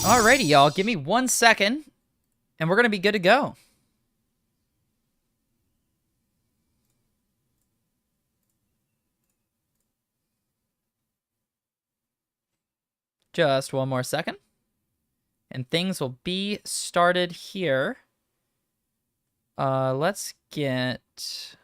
Alrighty, y'all. Give me 1 second, and we're going to be good to go. Just 1 more second. And things will be started here. Let's get...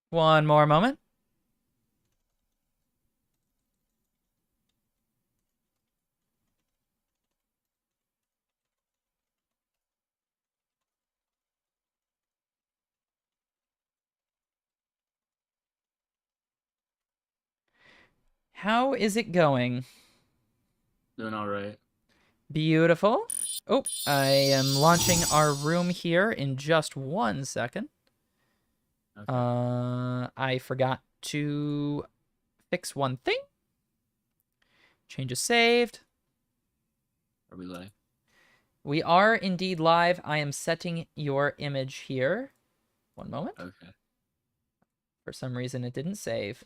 One more moment. How is it going? Doing all right. Beautiful. Oh, I am launching our room here in just 1 second. Okay. I forgot to fix one thing. Changes saved. Are we live? We are indeed live. I am setting your image here. 1 moment. Okay. For some reason, it didn't save.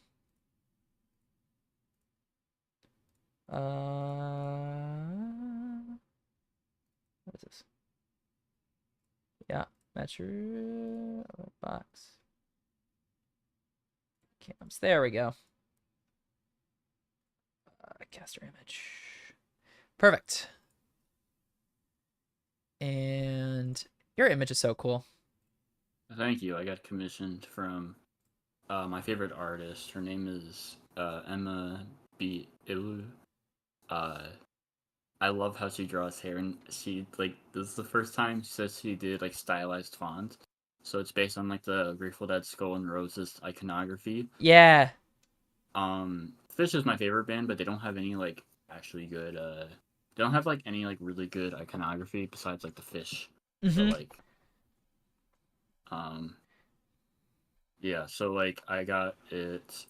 What is this? Yeah, matcher box. Cams. There we go. Caster image. Perfect. And your image is so cool. Thank you. I got commissioned from my favorite artist. Her name is Emma B. Ilu. I love how she draws hair, and she this is the first time she says she did like stylized font. So it's based on like the Grateful Dead Skull and Roses iconography. Yeah. Fish is my favorite band, but they don't have any like actually good. They don't have like any like really good iconography besides like the fish. So like, yeah. So like I got it.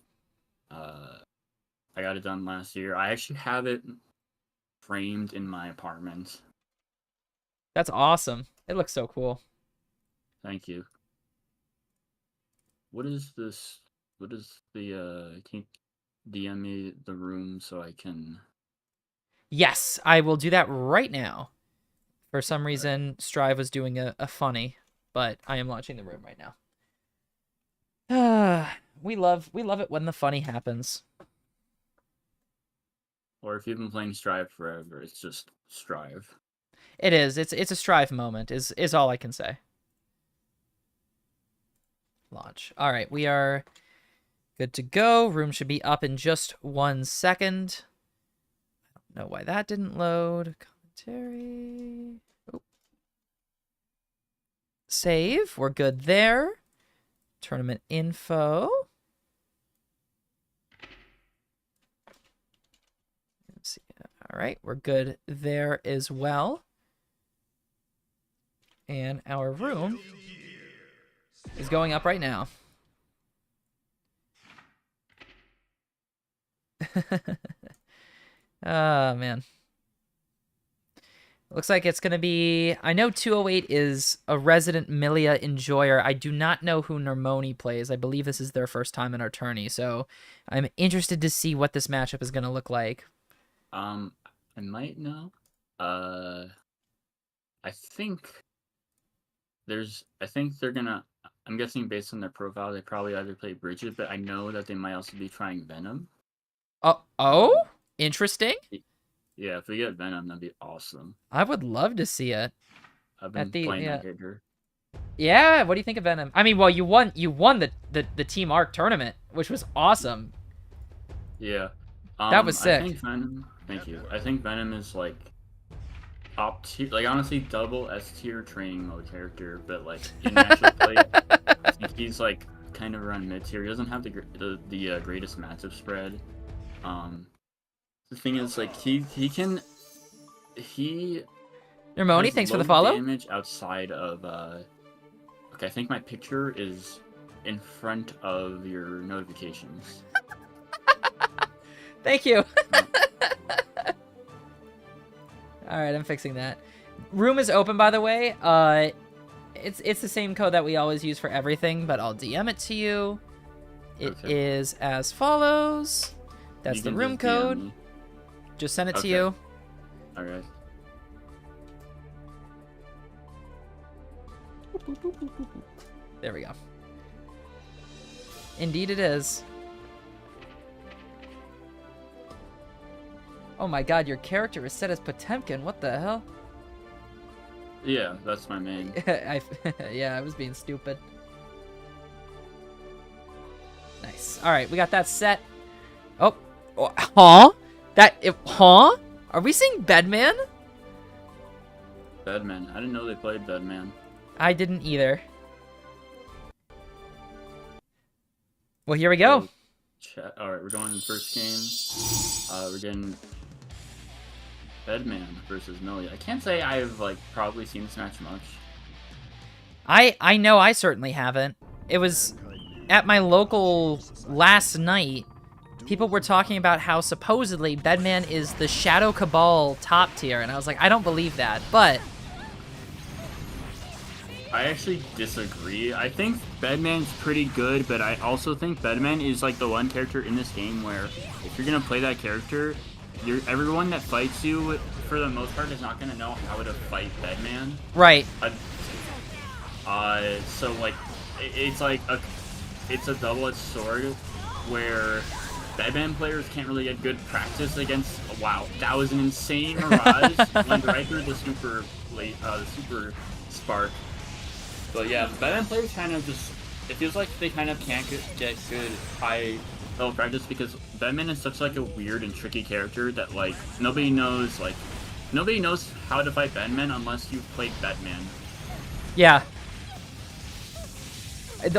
I got it done last year. I actually have it framed in my apartment. That's awesome. It looks so cool. Thank you. What is this? What is the? Can you DM me the room so I can? Yes, I will do that right now. For some reason, Strive was doing a funny, but I am launching the room right now. We love it when the funny happens. Or if you've been playing Strive forever, it's just Strive. It is. It's a Strive moment. Is all I can say. Launch. All right, we are good to go. Room should be up in just 1 second. I don't know why that didn't load. Commentary. Oh. Save. We're good there. Tournament info. Let's see. All right, we're good there as well. And our room is going up right now. Oh, man. Looks like it's going to be... I know 208 is a resident Milia enjoyer. I do not know who Nermoni plays. I believe this is their first time in our tourney, so I'm interested to see what this matchup is going to look like. I might know. I think they're gonna... I'm guessing based on their profile, they probably either play Bridget, but I know that they might also be trying Venom. Oh? Interesting. Yeah, if we get Venom, that'd be awesome. I would love to see it. I've been playing that character. Yeah, what do you think of Venom? I mean, well, you won the Team Arc tournament, which was awesome. Yeah. That was sick. I think Venom... Thank you. I think Venom is, like, top tier... Like, honestly, double S-tier training mode character, but, like, in actual play, I think he's, like, kind of around mid-tier. He doesn't have the greatest matchup spread. The thing is, like, he can... Nermoni, thanks for the follow. Damage outside of, Okay, I think my picture is in front of your notifications. Thank you. All right, I'm fixing that. Room is open, by the way. It's the same code that we always use for everything, but I'll DM it to you. It is as follows. That's the room code. Just send it to you. All right. There we go. Indeed it is. Oh my god, your character is set as Potemkin. What the hell? Yeah, that's my main. Yeah, I was being stupid. Nice. All right, we got that set. Oh, huh? Huh? Are we seeing Bedman? Bedman. I didn't know they played Bedman. I didn't either. Well, here we go. All right, we're going in the first game. We're getting Bedman versus Millie. I can't say I've like probably seen this match much. I know I certainly haven't. It was at my local last night. People were talking about how supposedly Bedman is the Shadow Cabal top tier, and I was like, I don't believe that, but I actually disagree. I think Bedman's pretty good, but I also think Bedman is like the one character in this game where if you're gonna play that character, everyone that fights you for the most part is not gonna know how to fight Bedman. Right. So like it's a double-edged sword where Bedman players can't really get good practice against. Wow, that was an insane mirage. Went right through the super spark. But yeah, Bedman players kind of just, it feels like they kind of can't get good high level practice because Bedman is such like a weird and tricky character that like nobody knows how to fight Bedman unless you've played Bedman. Yeah.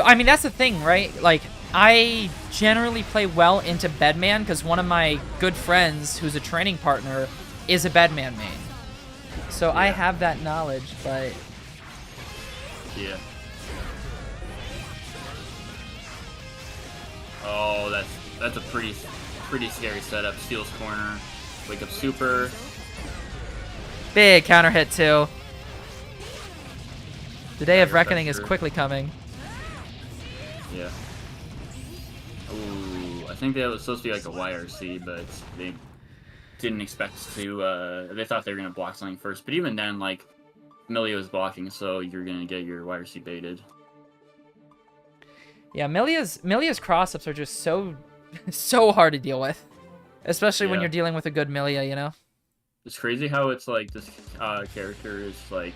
I mean, that's the thing, right? Like, I generally play well into Bedman because one of my good friends who's a training partner is a Bedman main. So yeah. I have that knowledge, but yeah. Oh, that's a pretty scary setup. Steals corner, wake up super. Big counter hit too. The day of reckoning is quickly coming. Yeah. Ooh, I think that was supposed to be like a YRC, but they didn't expect to. They thought they were gonna block something first, but even then, like, Millie was blocking, so you're gonna get your YRC baited. Yeah, Milia's cross-ups are just so hard to deal with, especially when you're dealing with a good Milia, you know. It's crazy how it's like this character is like,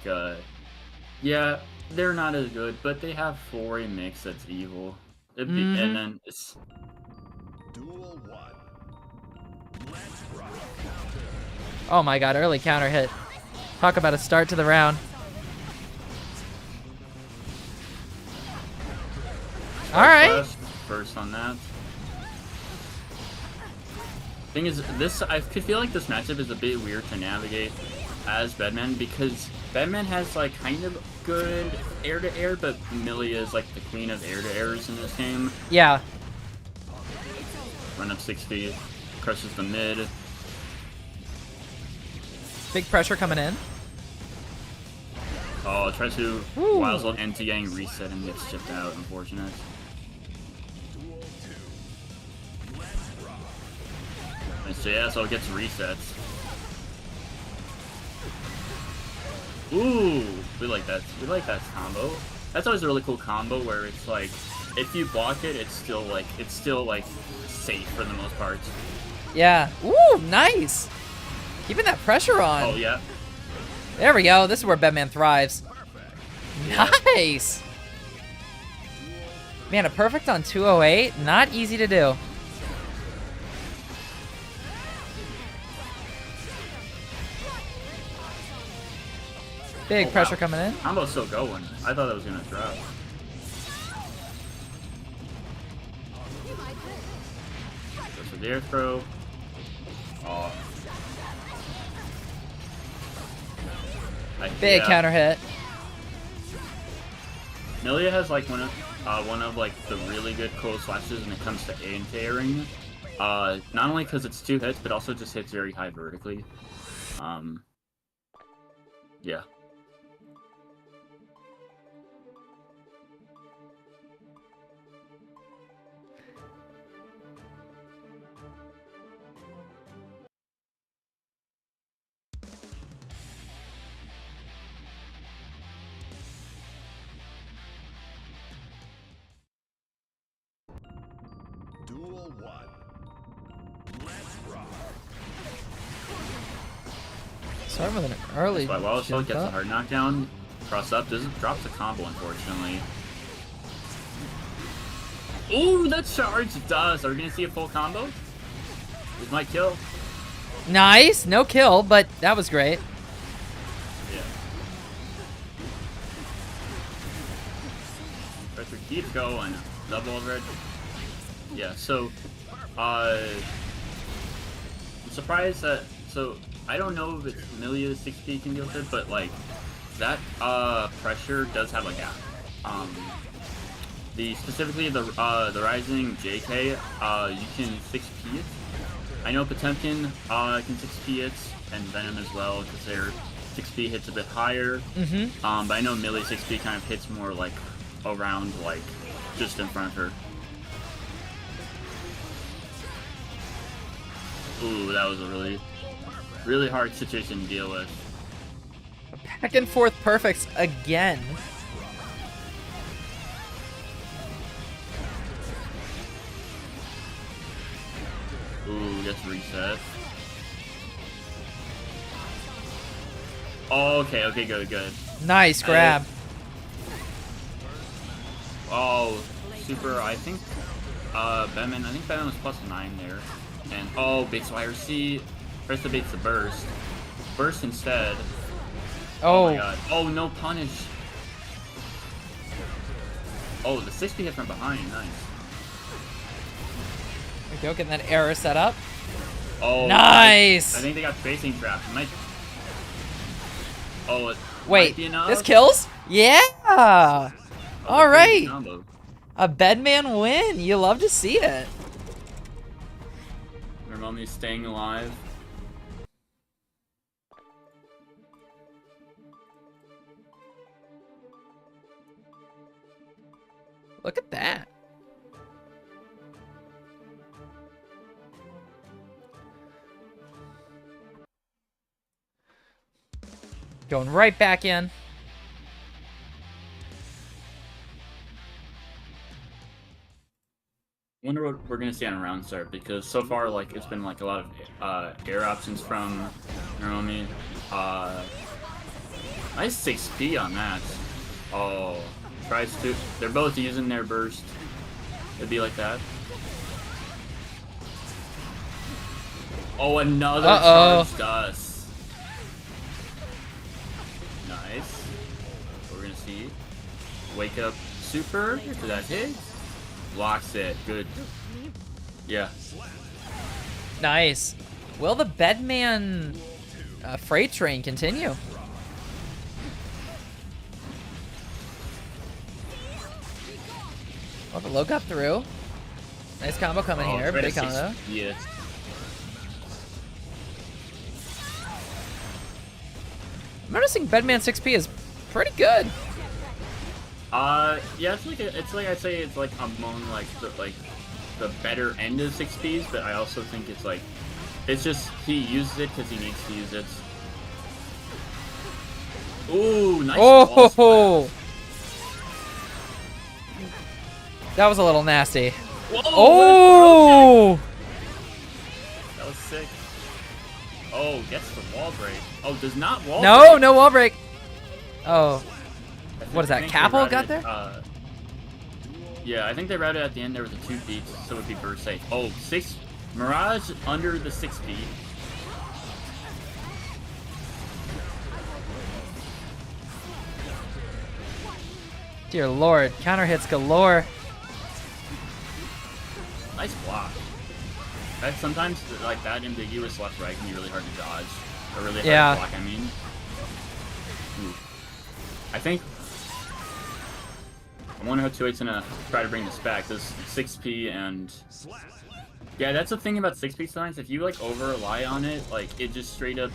yeah, they're not as good, but they have 4A mix that's evil. And then it's Duel 1. Let's rock. Oh my god, early counter hit. Talk about a start to the round. Alright. First on that. Thing is, I could feel like this matchup is a bit weird to navigate as Bedman because Bedman has like kind of good air-to-air, but Millie is like the queen of air-to-airs in this game. Yeah. Run up 60, crushes the mid. Big pressure coming in. Oh, tries to Wild Look into getting reset and gets chipped out, unfortunate. And so yeah, so it gets resets. Ooh, we like that. We like that combo. That's always a really cool combo where it's like, if you block it, it's still like safe for the most part. Yeah. Ooh, nice. Keeping that pressure on. Oh yeah. There we go. This is where Bedman thrives. Yeah. Nice. Man, a perfect on 208. Not easy to do. Big pressure coming in. Combo's still going. I thought it was gonna drop. Goes to the air throw. Oh. Big counter hit. Milia has like one of like the really good close slashes when it comes to anti-airing. Not only because it's 2 hits, but also just hits very high vertically. Yeah. Duel 1. Let's rock. Starting with an early. But while Soul jump gets a up. hard knockdown, cross up, drops a combo, unfortunately. Ooh, that charge does. Are we gonna see a full combo? This might kill. Nice, no kill, but that was great. Yeah. Pressure keeps going. Double overhead. Yeah, so, I'm surprised that, so, I don't know if it's Milia 6P can deal with it, but, like, that, pressure does have a gap. Specifically the Rising JK, you can 6P it. I know Potemkin, can 6P it, and Venom as well, because their 6P hits a bit higher. But I know Milia 6P kind of hits more, like, around, like, just in front of her. Ooh, that was a really, really hard situation to deal with. Back and forth perfects again. Ooh, gets reset. Oh, okay, good. Nice grab. Oh, super, I think Batman was +9 there. And oh, baits YRC. Press the baits the burst. Burst instead. Oh my god. Oh, no punish. Oh, the 6P hit from behind. Nice. There we go, getting that error set up. Oh, nice. I think they got spacing trapped. It might. Oh, it wait. Might be enough. This kills? Yeah. Oh, all right. Combo. A bedman win. You love to see it. Normally staying alive. Look at that. Going right back in. I wonder what we're gonna see on a round start, because so far, like, it's been like a lot of air options from Naomi. Nice 6P on that. Oh, tries to. They're both using their burst. It'd be like that. Oh, another charge dust. Nice. We're gonna see. Wake up super. Did that hit? Blocks it. Good. Yeah. Nice. Will the bedman freight train continue? Oh, the low got through. Nice combo coming here. Big combo. Yes. I'm noticing bedman 6P is pretty good. Yeah, it's like I say, it's like among like the better end of 6Ps, but I also think it's like, it's just he uses it because he needs to use it. Ooh, nice. Oh, that was a little nasty. Whoa, oh, that was sick. Oh, gets the wall break. Oh, does not wall no, break. no wall break. Oh, what is I that? think Capo they got routed, there? Yeah, I think they routed at the end there with the 2 beats, so it would be burst safe. Oh, 6 Mirage under the 6 beat. Dear Lord, counter hits galore. Nice block. That sometimes like that ambiguous left right can be really hard to dodge, or really hard to block. I mean, ooh. I think I wonder how 2-8's gonna try to bring this back. This 6P and yeah, that's the thing about 6P sometimes. If you like over rely on it, like it just straight up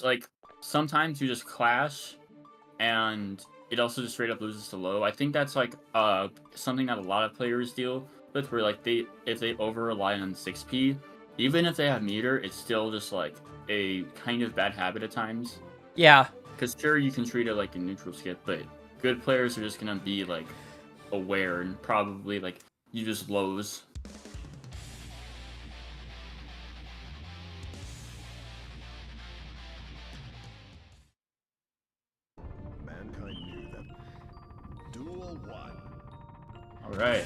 like sometimes you just clash, and it also just straight up loses to low. I think that's like something that a lot of players deal with, where like if they over rely on 6P, even if they have meter, it's still just like a kind of bad habit at times. Yeah. Because sure, you can treat it like a neutral skip, but good players are just gonna be like aware and probably like you just lows. Mankind knew that. Duel 1. All right,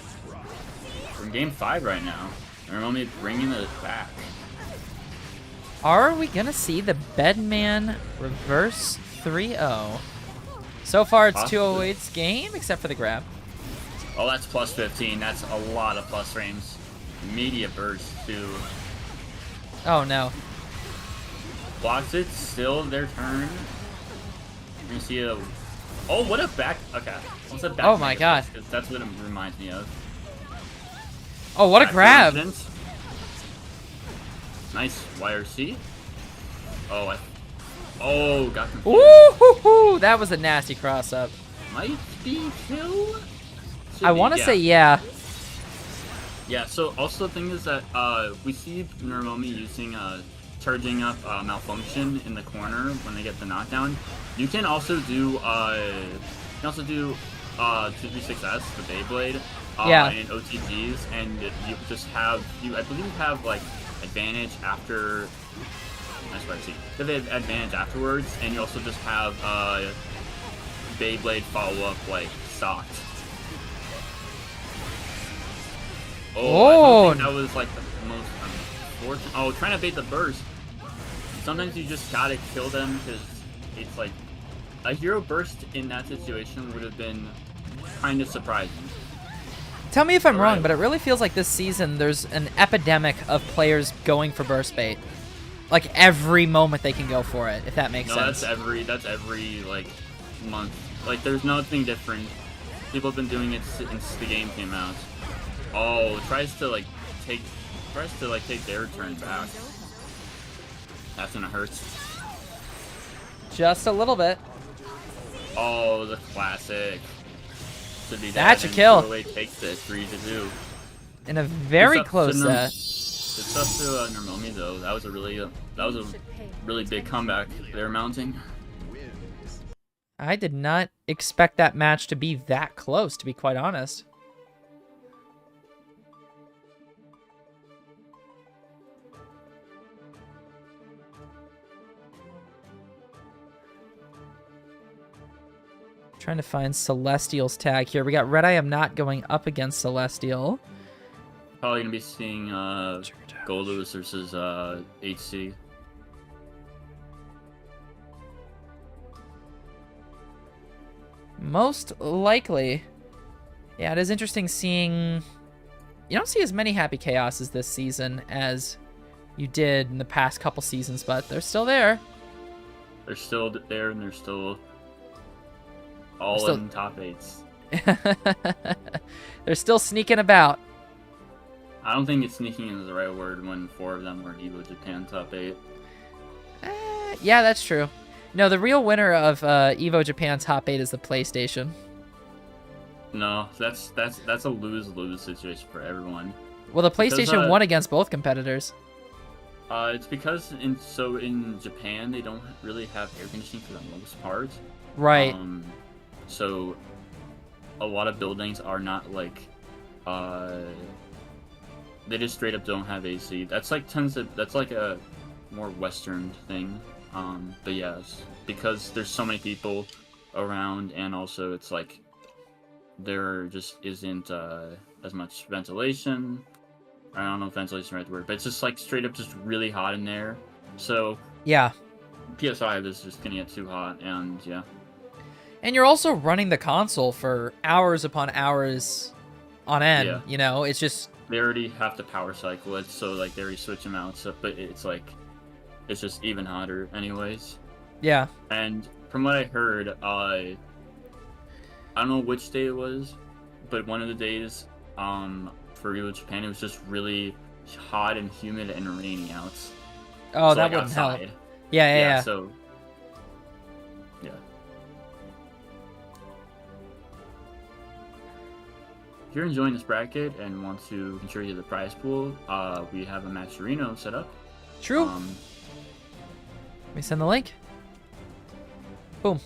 we're in game 5 right now. We're only bringing it back. Are we gonna see the Bedman reverse 3-0? So far, it's Possibly. 208's game, except for the grab. Oh, that's plus 15. That's a lot of plus frames. Media burst too. Oh no. Blocks it. Still their turn. You're gonna see a. Oh, what a back. Okay. What's a back? Oh my god. That's what it reminds me of. Oh, what a Back grab! vengeance. Nice YRC. Oh, oh, got confused. Ooh, that was a nasty cross up. Might be kill. I want to say yeah. Yeah. So also the thing is that we see Nermomi using charging up malfunction in the corner when they get the knockdown. You can also do 236S, the Beyblade, Yeah. in OTGs, and you just have I believe you have like advantage after. That's what I see. They have advantage afterwards, and you also just have Beyblade follow up like stocked. Oh, I don't think that was like the most unfortunate. Oh, trying to bait the burst. Sometimes you just gotta kill them because it's like a hero burst in that situation would have been kind of surprising. Tell me if I'm wrong, Alright. but it really feels like this season there's an epidemic of players going for burst bait. Like every moment they can go for it, if that makes No, sense. that's every like month. Like there's nothing different. People have been doing it since the game came out. Oh, tries to take their turn back. That's gonna hurt. Just a little bit. Oh, the classic. Should be That's dead, a kill. and Norway takes it 3-2. In a very It's up to close set. It's up to Nermomi though. That was a really big comeback they're mounting. I did not expect that match to be that close, to be quite honest. Trying to find Celestial's tag here. We got Red I Am Not going up against Celestial. Probably gonna be seeing Goldus versus HC. Most likely. Yeah, it is interesting seeing... You don't see as many Happy Chaoses this season as you did in the past couple seasons, but they're still there. They're still there, and they're still all still- in top 8s. They're still sneaking about. I don't think it's sneaking is the right word when 4 of them were in EVO Japan top 8. Yeah, that's true. No, the real winner of EVO Japan Top 8 is the PlayStation. No, that's a lose-lose situation for everyone. Well, the PlayStation won against both competitors. It's because in Japan they don't really have air conditioning for the most part. Right. So a lot of buildings are not like they just straight up don't have AC. That's like a more Western thing. But yes, because there's so many people around, and also it's like there just isn't as much ventilation. I don't know if ventilation is the right word, but it's just like straight up just really hot in there. So Yeah. PS5 is just gonna get too hot, and yeah. And you're also running the console for hours upon hours on end. Yeah. You know, it's just... They already have to power cycle it, so like they already switch them out. So, but it's like it's just even hotter, anyways. Yeah. And from what I heard, I don't know which day it was, but one of the days, for Evo Japan, it was just really hot and humid and rainy out. Oh, So, that like, wouldn't help. outside. Yeah. So you're enjoying this bracket and want to contribute to the prize pool, we have a matcherino set up. True. Let me send the link. Boom.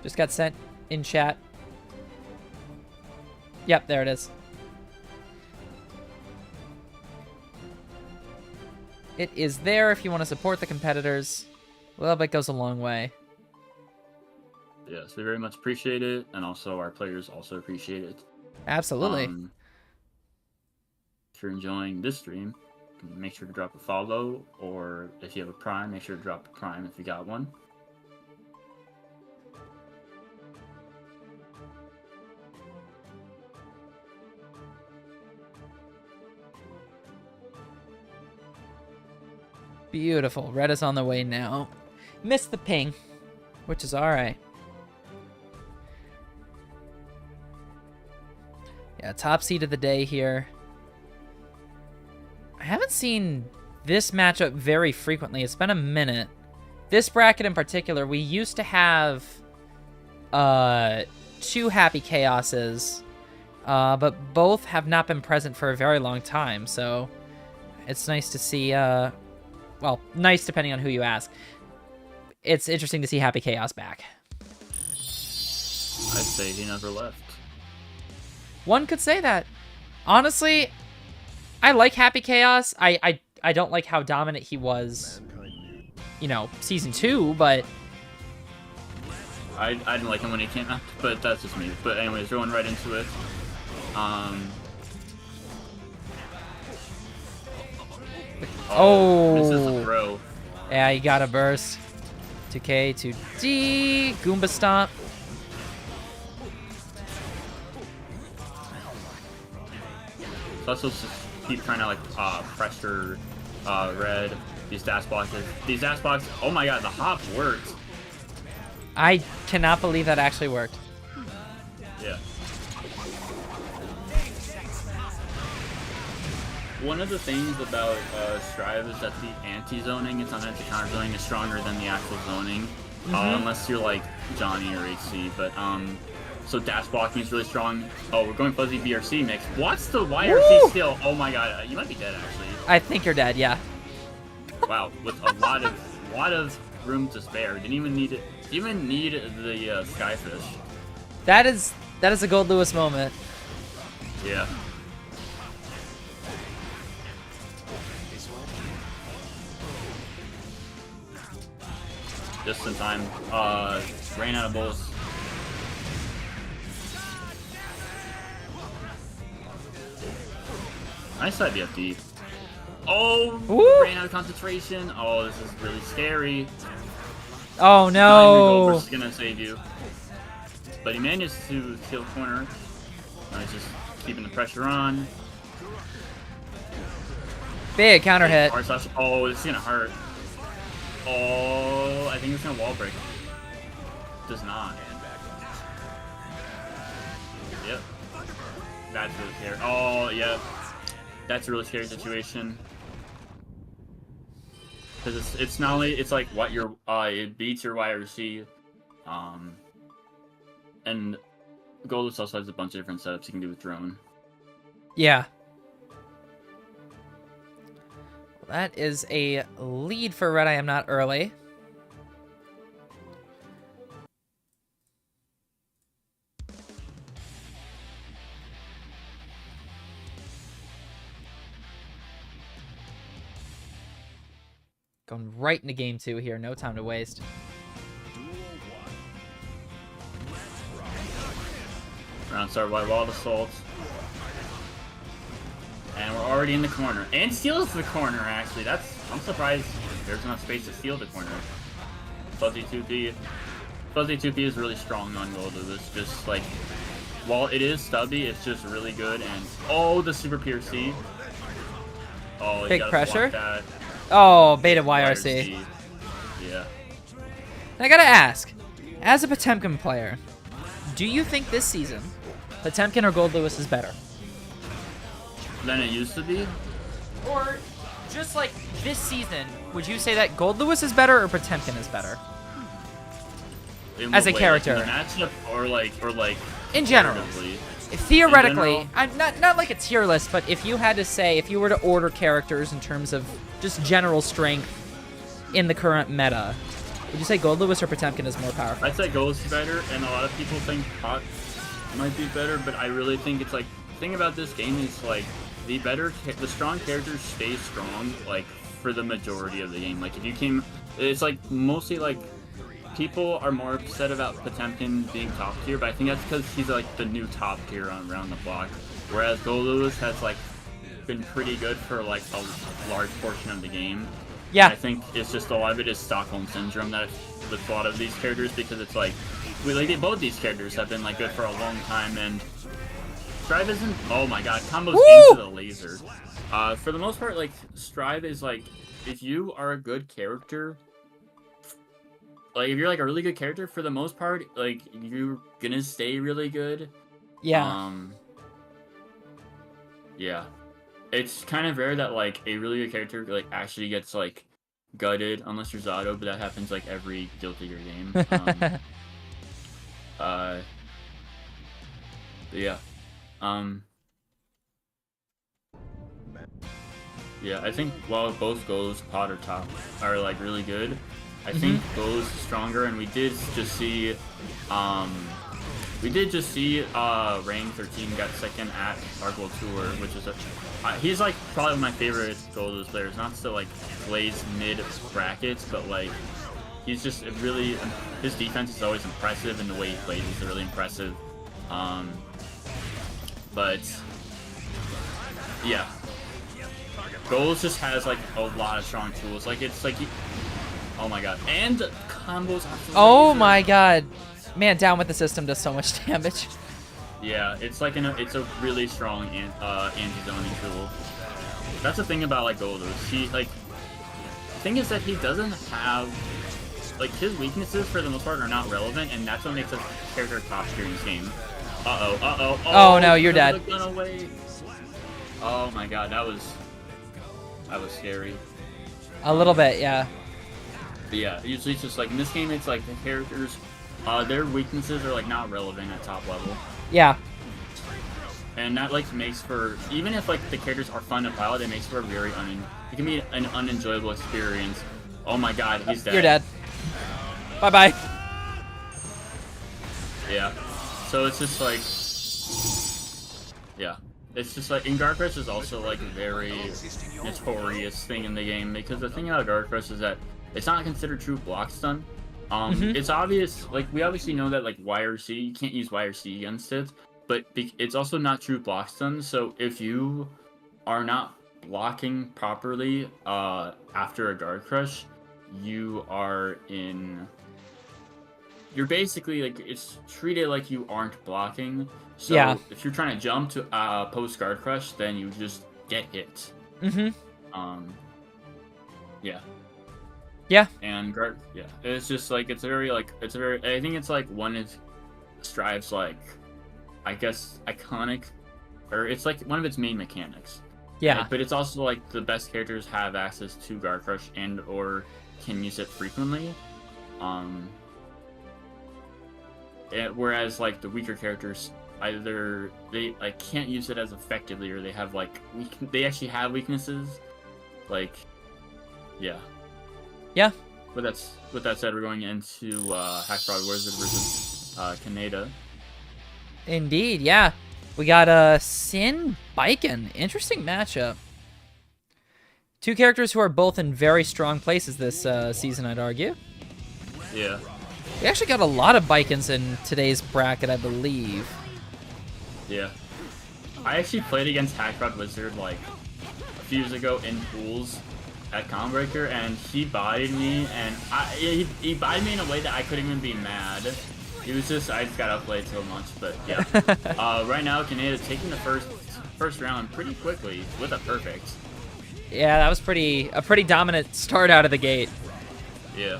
Just got sent in chat. Yep, there it is. It is there if you want to support the competitors. A little bit goes a long way. Yes, we very much appreciate it, and also our players also appreciate it. Absolutely. If you're enjoying this stream, make sure to drop a follow, or if you have a Prime, make sure to drop a Prime if you got one. Beautiful. Red is on the way now. Missed the ping, which is alright. Yeah, top seed of the day here. I haven't seen this matchup very frequently. It's been a minute. This bracket in particular, we used to have 2 Happy Chaoses, but both have not been present for a very long time, so it's nice to see, well, nice depending on who you ask. It's interesting to see Happy Chaos back. I'd say he never left. One could say that. Honestly, I like Happy Chaos. I don't like how dominant he was, you know, season 2, but I didn't like him when he came out, but that's just me. But anyways, going right into it. This is a throw. Yeah, you got a burst. 2K to D. Goomba Stomp. Let's just keep trying to like pressure red. These dash blocks. These dash blocks. Oh my god, the hop worked. I cannot believe that actually worked. Yeah. One of the things about Strive is that the anti-zoning and sometimes the counter-zoning is stronger than the actual zoning. Unless you're like Johnny or HC, but so dash blocking is really strong. Oh, we're going fuzzy BRC mix. What's the YRC still? Oh my god, you might be dead actually. I think you're dead, yeah. Wow, with a lot of room to spare. Didn't even need it. Didn't even need the Skyfish. That is a Gold Lewis moment. Yeah. Just in time. Ran out of bullets. Nice side BFD. Oh, Woo! Ran out of concentration. Oh, this is really scary. Oh no! Is gonna save you. But he managed to kill corner. He's just keeping the pressure on. Big counter hit. Oh, this is gonna hurt. Oh, I think it's gonna wall break. Does not. Yep. That's really scary. Oh, yep. That's a really scary situation. Because it's not only, it's like what your, it beats your YRC. And Goldless also has a bunch of different setups you can do with drone. Yeah. That is a lead for Red. I am not early. Going right into game 2 here. No time to waste. Round start by Wild Assault. And we're already in the corner. And steals the corner, actually. I'm surprised there's enough space to steal the corner. Fuzzy 2P. Fuzzy 2P is really strong on Gold. It's just like, while it is stubby, it's just really good. And oh, the super PRC. Oh, you big gotta pressure. block that. Oh, beta YRC. Yeah. I gotta ask, as a Potemkin player, do you think this season Potemkin or Gold Lewis is better? Than it used to be? Or just like this season, would you say that Gold Lewis is better or Potemkin is better? In as a what way? character. Like in the matchup or like in general. comparatively? theoretically, I'm not like a tier list, but if you had to say, if you were to order characters in terms of just general strength in the current meta, would you say Gold Lewis or Potemkin is more powerful? I'd say Gold's better, and a lot of people think Pot might be better, but I really think it's like, the thing about this game is like, the strong characters stay strong, like, for the majority of the game. Like, if you came, it's like, mostly like, people are more upset about Potemkin being top tier, but I think that's because he's like the new top tier around the block. Whereas Gold Lewis has like been pretty good for like a large portion of the game. Yeah. And I think it's just a lot of it is Stockholm syndrome that with a lot of these characters, because it's like both these characters have been like good for a long time, and Strive isn't. Oh my god, combos into the laser. For the most part, like Strive is like, if you are a good character. Like, if you're, like, a really good character, for the most part, like, you're gonna stay really good. Yeah. Yeah. It's kind of rare that, like, a really good character, like, actually gets, like, gutted, unless you're Zato, but that happens, like, every Guilty Gear game. Yeah. Yeah, I think, while both goals, Pot or Top, are, like, really good, I think goes stronger, and we did just see Rang 13 got second at our World Tour, which is he's like probably my favorite Gold players. Not to like blaze mid brackets, but like he's just really, his defense is always impressive, and the way he plays is really impressive. But yeah, Goals just has like a lot of strong tools. Like it's like oh my god, and combos. Oh my god, man, down with the system does so much damage. Yeah, it's like it's a really strong anti-zoning tool. That's the thing about like Goldus. He like, the thing is that he doesn't have like, his weaknesses for the most part are not relevant, and that's what makes a character top tier in this game. Oh no, you're dead. Oh my god, that was scary. A little bit, yeah. But yeah, usually it's just like in this game, it's like the characters, their weaknesses are like not relevant at top level. Yeah. And that like makes for, even if like the characters are fun to pilot, it makes for a very it can be an unenjoyable experience. Oh my god, he's dead. You're dead. Bye bye. Yeah. So it's just like, yeah. It's just like, and Guard Crush is also like a very notorious thing in the game, because the thing about Guard Crush is that it's not considered true block stun. It's obvious, like we obviously know that like YRC, you can't use YRC against it, but it's also not true block stun. So if you are not blocking properly after a Guard Crush, you're basically like, it's treated like you aren't blocking. So yeah. If you're trying to jump to post Guard Crush, then you just get hit. Yeah. Yeah. And it's just like, I think it's like one of Strive's like, I guess, iconic, or it's like one of its main mechanics. Yeah. But it's also like the best characters have access to Guard Crush and or can use it frequently. Whereas like the weaker characters, either they like can't use it as effectively, or they have like they actually have weaknesses. Like, yeah. Yeah. With that said, we're going into Hack Fraud Wizard versus Kaneda. Indeed, yeah. We got Sin Baiken. Interesting matchup. Two characters who are both in very strong places this season, I'd argue. Yeah. We actually got a lot of Baikens in today's bracket, I believe. Yeah. I actually played against Hack Fraud Wizard like a few years ago in pools at Combreaker, and he bodied me, and he bodied me in a way that I couldn't even be mad. It was just, I just got outplayed so much, but yeah. Right now, Kaneda taking the first round pretty quickly with a perfect. Yeah, that was a pretty dominant start out of the gate. Yeah.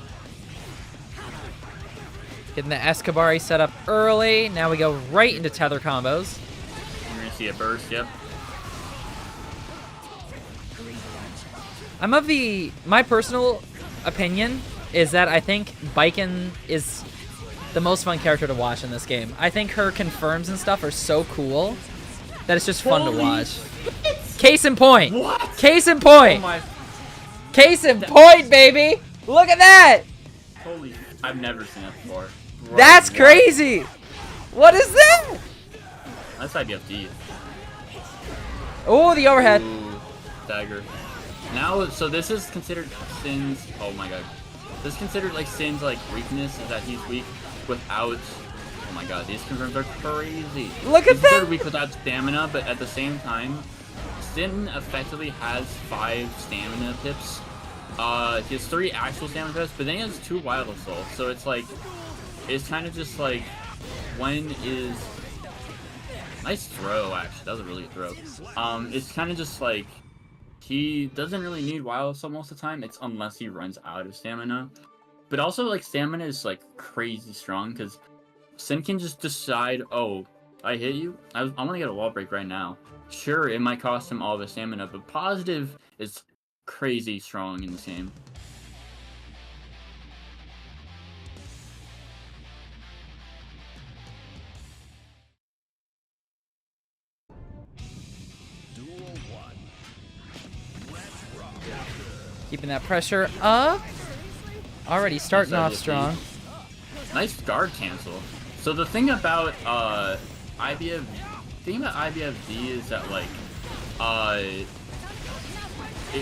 Getting the Escabari set up early. Now we go right into tether combos. You're gonna see a burst, yep. I'm of my personal opinion is that I think Baiken is the most fun character to watch in this game. I think her confirms and stuff are so cool that it's just fun to watch. Case in point. What? Case in Oh point. my. Case in point, baby. Look at that. Holy. I've never seen that before. Bro, That's what? crazy. What is that? That's IBFD. Oh, the overhead. Ooh, dagger. Now, so this is considered Sin's. Oh my god. This is considered like Sin's like weakness is that he's weak without. Oh my god, these confirms are crazy. Look at He's that. considered weak without stamina, but at the same time, Sin effectively has 5 stamina pips. He has 3 actual stamina pips, but then he has 2 wild assaults. So it's like, it's kind of just like, when is. Nice throw, actually. That was a really good throw. It's kind of just like, he doesn't really need wild assault most of the time. It's unless he runs out of stamina. But also, like, stamina is, like, crazy strong, because Sin can just decide, oh, I hit you? I'm gonna get a wall break right now. Sure, it might cost him all the stamina, but positive is crazy strong in this game. Duel 1. Let's rock. Keeping that pressure up. Already starting off IBFD. strong. Nice guard cancel. So the thing about IBFD is that like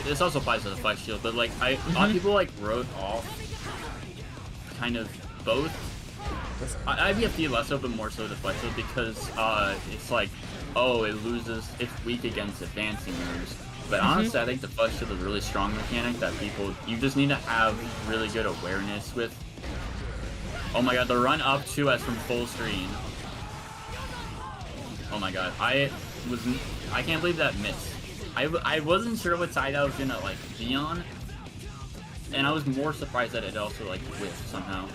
this also applies to the flex shield, but like a lot of people like wrote off kind of both IBFD less so, but more so the flex shield because it's like, oh, it's weak against advancing moves. But honestly, I think the flex shield is a really strong mechanic that you just need to have really good awareness with. Oh my god, the run up 2S from full screen. Oh my god, I can't believe that missed. I wasn't sure what side I was gonna like be on, and I was more surprised that it also like whiffed somehow.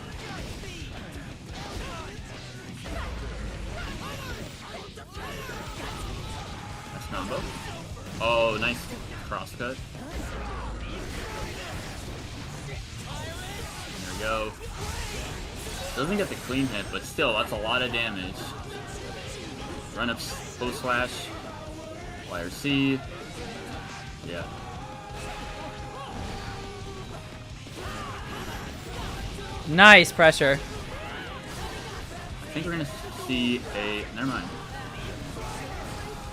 Nice combo. Oh, nice crosscut. There we go. Doesn't get the clean hit, but still, that's a lot of damage. Run up post slash. Wire C. Yeah. Nice pressure. I think we're gonna see a. Never mind.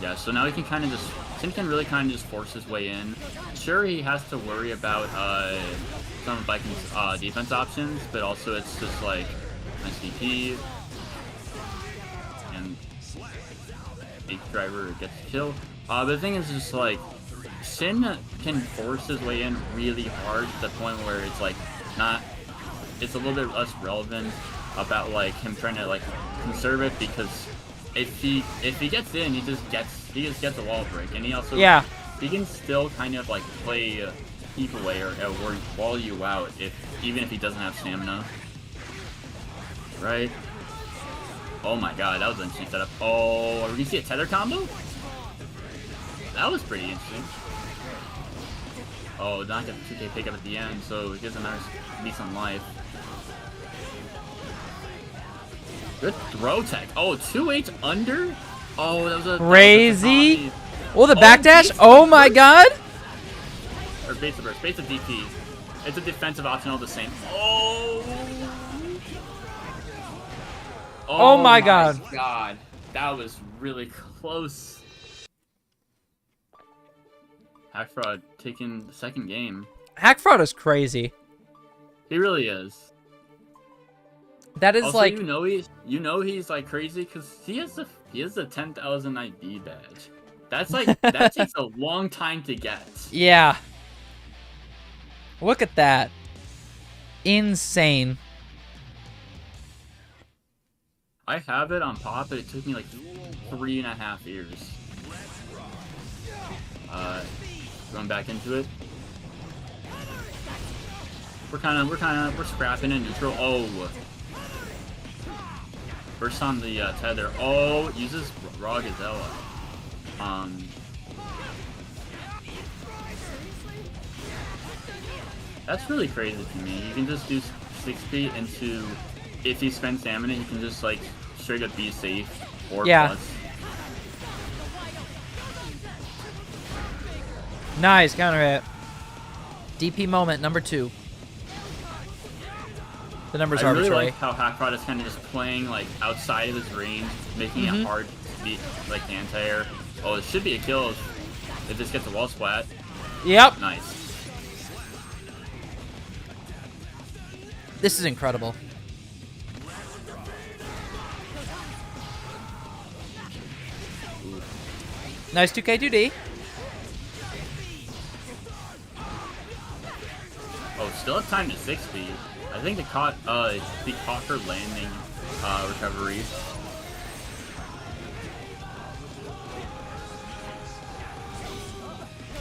Yeah, so now he can kind of just. Sin can really kind of just force his way in. Sure, he has to worry about some of Viking's defense options, but also it's just like nice DP. And H driver gets the kill. But the thing is just like Sin can force his way in really hard to the point where it's like it's a little bit less relevant about like him trying to like conserve it, because if he gets in, he just gets a wall break, and he also he can still kind of like play keep away or wall you out even if he doesn't have stamina. Right? Oh my god, that was an interesting setup. Oh, are we gonna see a tether combo? That was pretty interesting. Oh, not get the 2K pickup at the end, so it gives him nice decent life. Good throw tech. Oh, 2H under? Oh, that was a Crazy. Oh, the backdash. Oh my god. Or base of burst. Base of DP. It's a defensive option all the same. Oh. Oh my god. God. That was really close. Hackfraud taking the second game. Hackfraud is crazy. He really is. That is also, like you know he's like crazy because he has a 10,000 ID badge. That's like that takes a long time to get. Yeah. Look at that. Insane. I have it on pop, but it took me like 3.5 years. Going back into it. We're scrapping in neutral. Oh. First on the tether. Oh, uses Raw Gazella. That's really crazy to me. You can just do 6 feet into if he spends stamina, he can just like straight up be safe or Yeah. plus. Nice counter hit. DP moment number 2. The number's I really arbitrary. like how Hackprod is kind of just playing like outside of his range, making it hard to beat like anti-air. Oh, it should be a kill if this gets a wall splat. Yep. Nice. This is incredible. Nice 2K2D. Oh, still have time to 60. I think they caught her landing recovery.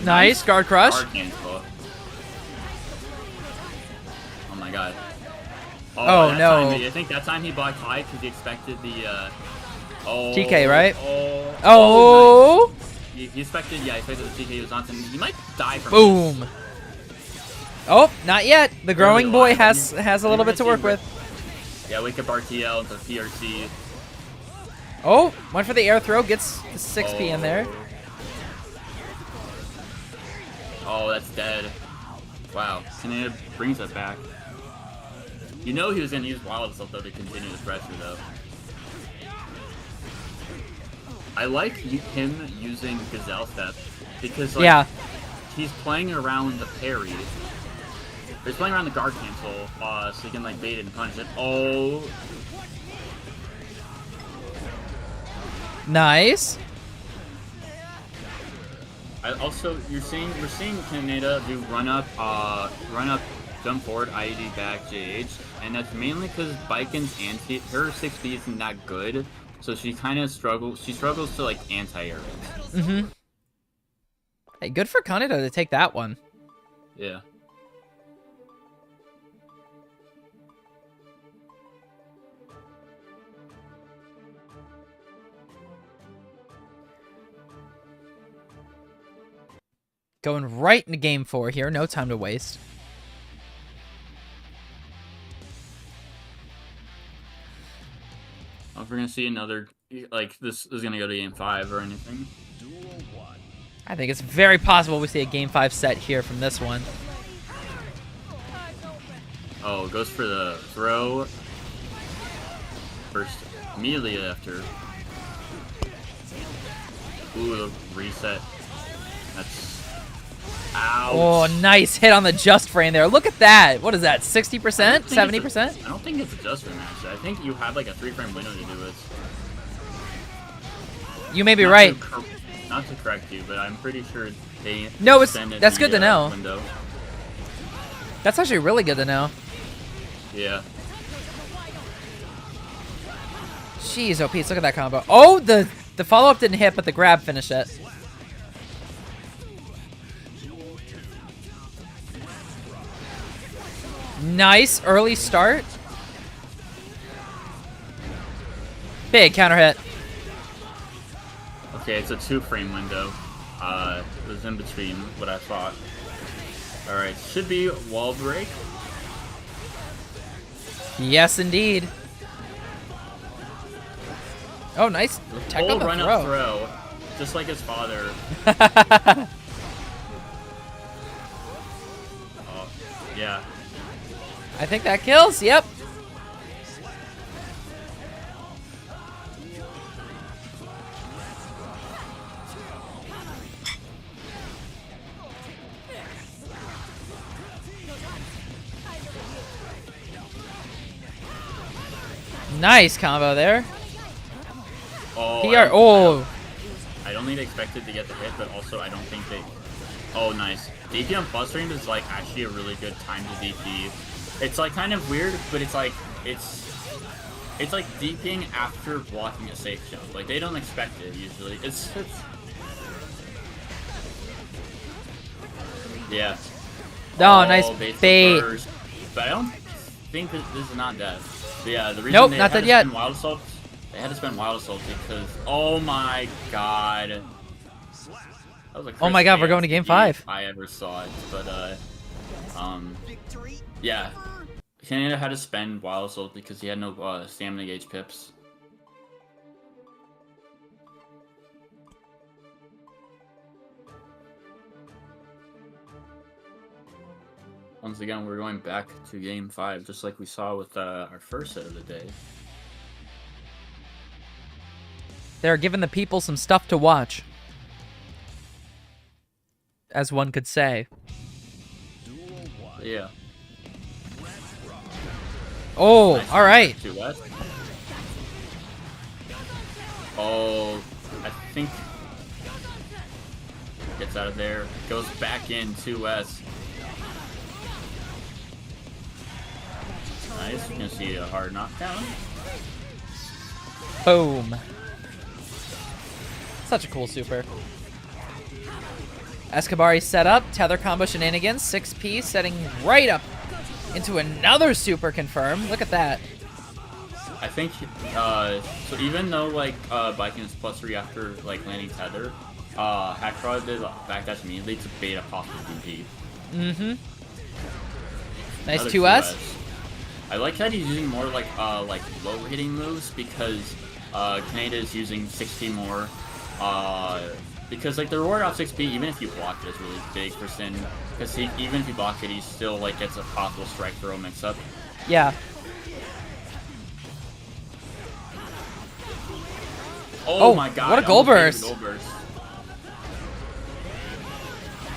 Nice guard crush. Guard cancel. Oh my god. Oh, that no. Time, I think that time he blocked high because he expected the TK, right? Oh. Oh. Nice. He expected, yeah, he expected the TK was on him. He might die from Boom. this. Oh, not yet. The growing Really boy alive. has a little bit to work with. Yeah, wake up RTL into PRC. Oh, went for the air throw. Gets the 6P in there. Oh, that's dead. Wow. Kaneda brings it back. You know he was going to use Wild Assault, though, to continue the pressure, though. I like him using Gazelle Step, because, like, Yeah. he's playing around the parry. He's playing around the guard cancel, so he can, like, bait it and punish it. Oh. Nice. Also, we're seeing Kaneda do run up, jump forward, IED back, JH, and that's mainly because Baiken's her 6B isn't that good, so she kind of struggles. She struggles to like anti-air it. Mm-hmm. Hey, good for Kaneda to take that one. Yeah. Going right into game 4 here. No time to waste. I don't know if we're gonna see another, like, this is gonna go to game 5 or anything. Duel 1. I think it's very possible we see a game 5 set here from this one. Oh, goes for the throw. First, immediately after. Ooh, the reset. That's... Ouch. Oh, nice hit on the just frame there. Look at that. What is that? 60%? 70%? I don't think it's a just frame, actually. I think you have like a 3-frame window to do it. You may be right. Not to correct you, but I'm pretty sure they No, extended that's the, good to know. window. That's actually really good to know. Yeah. Jeez, oh, Pete, look at that combo. Oh, the follow-up didn't hit, but the grab finished it. Nice early start. Big counter hit. Okay, it's a 2-frame window. It was in between what I thought. Alright, should be wall break. Yes, indeed. Oh, nice. Tech on the run throw. up throw, just like his father. Oh, yeah. I think that kills. Yep. Nice combo there. Oh, PR. Oh. I don't think they expected to get the hit, but also I don't think they... Oh, nice. DP on plus frame is like actually a really good time to DP. It's like kind of weird, but it's like like DPing after blocking a safe jump. Like they don't expect it usually. It's yeah. Oh, nice bait. bait. Burst. But I don't think that this is not dead. But yeah, the reason Nope, they not had dead to yet. spend Wild Assault, they had to spend Wild Assault because oh my god. That was a Oh my god, we're going to game 5. I ever saw it, but yeah. Canada had to spend Wild Assault because he had no stamina gauge pips. Once again, we're going back to Game 5, just like we saw with our first set of the day. They're giving the people some stuff to watch, as one could say. Yeah. Oh, Nice all right. to West. Oh, I think gets out of there, goes back in 2S. Nice, you're gonna see a hard knockdown. Boom. Such a cool super. Escabari set up, tether combo shenanigans, 6P setting right up into another super confirm. Look at that. I think, so even though, like, Viking is +3 after, like, landing tether, Hackfrog did backdash immediately to bait a possible DP. Mm-hmm. Nice Another 2S. I like that he's using more, like low hitting moves because, Canada is using 60 more, because, like, the reward off 6P, even if you block it, is really big for Sin, because even if you block it, he still, like, gets a possible strike throw mix-up. Yeah. Oh my god. What a goal burst. Goal burst.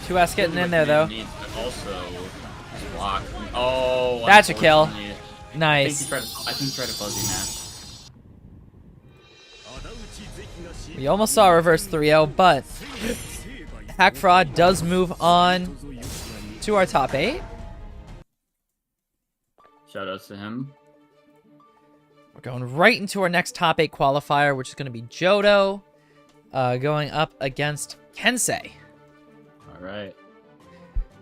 2S getting in there, though. Also, block. Oh, that's a kill. I Nice. think he tried a fuzzy match. We almost saw a reverse 3-0, but Hackfraud does move on to our top 8. Shout outs to him. We're going right into our next top 8 qualifier, which is going to be Johto going up against Kensei. All right.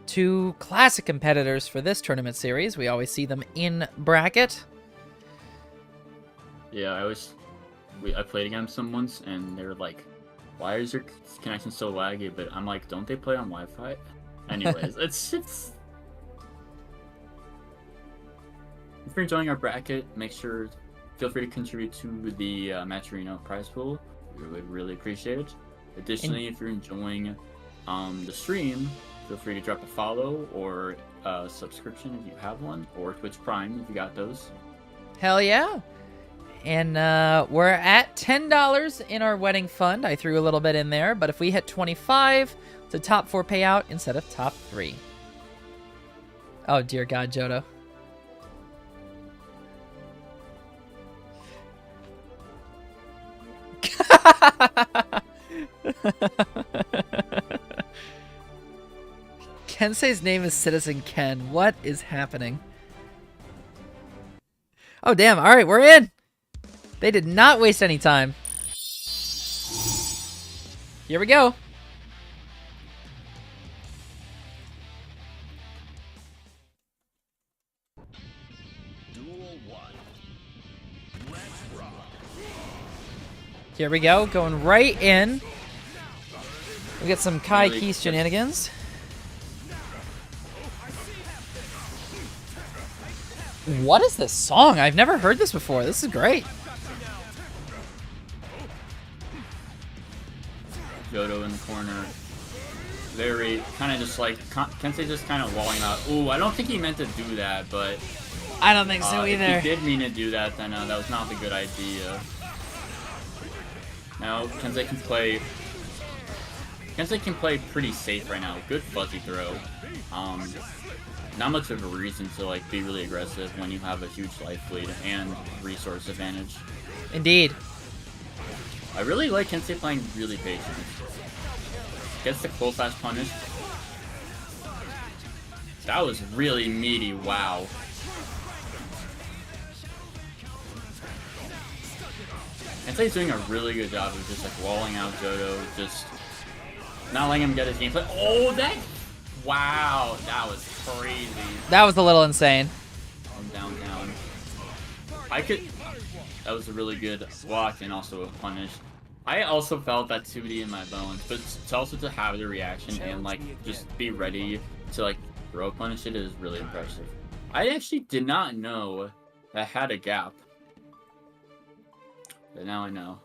Two classic competitors for this tournament series. We always see them in bracket. Yeah, I played against them once, and they were like, "Why is your connection so laggy?" But I'm like, "Don't they play on Wi-Fi?" Anyways, it's. If you're enjoying our bracket, feel free to contribute to the Matcherino prize pool. We would really appreciate it. Additionally, if you're enjoying the stream, feel free to drop a follow or a subscription if you have one, or Twitch Prime if you got those. Hell yeah. And we're at $10 in our wedding fund. I threw a little bit in there, but if we hit 25, it's a top 4 payout instead of top 3. Oh, dear God, Johto. Kensei's name is Citizen Ken. What is happening? Oh, damn. All right, we're in. They did not waste any time. Here we go. Duel 1. Let's rock. Here we go. Going right in. We get some Kai Really Keith shenanigans. What is this song? I've never heard this before. This is great. Johto in the corner. Very, kind of just like, Kensei just kind of walling out. Ooh, I don't think he meant to do that, but... I don't think so either. If he did mean to do that, then that was not a good idea. Now, Kensei can play pretty safe right now. Good fuzzy throw. Not much of a reason to like be really aggressive when you have a huge life lead and resource advantage. Indeed. I really like Kensei playing really patient. Gets the full fast punish. That was really meaty, wow. Kensei's doing a really good job of just like walling out Johto, just not letting him get his gameplay. Oh, that! Wow, that was crazy. That was a little insane. Down. That was a really good block and also a punish. I also felt that 2D in my bones, but to also to have the reaction and like just be ready to like throw punish it is really impressive. I actually did not know that had a gap. But now I know.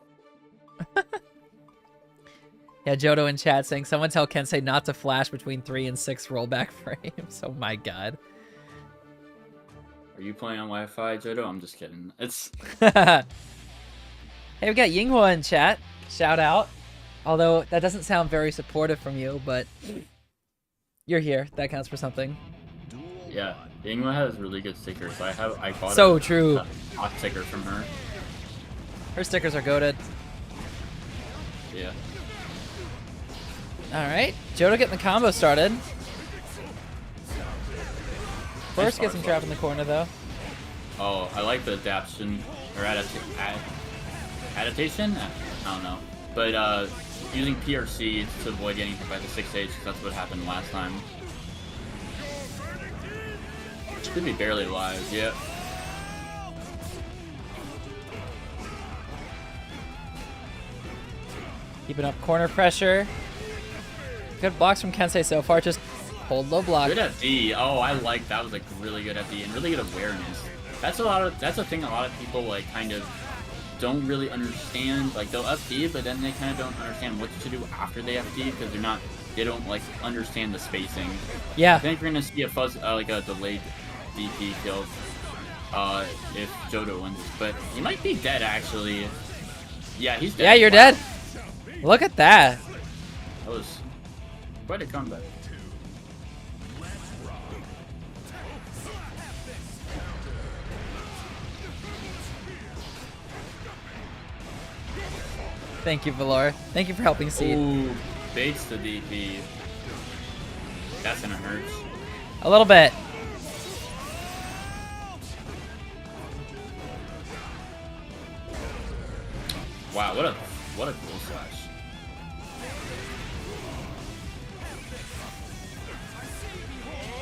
Yeah, Jodo in chat saying, someone tell Kensei not to flash between 3 and 6 rollback frames. Oh my god. Are you playing on Wi-Fi, Jodo? I'm just kidding. It's... Hey, we got Yinghua in chat. Shout out. Although, that doesn't sound very supportive from you, but you're here. That counts for something. Yeah, Ingma has really good stickers. I bought So true. a hot sticker from her. Her stickers are goated. Yeah. Alright, Jodo getting the combo started. First gets him trapped in the corner, though. Oh, I like the adaptation, or adaptation? I don't know. But, using PRC to avoid getting hit by the 6H, because that's what happened last time. Should be barely alive, yeah. Keeping up corner pressure. Good blocks from Kensei so far, just hold low block. Good FD. Oh, I like that. Was like really good FD and really good awareness. That's a thing a lot of people like kind of don't really understand. Like they'll FD, but then they kind of don't understand what to do after they FD because they don't like understand the spacing. Yeah. I think we're gonna see a fuzz like a delayed DP kill if Jodo wins, but he might be dead actually. Yeah, he's dead. Yeah, you're dead. Look at that. That was quite a comeback. Thank you, Valor. Thank you for helping Seed. Ooh, baits the DP. That's gonna hurt. A little bit. Wow, what a cool slash.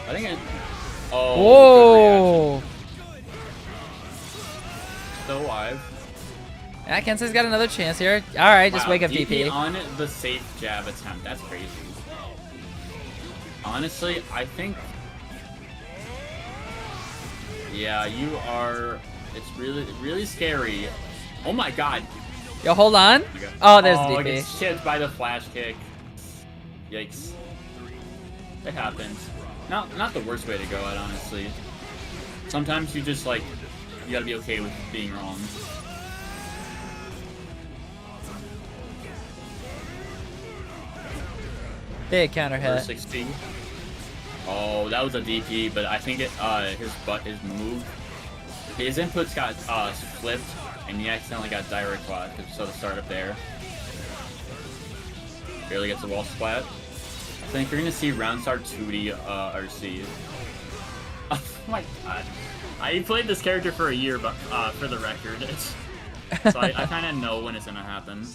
I think it. Oh. Whoa. Still alive. Yeah, Kensei's got another chance here. Alright, just Wow, wake up DP. on the safe jab attempt. That's crazy. Honestly, I think. Yeah, you are. It's really scary. Oh my god. Yo, hold on. Oh, there's the I DP. get chipped by the flash kick. Yikes. It happens. Not the worst way to go out, honestly. Sometimes you just like you gotta be okay with being wrong. Big counter hit. 60. Oh, that was a DP, but I think his move, his inputs got flipped, and he accidentally got direct quad, so the startup there. Barely gets a wall splat. I think you're gonna see round start 2D RC. Oh my god. I played this character for a year, but for the record, so I kind of know when it's gonna happen.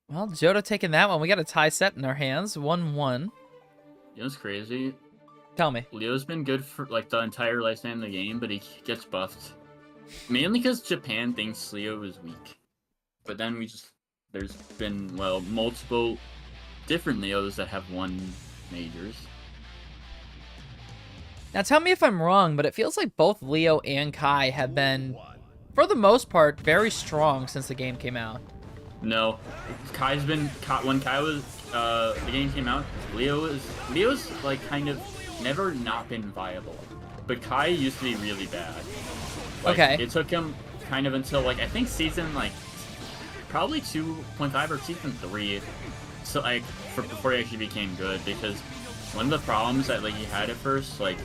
Well, Jodo taking that one. We got a tie set in our hands. 1-1. You know what's crazy? Tell me. Leo's been good for like the entire lifespan of the game, but he gets buffed. Mainly because Japan thinks Leo is weak. But then there's been, well, multiple different Leos that have won majors. Now tell me if I'm wrong, but it feels like both Leo and Kai have been, for the most part, very strong since the game came out. No, Kai's been when Kai was the game came out. Leo's like kind of never not been viable, but Kai used to be really bad. Like, okay. It took him kind of until like I think season like probably 2.5 or season 3, so like before he actually became good. Because one of the problems that like he had at first, like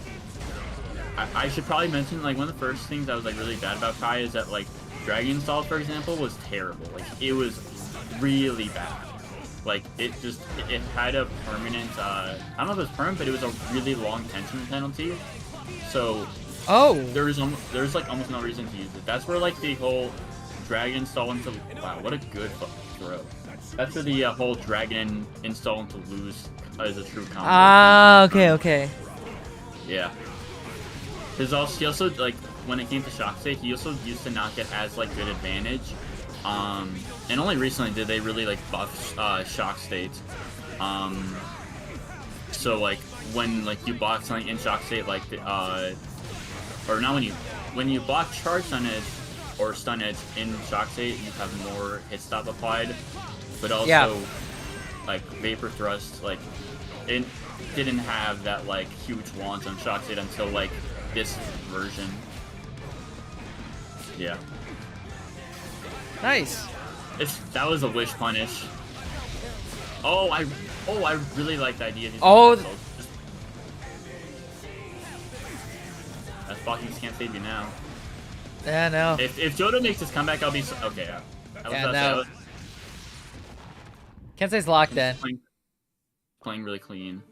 I should probably mention like one of the first things that was like really bad about Kai is that like Dragon Stall, for example, was terrible. Like, it was really bad. Like, it had a permanent, I don't know if it was permanent, but it was a really long tension penalty. So, there's like almost no reason to use it. That's where like the whole Dragon Stall into, wow, what a good throw. That's where the whole Dragon install into lose is a true combo. Ah, okay. Yeah. He also like, when it came to shock state, he also used to not get as like good advantage, and only recently did they really like buff shock state. So like when like you block something in shock state, like or not when you block charge stun edge or stun edge in shock state, you have more hit stop applied. But also like vapor thrust, like it didn't have that like huge wand on shock state until like this version. Yeah. Nice. That was a wish punish. Oh, I really like the idea. Oh. That Foxy can't save you now. Yeah, no. If Jodo makes his comeback, I'll be okay. Yeah, no. Kensei's locked in. Playing really clean.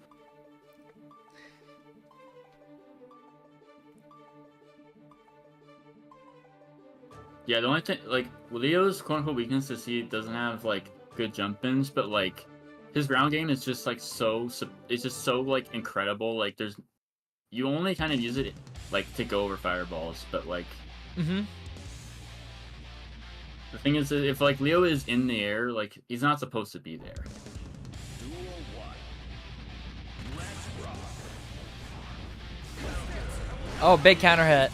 Yeah, the only thing, like, Leo's quote-unquote weakness is he doesn't have, like, good jump-ins, but, like, his ground game is just, like, it's just so, like, incredible. Like, you only kind of use it, like, to go over fireballs, but, like... Mm-hmm. The thing is, if, like, Leo is in the air, like, he's not supposed to be there. Oh, big counter hit.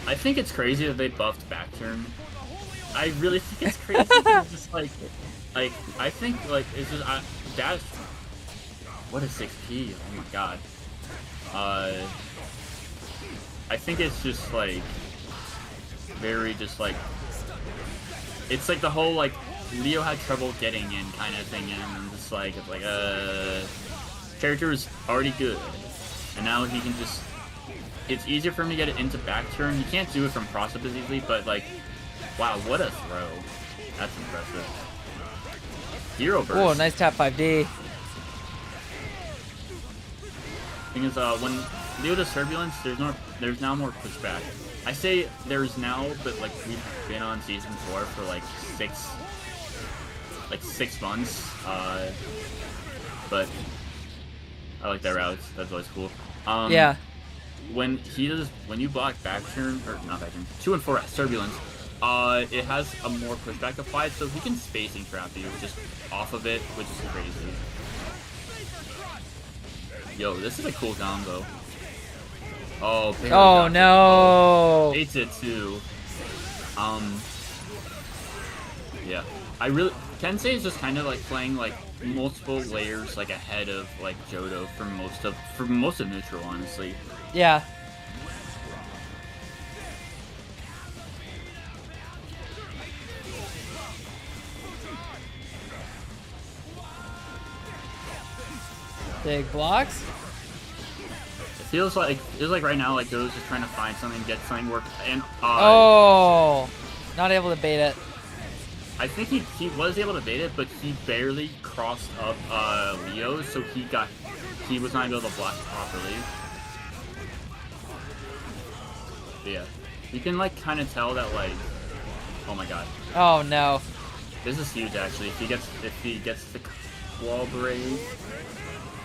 I think it's crazy that they buffed back turn. I really think it's crazy. It's just like I think like it's just dash. What a 6P! Oh my god. I think it's just like very just like it's like the whole like Leo had trouble getting in kind of thing, and I'm just like it's like character is already good, and now he can just. It's easier for him to get it into back turn. You can't do it from cross up as easily, but like, wow, what a throw! That's impressive. Hero burst. Oh, nice tap 5D. Thing is, when Leo does turbulence, there's now more pushback. I say there's now, but like we've been on season 4 for like 6 months. But I like that route. That's always cool. Yeah. When you block back turn, or not back turn, 2 and 4 turbulence, it has a more pushback applied, so he can spacing trap you just off of it, which is crazy. Yo, this is a cool combo. Oh, oh no! Hates it too. Yeah, Kensei is just kind of like playing like multiple layers like ahead of like Jodo for most of neutral, honestly. Yeah. Big blocks. It feels like right now like Jodo's just trying to find something, get something work, and oh, not able to bait it. I think he was able to bait it, but he barely crossed up Leo, so he was not able to block properly. But yeah, you can like kind of tell that like, oh my god. Oh no. This is huge actually. If he gets the wall break.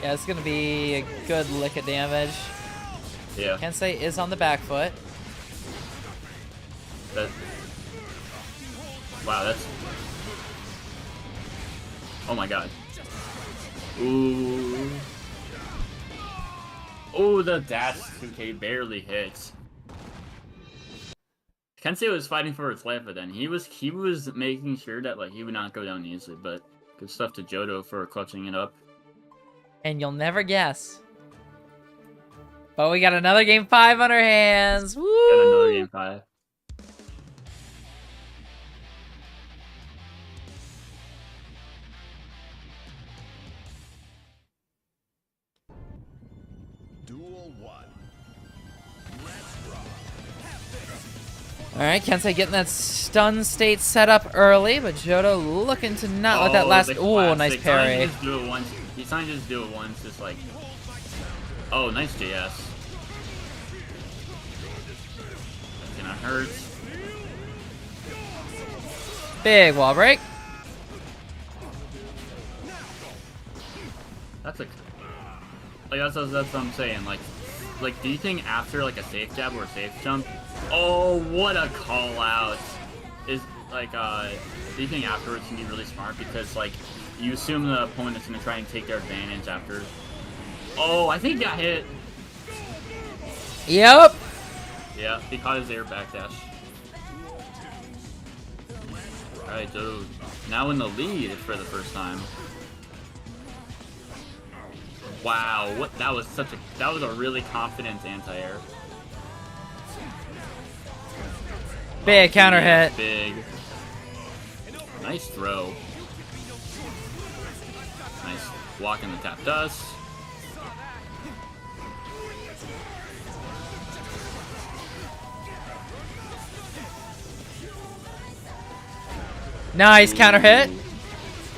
Yeah, it's gonna be a good lick of damage. Yeah. Kensei is on the back foot. Wow, that's. Oh my god. Ooh. Oh, the dash 2K barely hits. Kensei was fighting for his life, but then he was making sure that like he would not go down easily. But good stuff to Jodo for clutching it up. And you'll never guess. But we got another game 5 on our hands. Woo! Got another game 5. Duel 1. Alright, Kensei getting that stun state set up early, but Jodo looking to not let that last. Ooh, nice parry. He's trying to just do it once, just like. Oh, nice JS. That's gonna hurt. Big wall break. That's what I'm saying. Like, like, do you think after like a safe jab or a safe jump? Oh, what a call out! Is like do you think afterwards can be really smart because like you assume the opponent's gonna try and take their advantage after. Oh, I think he got hit. Yep. Yeah, he caught his air backdash. Alright, dude. Now in the lead for the first time. Wow, what that was a really confident anti-air. Big counter hit. Big. Nice throw. Nice walk in the tap dust. Nice counter hit.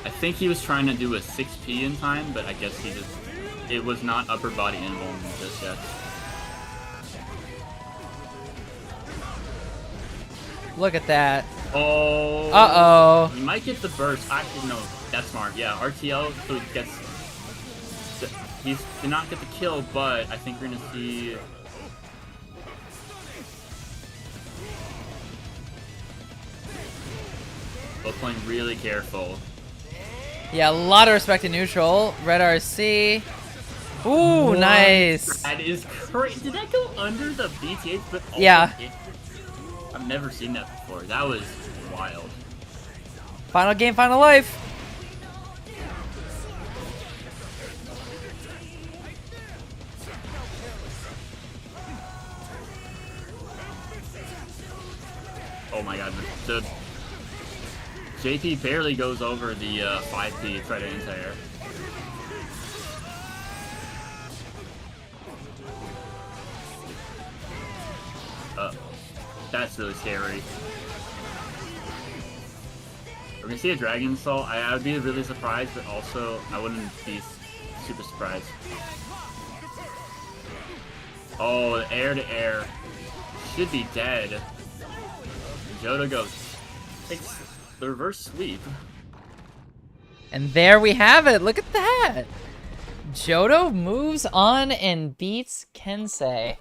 I think he was trying to do a 6P in time, but I guess it was not upper body invulnerable just yet. Look at that. Oh. Uh-oh. He might get the burst. Actually, no, that's smart. Yeah, RTL, so he gets... He did not get the kill, but I think we're going to see... Both playing really careful. Yeah, a lot of respect to neutral. Red RC. Ooh, What? nice. That is crazy. Did that go under the BTH? But also Yeah. I've never seen that before. That was wild. Final game, final life. Oh my god. The JP barely goes over the 5P to try to anti-air. That's really scary. We're gonna see a Dragon Soul. I would be really surprised, but also I wouldn't be super surprised. Oh, the air to air. Should be dead. Jodo goes. Takes the reverse sweep. And there we have it. Look at that. Jodo moves on and beats Kensei.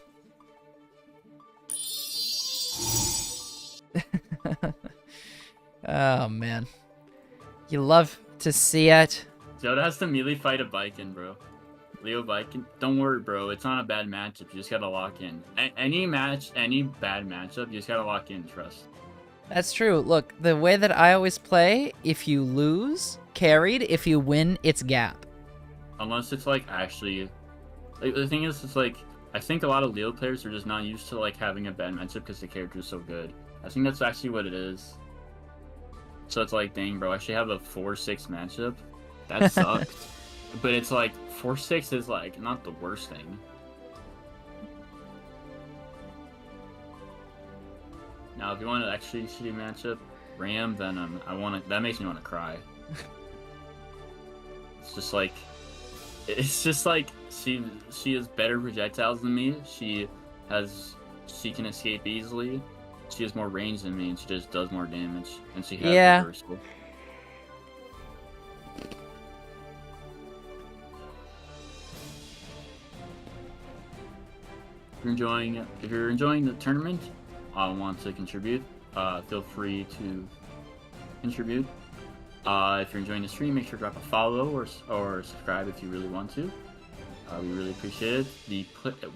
Oh, man. You love to see it. Jodo has to melee fight a Viking, bro. Leo Viking. Don't worry, bro. It's not a bad matchup. You just gotta lock in. Any bad matchup, you just gotta lock in, trust. That's true. Look, the way that I always play, if you lose, carried. If you win, it's gap. Unless it's like actually... Like, the thing is, it's like... I think a lot of Leo players are just not used to like having a bad matchup because the character is so good. I think that's actually what it is. So it's like, dang, bro, I should have a 4-6 matchup. That sucks. But it's like, 4-6 is like, not the worst thing. Now, if you want an actually shitty matchup, Ram, Venom, that makes me want to cry. It's just like, she has better projectiles than me. She can escape easily. She has more range than me, and she just does more damage. And she has reversible. If you're enjoying the tournament, want to contribute, feel free to contribute. If you're enjoying the stream, make sure to drop a follow or subscribe if you really want to. We really appreciate it.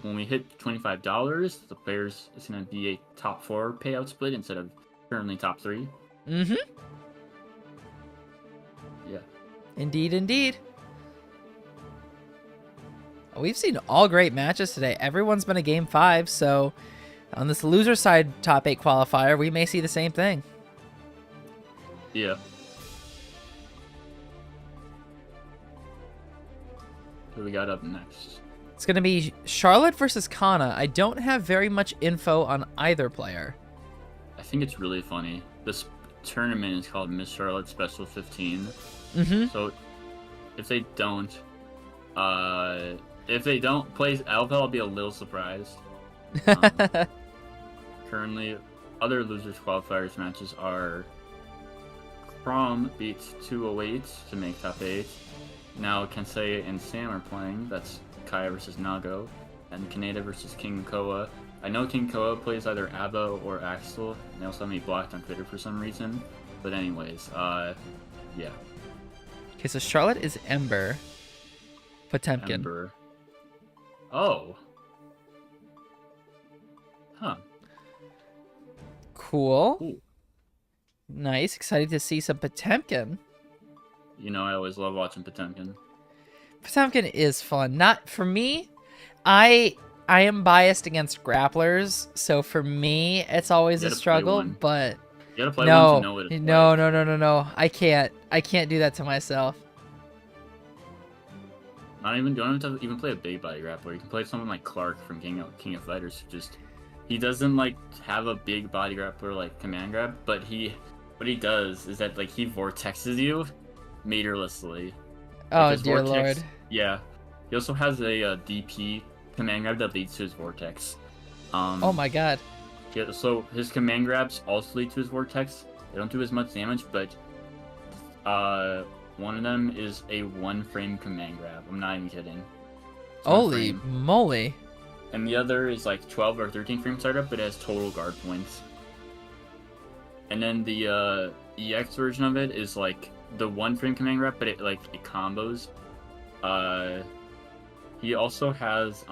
When we hit $25, the players is going to be a top 4 payout split instead of currently top 3. Mm-hmm. Yeah. Indeed, indeed. We've seen all great matches today. Everyone's been a game 5, so on this loser side top 8 qualifier, we may see the same thing. Yeah. Who we got up next? It's going to be Charlotte versus Kana. I don't have very much info on either player. I think it's really funny. This tournament is called Miss Charlotte Special 15. Mm-hmm. So if they don't play Alpha, I'll be a little surprised. Currently, other losers qualifiers matches are Crom beats 208 to make top 8. Now Kensei and Sam are playing. That's Kaya versus Nago. and Kaneda versus King Koa. I know King Koa plays either Abba or Axel, and they also have me blocked on Twitter for some reason. But anyways, yeah. Okay, so Charlotte is Ember. Potemkin. Ember. Oh. Huh. Cool. Ooh. Nice. Excited to see some Potemkin. You know I always love watching Potemkin. Potemkin is fun. Not for me. I am biased against grapplers, so for me it's always a struggle. But you gotta play one to know what it's no. I can't do that to myself. Not even, don't have to even play a big body grappler. You can play someone like Clark from King of Fighters. Just he doesn't like have a big body grappler like command grab, but what he does is that like he vortexes you meterlessly. Oh like, dear lord. Yeah. He also has a DP command grab that leads to his vortex. Oh my god. Yeah, so his command grabs also lead to his vortex. They don't do as much damage, but one of them is a 1-frame command grab. I'm not even kidding. Holy moly. And the other is like 12 or 13 frame startup, but it has total guard points. And then the EX version of it is like the 1-frame command grab, but it combos. He also has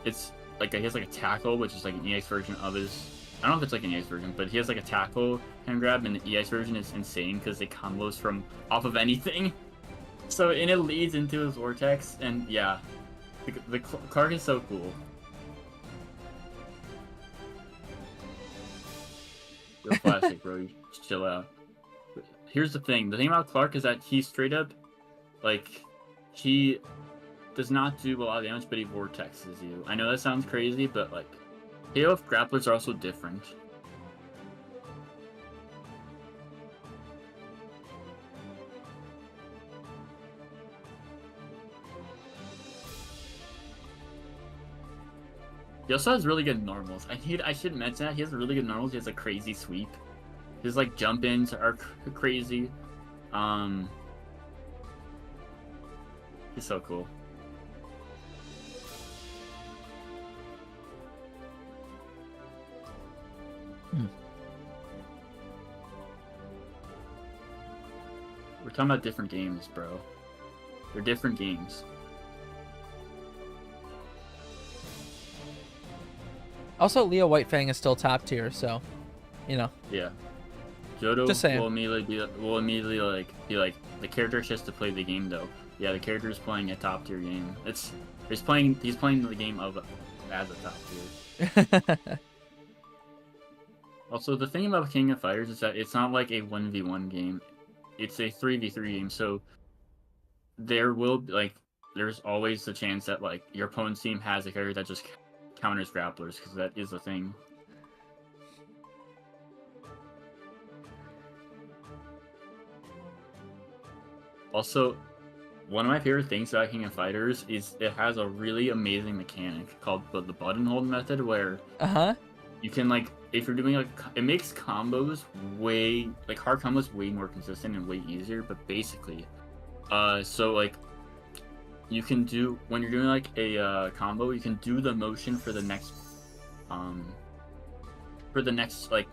it's like he has like a tackle, which is like an EX version of his. I don't know if it's like an EX version, but he has like a tackle hand grab, and the EX version is insane because it combos from off of anything. So and it leads into his vortex, and yeah, the Clark is so cool. Real classic, bro. You just chill out. But here's the thing about Clark is that he straight up, like, he does not do a lot of damage, but he vortexes you. I know that sounds crazy, but like, KO grapplers are also different. He also has really good normals. I should mention that he has really good normals. He has a crazy sweep. His like jump ins are crazy. He's so cool. We're talking about different games, bro. They're different games. Also, Leo Whitefang is still top tier, so, you know. Yeah. Johto Just saying. will immediately be like the character has to play the game though. Yeah, the character is playing a top tier game. He's playing the game as a top tier. Also, the thing about King of Fighters is that it's not like a 1v1 game. It's a 3v3 game, so there's always the chance that like your opponent's team has a character that just counters grapplers, because that is a thing. Also, one of my favorite things about King of Fighters is it has a really amazing mechanic called the button hold method, where you can like, if you're doing like, it makes combos hard combos way more consistent and way easier. But basically, so like, you can do, when you're doing like a combo, you can do the motion for the next like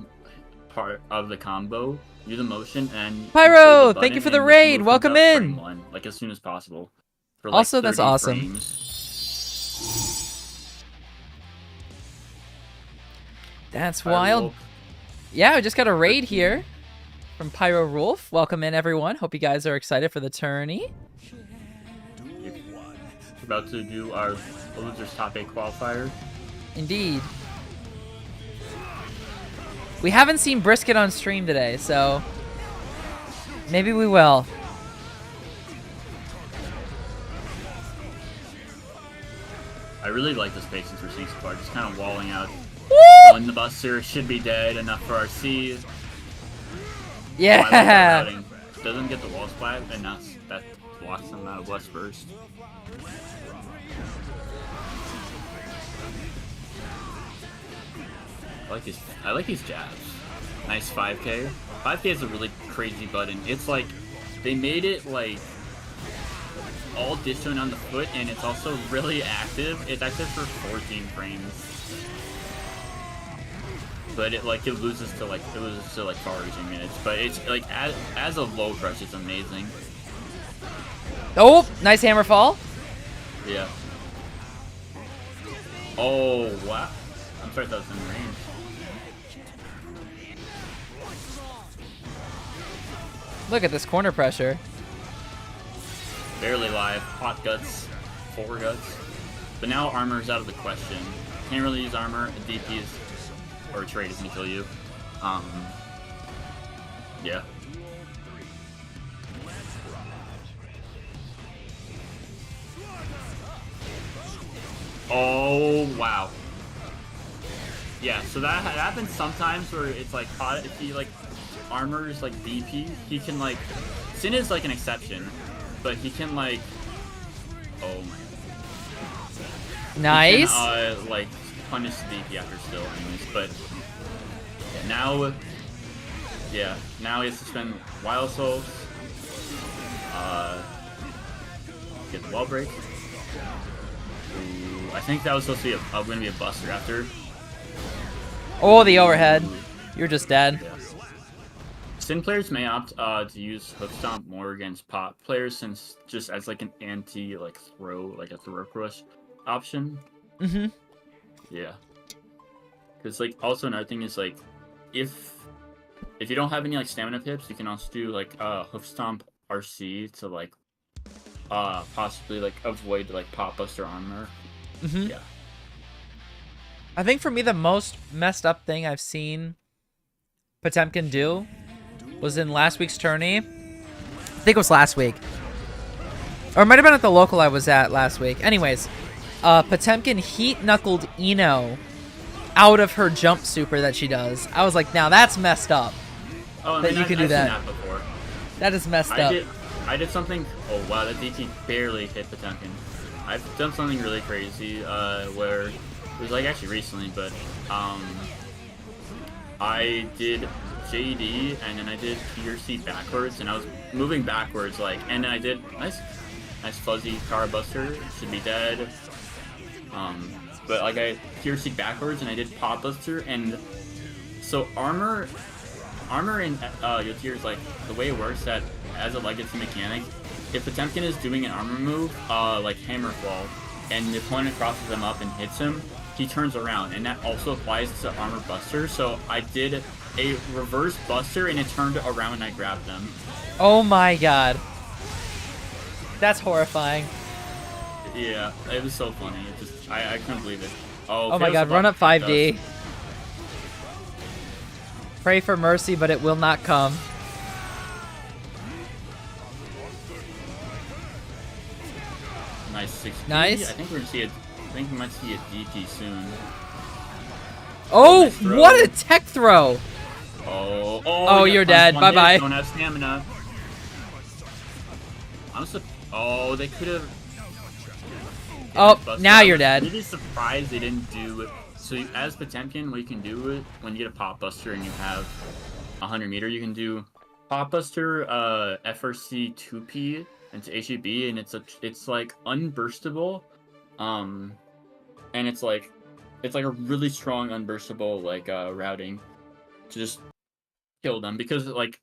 part of the combo. Do the motion and Pyro, thank you for the raid. Welcome in. One, like as soon as possible. For, also, that's awesome. That's wild. Wolf. Yeah, we just got a raid here from Pyro Rolf. Welcome in, everyone. Hope you guys are excited for the tourney. We're about to do our losers top 8 qualifier. Indeed. We haven't seen Brisket on stream today, so maybe we will. I really like the space since we're seeing so far. Just kind of walling out. Woo! When the Buster should be dead, enough for our C. Yeah. Oh, doesn't get the wall splat, and that blocks him out of Blast Burst. I like these jabs. Nice 5K. 5K is a really crazy button. It's like, they made it like, all distone on the foot, and it's also really active. It's active for 14 frames. But it loses to like foraging minutes. But it's like as a low crush, it's amazing. Oh, nice hammer fall. Yeah. Oh wow! I'm sorry, that was in range. Look at this corner pressure. Barely live. Hot guts. 4 guts. But now armor is out of the question. Can't really use armor. A DP is or a trade is gonna kill you. Yeah. Oh wow. Yeah, so that happens sometimes where it's like hot if he like armors like DP, he can like Sin is like an exception, but he can like oh my Nice. He can, like punish the DP after still anyways, but yeah, now he has to spend Wild Souls, get the wall break. Ooh, I think that was supposed to be gonna be a buster after. Oh, the overhead. You're just dead. Yeah. Sin players may opt to use Hook Stomp more against pop players, since just as like an anti throw crush option. Mm-hmm. Yeah. Because like also another thing is like if you don't have any like stamina pips, you can also do like Hook Stomp RC to like possibly like avoid like pop buster armor. Mm-hmm. Yeah. I think for me the most messed up thing I've seen Potemkin do was in last week's tourney. I think it was last week. Or it might have been at the local I was at last week. Anyways, Potemkin heat-knuckled Ino out of her jump super that she does. I was like, now that's messed up. Oh, I that mean, you can do I've that. seen that before. That is messed up. I did something. Oh wow, that DT barely hit Potemkin. I've done something really crazy where it was like actually recently, but I did JD and then I did PRC backwards, and I was moving backwards and then I did nice fuzzy Kara Buster, should be dead. But like I PRC backwards and I did Pop Buster, and so armor in Yotir is like the way it works that as a legacy mechanic, if Potemkin is doing an armor move, like Hammer Fall, and the opponent crosses them up and hits him, he turns around, and that also applies to Armor Buster. So I did a reverse Buster, and it turned around and I grabbed them. Oh my god. That's horrifying. Yeah, it was so funny. It just I couldn't believe it. Oh my god, run up 5D. Pray for mercy, but it will not come. Nice 60. Nice. I think we're gonna see it. I think we might see a DP soon. Oh, nice throw. What a tech throw! Oh, you're dead. Bye bye. Don't have stamina. Oh, they could have. Oh, now you're dead. I'm really surprised they didn't do it. So as Potemkin, what you can do it when you get a Pop Buster and you have 100 meter, you can do Pop Buster, FRC 2P into HEB, and it's like unburstable, and it's like a really strong unburstable like routing to just kill them, because like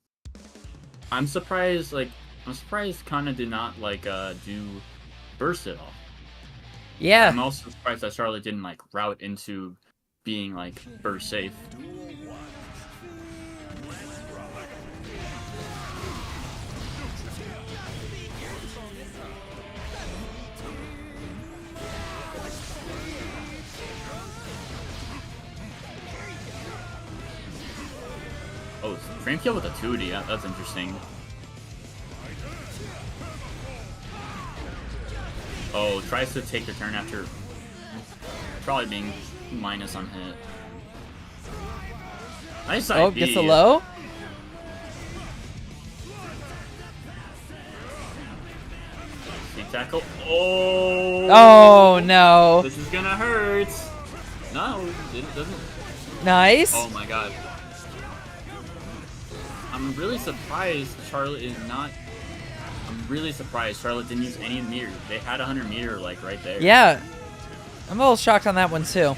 I'm surprised Kana did not like do burst at all. Yeah. I'm also surprised that Charlotte didn't like route into being like burst safe. Oh, frame kill with a 2D. That's interesting. Oh, tries to take the turn after probably being minus on hit. Nice ID. Oh, gets a low. Big tackle. Oh. Oh no. This is gonna hurt. No, it doesn't. Nice. Oh my god. I'm really surprised Charlotte is not I'm really surprised Charlotte didn't use any meter. They had a 100-meter like right there. Yeah, I'm a little shocked on that one too.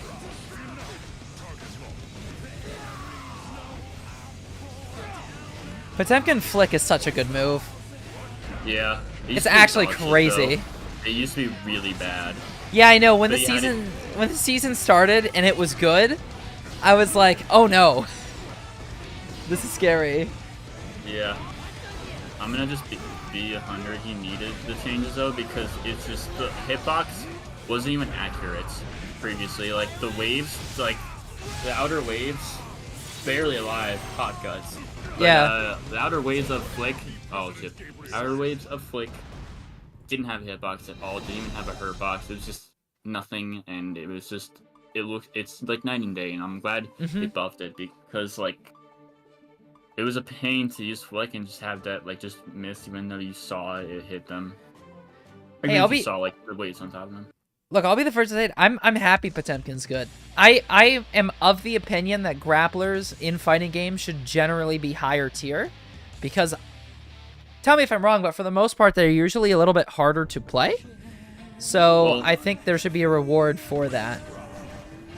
Potemkin flick is such a good move. Yeah. It's actually crazy. It used to be really bad. Yeah, I know. When But the season started and it was good, I was like, oh no, this is scary. Yeah. I'm gonna just be 100. He needed the changes though because it's just the hitbox wasn't even accurate previously. Like the waves, like the outer waves, barely alive, hot guts. But, Yeah. The outer waves of flick. Oh shit. Outer waves of flick didn't have a hitbox at all. Didn't even have a hurt box. It was just nothing, and it was just it's like night and day. And I'm glad they buffed it because like it was a pain to use flick and just have that like just miss even though you saw it hit them. Hey, I'll be saw like the waves on top of them. Look, I'll be the first to say it. I'm happy Potemkin's good. I am of the opinion that grapplers in fighting games should generally be higher tier, because tell me if I'm wrong, but for the most part they're usually a little bit harder to play. So Well, I think there should be a reward for that.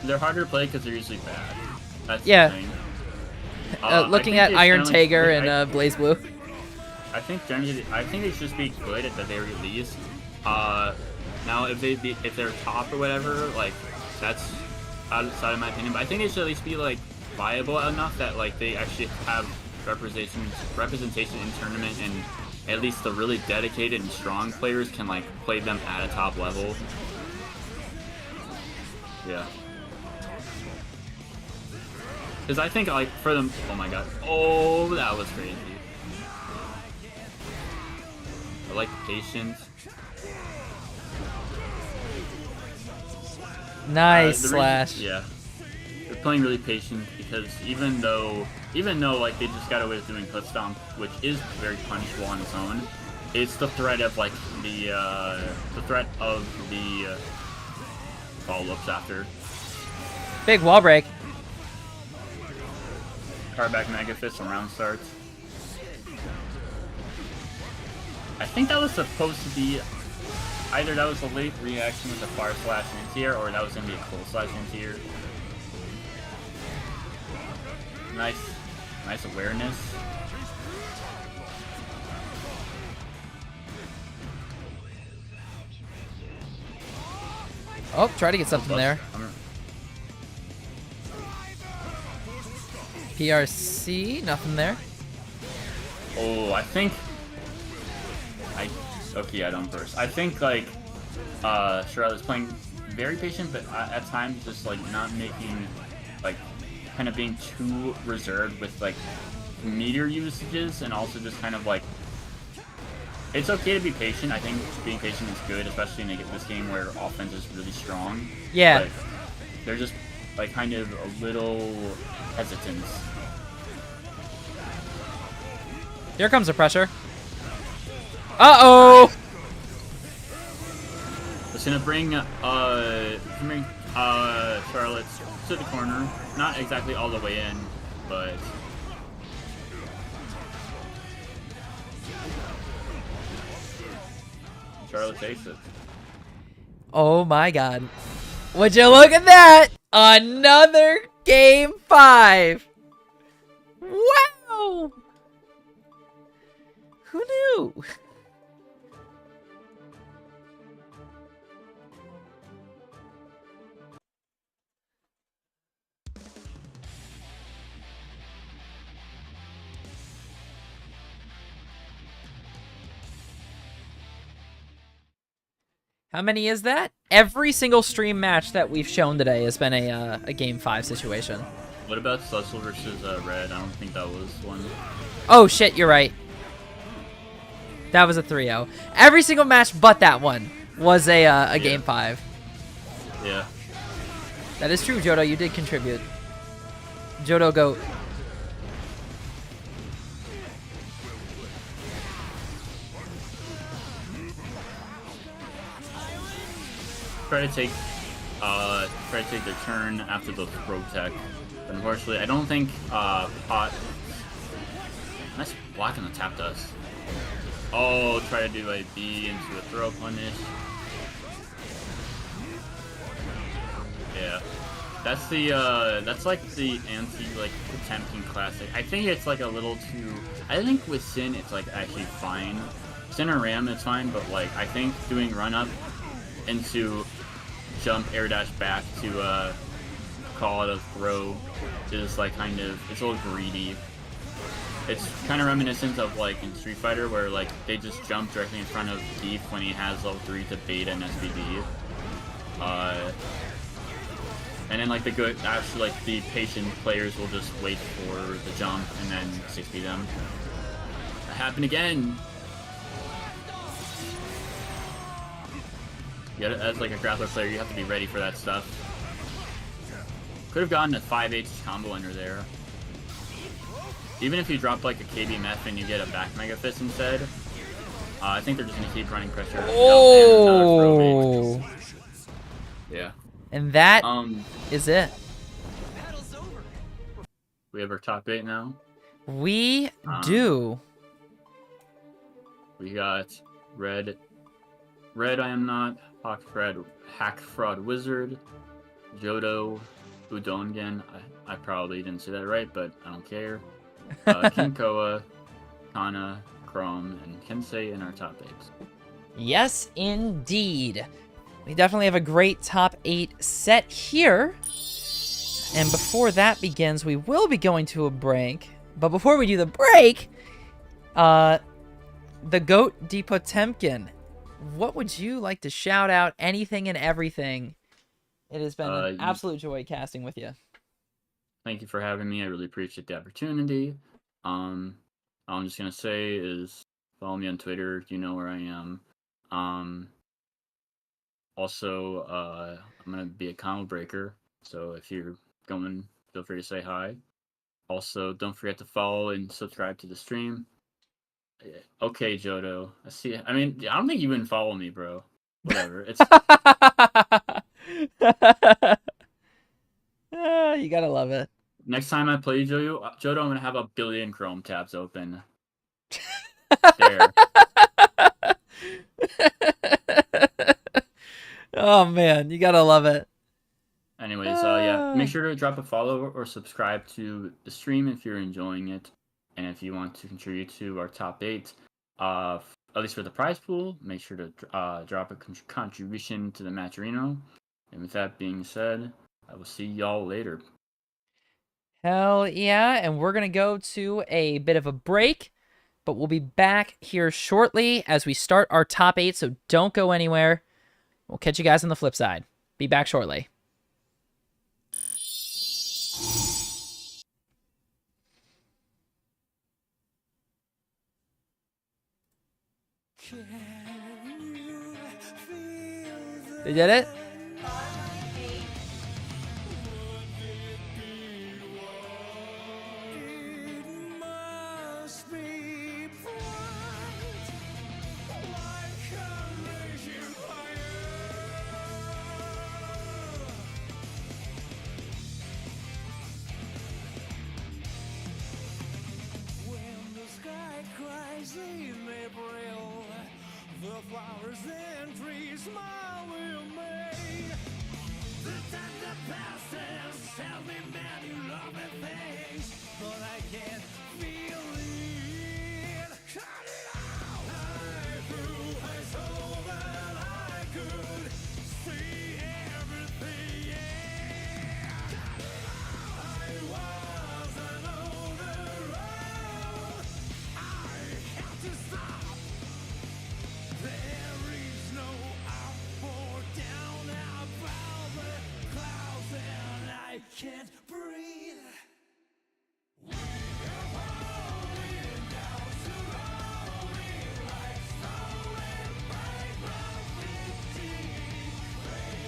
They're harder to play because they're usually bad. That's Yeah. the thing. Looking I at think Iron it's Tiger generally- and Blaze Blue. I think generally, I think they should just be good at the very least. Now if they're top or whatever, like that's outside of my opinion. But I think they should at least be like viable enough that like they actually have representation in tournament, and at least the really dedicated and strong players can like play them at a top level. Yeah. Because I think like for them, oh my god, oh that was crazy. I like patience. Nice The slash. reason, yeah, they're playing really patient because even though like they just got away with doing foot stomp, which is very punishable on its own, it's the threat of like the follow-ups after. Big wall break. Cardback Mega Fist when round starts. I think that was supposed to be either that was a late reaction with a far slash anti-air, or that was going to be a full slash anti-air. Nice awareness. Oh, try to get something there. PRC, nothing there. Oh, I think okay, I don't first. I think like Charlotte's playing very patient, but at times just like not making like kind of being too reserved with like meter usages, and also just kind of like it's okay to be patient. I think being patient is good, especially in this game where offense is really strong. Yeah. But they're just like kind of a little hesitant. Here comes the pressure. Uh-oh! It's gonna bring Charlotte to the corner. Not exactly all the way in, but Charlotte takes it. Oh my god. Would you look at that? Another game 5. Wow! Who knew? How many is that? Every single stream match that we've shown today has been a game 5 situation. What about Cecil versus Red? I don't think that was one. Oh shit, you're right. That was a 3-0. Every single match but that one was a game 5. Yeah. That is true, Jodo. You did contribute. Jodo GOAT. Try to take their turn after the throw tech. But unfortunately, I don't think Pot. Nice block on the tap does. Oh, try to do a B into a throw punish. Yeah. That's like the like Potemkin classic. I think it's like a little too, I think with Sin it's like actually fine. Sin or Ram it's fine, but like I think doing run up into jump air dash back to call it a throw is like kind of, it's a little greedy. It's kind of reminiscent of like in Street Fighter where like they just jump directly in front of Thief when he has level 3 to bait and SVD. And then like the good, actually like the patient players will just wait for the jump and then 60 them. That happened again. Yeah, as like a grappler player, you have to be ready for that stuff. Could have gotten a 5/8 combo under there. Even if you drop like a KBMF and you get a back Mega Fist instead, I think they're just gonna keep running pressure. Oh. Yeah. And that is it. We have our top 8 now. We do. We got Red I Am Not, Hack Fraud Wizard, Jodo, Udongen. I probably didn't say that right, but I don't care. Kinkoa, Kana, Chrome, and Kensei in our top 8. Yes, indeed. We definitely have a great top 8 set here. And before that begins, we will be going to a break. But before we do the break, the GOAT D. Potemkin, what would you like to shout out? Anything and everything. It has been an absolute joy casting with you. Thank you for having me. I really appreciate the opportunity. All I'm just gonna say is follow me on Twitter. You know where I am. Also, I'm gonna be a combo breaker, so if you're going, feel free to say hi. Also, don't forget to follow and subscribe to the stream. Okay, Jodo. I see. I mean, I don't think you even follow me, bro. Whatever. It's. You gotta love it. Next time I play Jodo, I'm gonna have a billion Chrome tabs open. There. Oh man, you gotta love it. Anyways, yeah, make sure to drop a follow or subscribe to the stream if you're enjoying it, and if you want to contribute to our top 8, at least for the prize pool, make sure to drop a contribution to the matcherino. And with that being said, I will see y'all later. Hell yeah, and we're gonna go to a bit of a break, but we'll be back here shortly as we start our top 8, so don't go anywhere. We'll catch you guys on the flip side. Be back shortly. They did it? The flowers and trees smile with me. The time that passes tell me man you love me things, but I can't feel it. Cut it out. I grew I so that I could see everything. Yeah. Cut it out. I wasn't on the road. I had to stop. There is no up or down above the clouds, and I can't breathe. We are falling down slowly, like stolen by gravity, fading away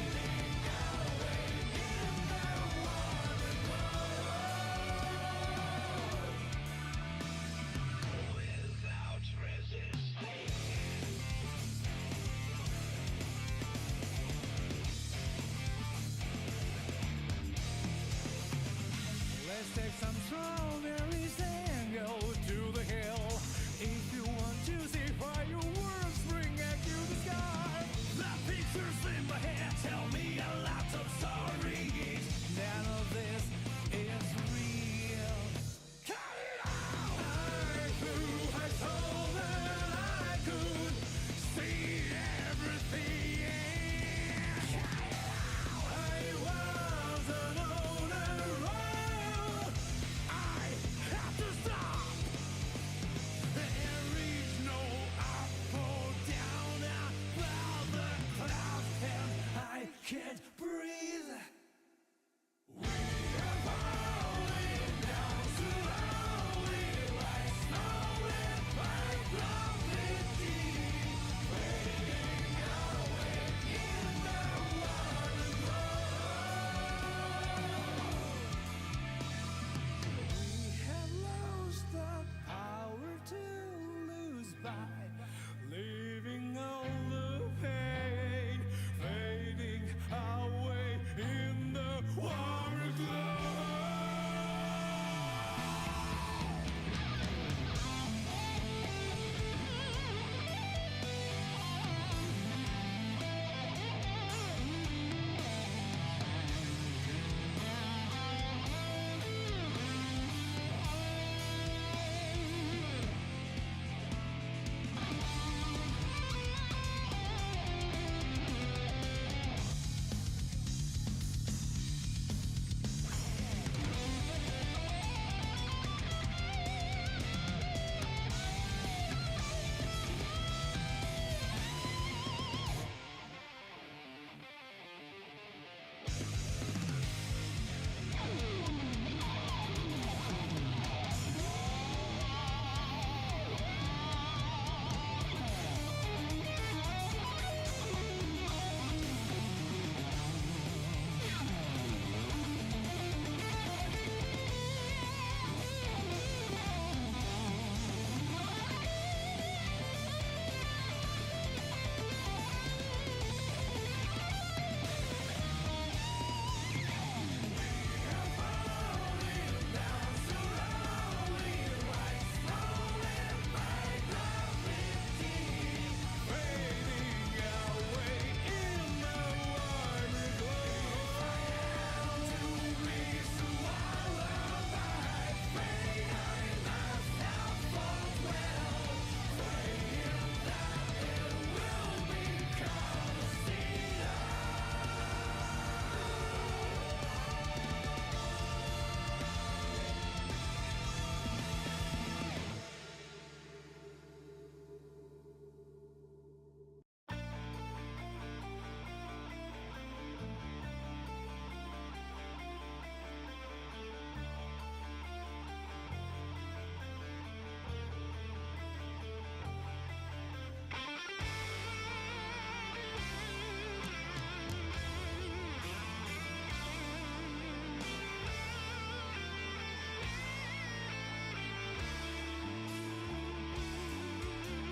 in the water without resistance. Let's take some strawberries and go to the hill. If you want to see fire.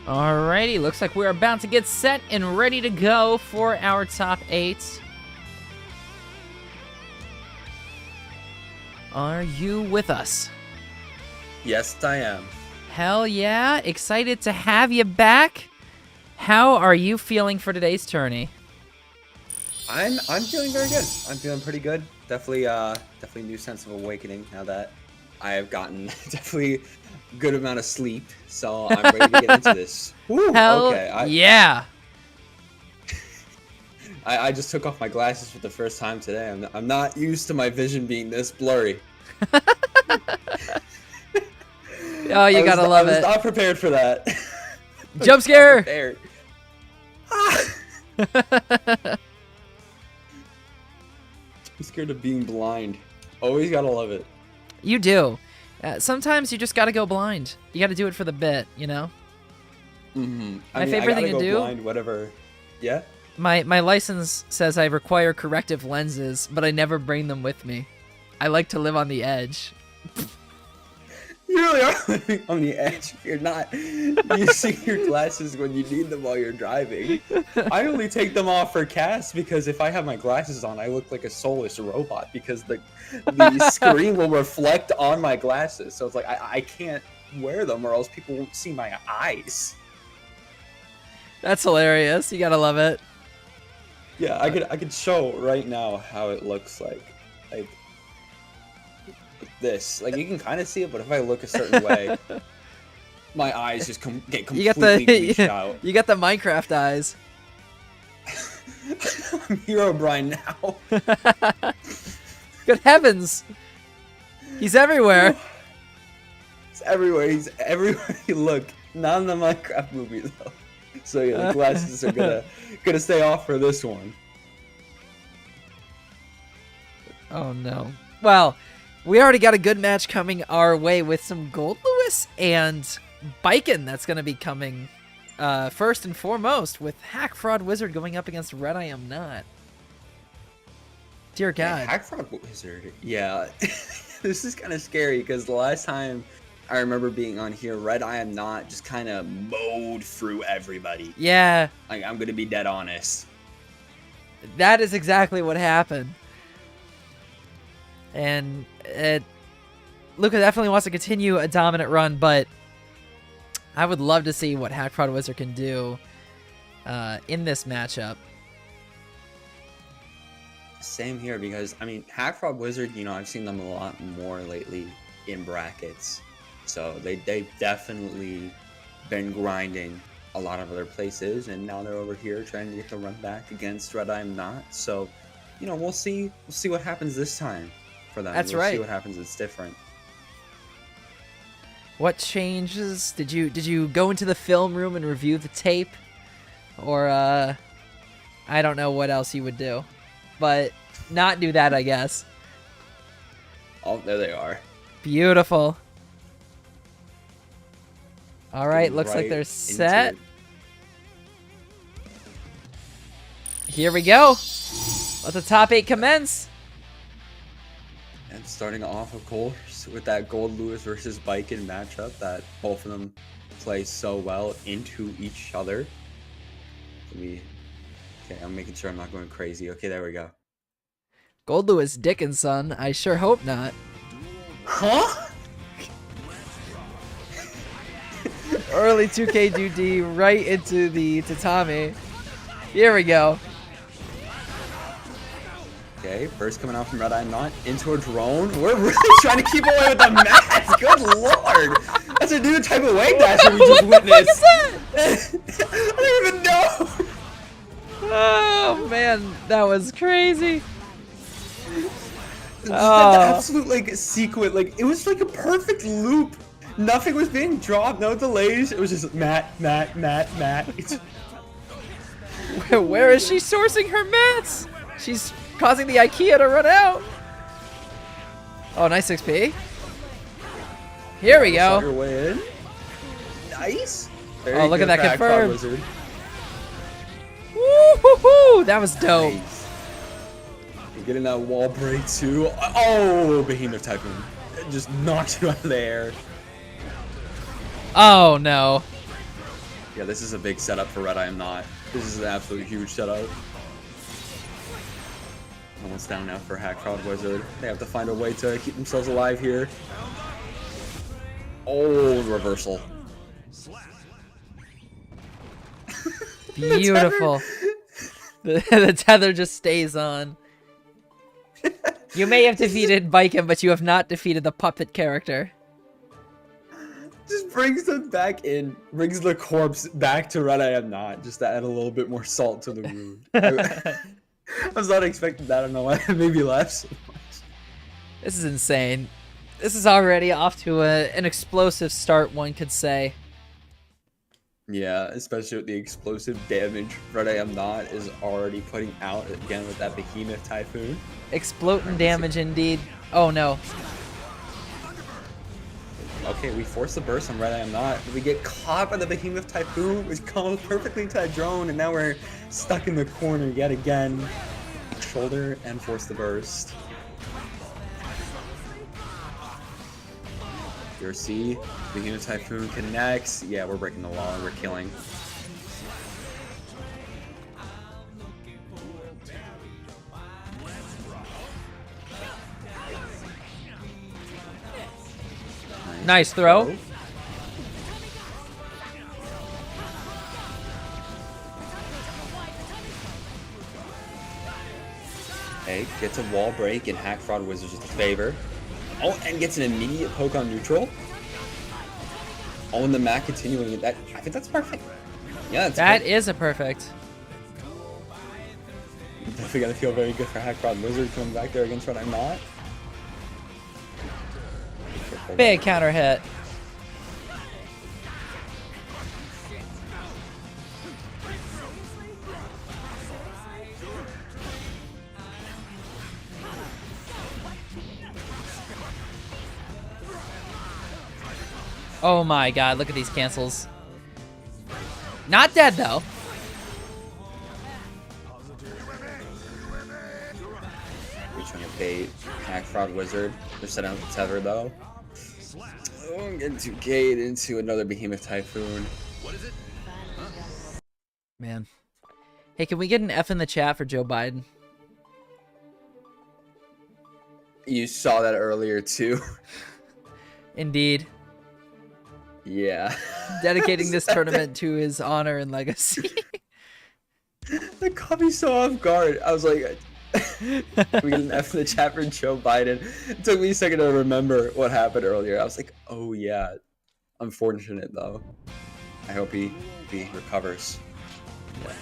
Alrighty, looks like we're about to get set and ready to go for our top 8. Are you with us? Yes, I am. Hell yeah, excited to have you back. How are you feeling for today's tourney? I'm feeling very good. I'm feeling pretty good. Definitely new sense of awakening now that I have gotten definitely a good amount of sleep. So I'm ready to get into this. Woo, Hell okay. yeah. I just took off my glasses for the first time today. I'm not used to my vision being this blurry. Oh, you gotta love it. I was not prepared for that. Jump scare! Prepared. I'm scared of being blind. Always gotta love it. You do. Sometimes you just gotta go blind. You gotta do it for the bit, you know? Mm-hmm. My favorite thing to do? Blind, whatever. Yeah? My license says I require corrective lenses, but I never bring them with me. I like to live on the edge. You really are living on the edge. You're not using your glasses when you need them while you're driving. I only take them off for cast because if I have my glasses on, I look like a soulless robot because the screen will reflect on my glasses. So it's like I can't wear them or else people won't see my eyes. That's hilarious. You gotta love it. Yeah, I could show right now how it looks like this. Like you can kind of see it, but if I look a certain way, my eyes just get completely bleached out. You got the Minecraft eyes. I'm Hero Brian now. Good heavens! He's everywhere. He's everywhere. He's everywhere you look. Not in the Minecraft movie though. So yeah, the glasses are gonna stay off for this one. Oh no. Well, we already got a good match coming our way with some Gold Lewis and Biken that's going to be coming first and foremost with Hack Fraud Wizard going up against Red I Am Not. Dear God. Yeah, Hack Fraud Wizard. Yeah. This is kind of scary because the last time I remember being on here, Red I Am Not just kind of mowed through everybody. Yeah. Like, I'm going to be dead honest. That is exactly what happened. And Luca definitely wants to continue a dominant run, but I would love to see what Hack Fraud Wizard can do in this matchup. Same here, because, I mean, Hack Fraud Wizard, you know, I've seen them a lot more lately in brackets. So they've definitely been grinding a lot of other places, and now they're over here trying to get the run back against Red I Am Not. So, you know, we'll see what happens this time for them. That's we'll right. See what happens. It's different. What changes? Did you go into the film room and review the tape? Or I don't know what else you would do. But not do that, I guess. Oh, there they are. Beautiful. All right, Getting looks like right they're into set. it. Here we go. Let the top 8 commence. And starting off, of course, with that Gold Lewis versus Biken matchup that both of them play so well into each other. Okay, I'm making sure I'm not going crazy. Okay, there we go. Gold Lewis Dickinson. I sure hope not. Huh? Early 2K duty right into the tatami. Here we go. Okay, first coming out from Red Eye Not into a drone. We're really trying to keep away with the mats. Good lord. That's a new type of wave dash we just witnessed. I don't even know. Oh man, that was crazy. The absolute like sequence, like it was like a perfect loop. Nothing was being dropped, no delays. It was just mat. It's... Where is she sourcing her mats? She's causing the IKEA to run out. Oh, nice XP. Here we go. Your way in. Nice. Oh, look at that Hack Fraud confirmed. Wizard. Woo-hoo-hoo! That was dope. Nice. You're getting that wall break too. Oh, Behemoth Tycoon. Just knocked you out of the air. Oh no. Yeah, this is a big setup for Red I Am Not. This is an absolute huge setup. Almost down now for Hack Fraud Wizard. They have to find a way to keep themselves alive here. Oh, reversal. Beautiful. The tether just stays on. You may have defeated Viking, but you have not defeated the puppet character. Just brings them back in, brings the corpse back to Red I Am Not, just to add a little bit more salt to the wound. I was not expecting that. I don't know why it made me laugh so much. This is insane. This is already off to an explosive start, one could say. Yeah, especially with the explosive damage Red I Am Not is already putting out again with that Behemoth Typhoon. Exploding damage indeed. Oh no. Okay, we force the burst on Red I Am Not. We get caught by the Behemoth Typhoon, which comes perfectly to that drone, and now we're stuck in the corner yet again. Shoulder and force the burst. Here, see, Behemoth Typhoon connects. Yeah, we're breaking the wall and we're killing. Nice throw. Okay, gets a wall break and Hack Fraud Wizard just a favor. Oh, and gets an immediate poke on neutral. Oh, and the mat continuing. That I think that's perfect. Yeah, That is a perfect. Definitely gotta feel very good for Hack Fraud Wizard coming back there against Red I'm Not. Big counter hit. Oh my god, look at these cancels. Not dead though. We're trying to bait Hack Fraud Wizard. They're setting up the tether though. Oh, I'm getting 2K'd into another Behemoth Typhoon. Man. Hey, can we get an F in the chat for Joe Biden? You saw that earlier too. Indeed. Yeah. Dedicating this tournament to his honor and legacy. That caught me so off guard. I was like, we get an F in the chat for Joe Biden. It took me a second to remember what happened earlier. I was like, oh yeah. Unfortunate though. I hope he recovers. Yeah.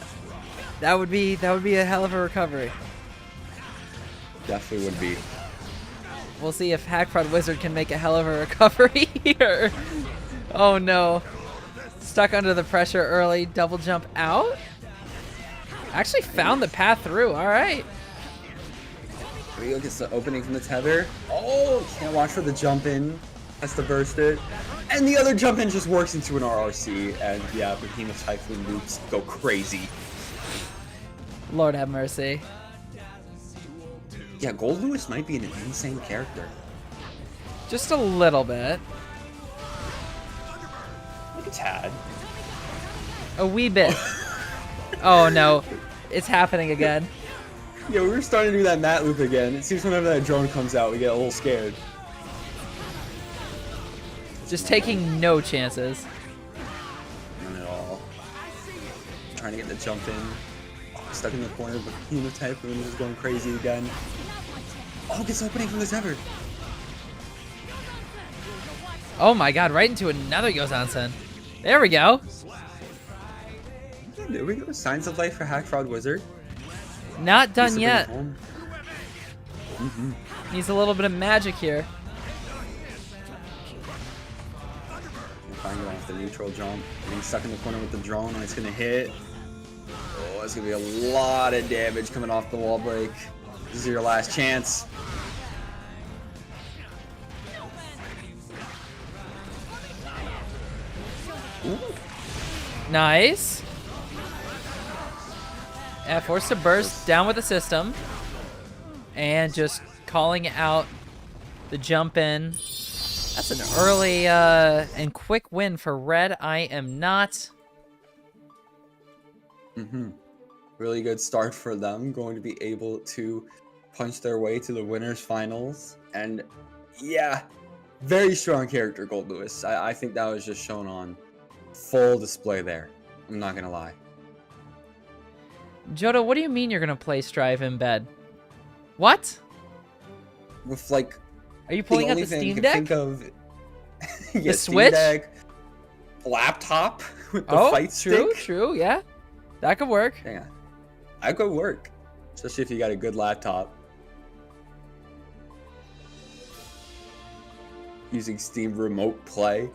That would be a hell of a recovery. Definitely would be. We'll see if Hack Fraud Wizard can make a hell of a recovery here. Oh no. Stuck under the pressure early. Double jump out. Actually found the path through. All right. Here we go. Gets the opening from the tether. Oh, can't watch for the jump in. Has to burst it. And the other jump in just works into an RRC. And yeah, Behemoth Typhoon loops go crazy. Lord have mercy. Yeah, Gold Lewis might be an insane character. Just a little bit. Like a tad. A wee bit. Oh no. It's happening again. Yeah, we were starting to do that mat loop again. It seems whenever that drone comes out, we get a little scared. Just taking no chances. None at all. Trying to get the jump in. Stuck in the corner, but Behemoth Typhoon is going crazy again. Oh, gets opening from the tether. Oh my god, right into another Yozansen. There we go. There we go. Signs of life for Hack Fraud Wizard. Not done yet. Mm-hmm. Needs a little bit of magic here. Finally going off the neutral jump. Getting stuck in the corner with the drone when it's going to hit. Oh, it's going to be a lot of damage coming off the wall break. This is your last chance. Ooh. Nice. Forced to burst down with the system. And just calling out the jump in. That's an early and quick win for Red I Am Not. Really good start for them. Going to be able to punch their way to the winners finals. And yeah, very strong character, Gold Lewis. I think that was just shown on full display there. I'm not gonna lie. Jodo, what do you mean you're gonna play Strive in bed? What? With like, Are you pulling out the thing I Steam could Deck? think of, The Steam Switch? Deck, laptop with the Oh, fight true, stick. true, yeah. That could work. Yeah, that could work, especially if you got a good laptop. Using Steam Remote Play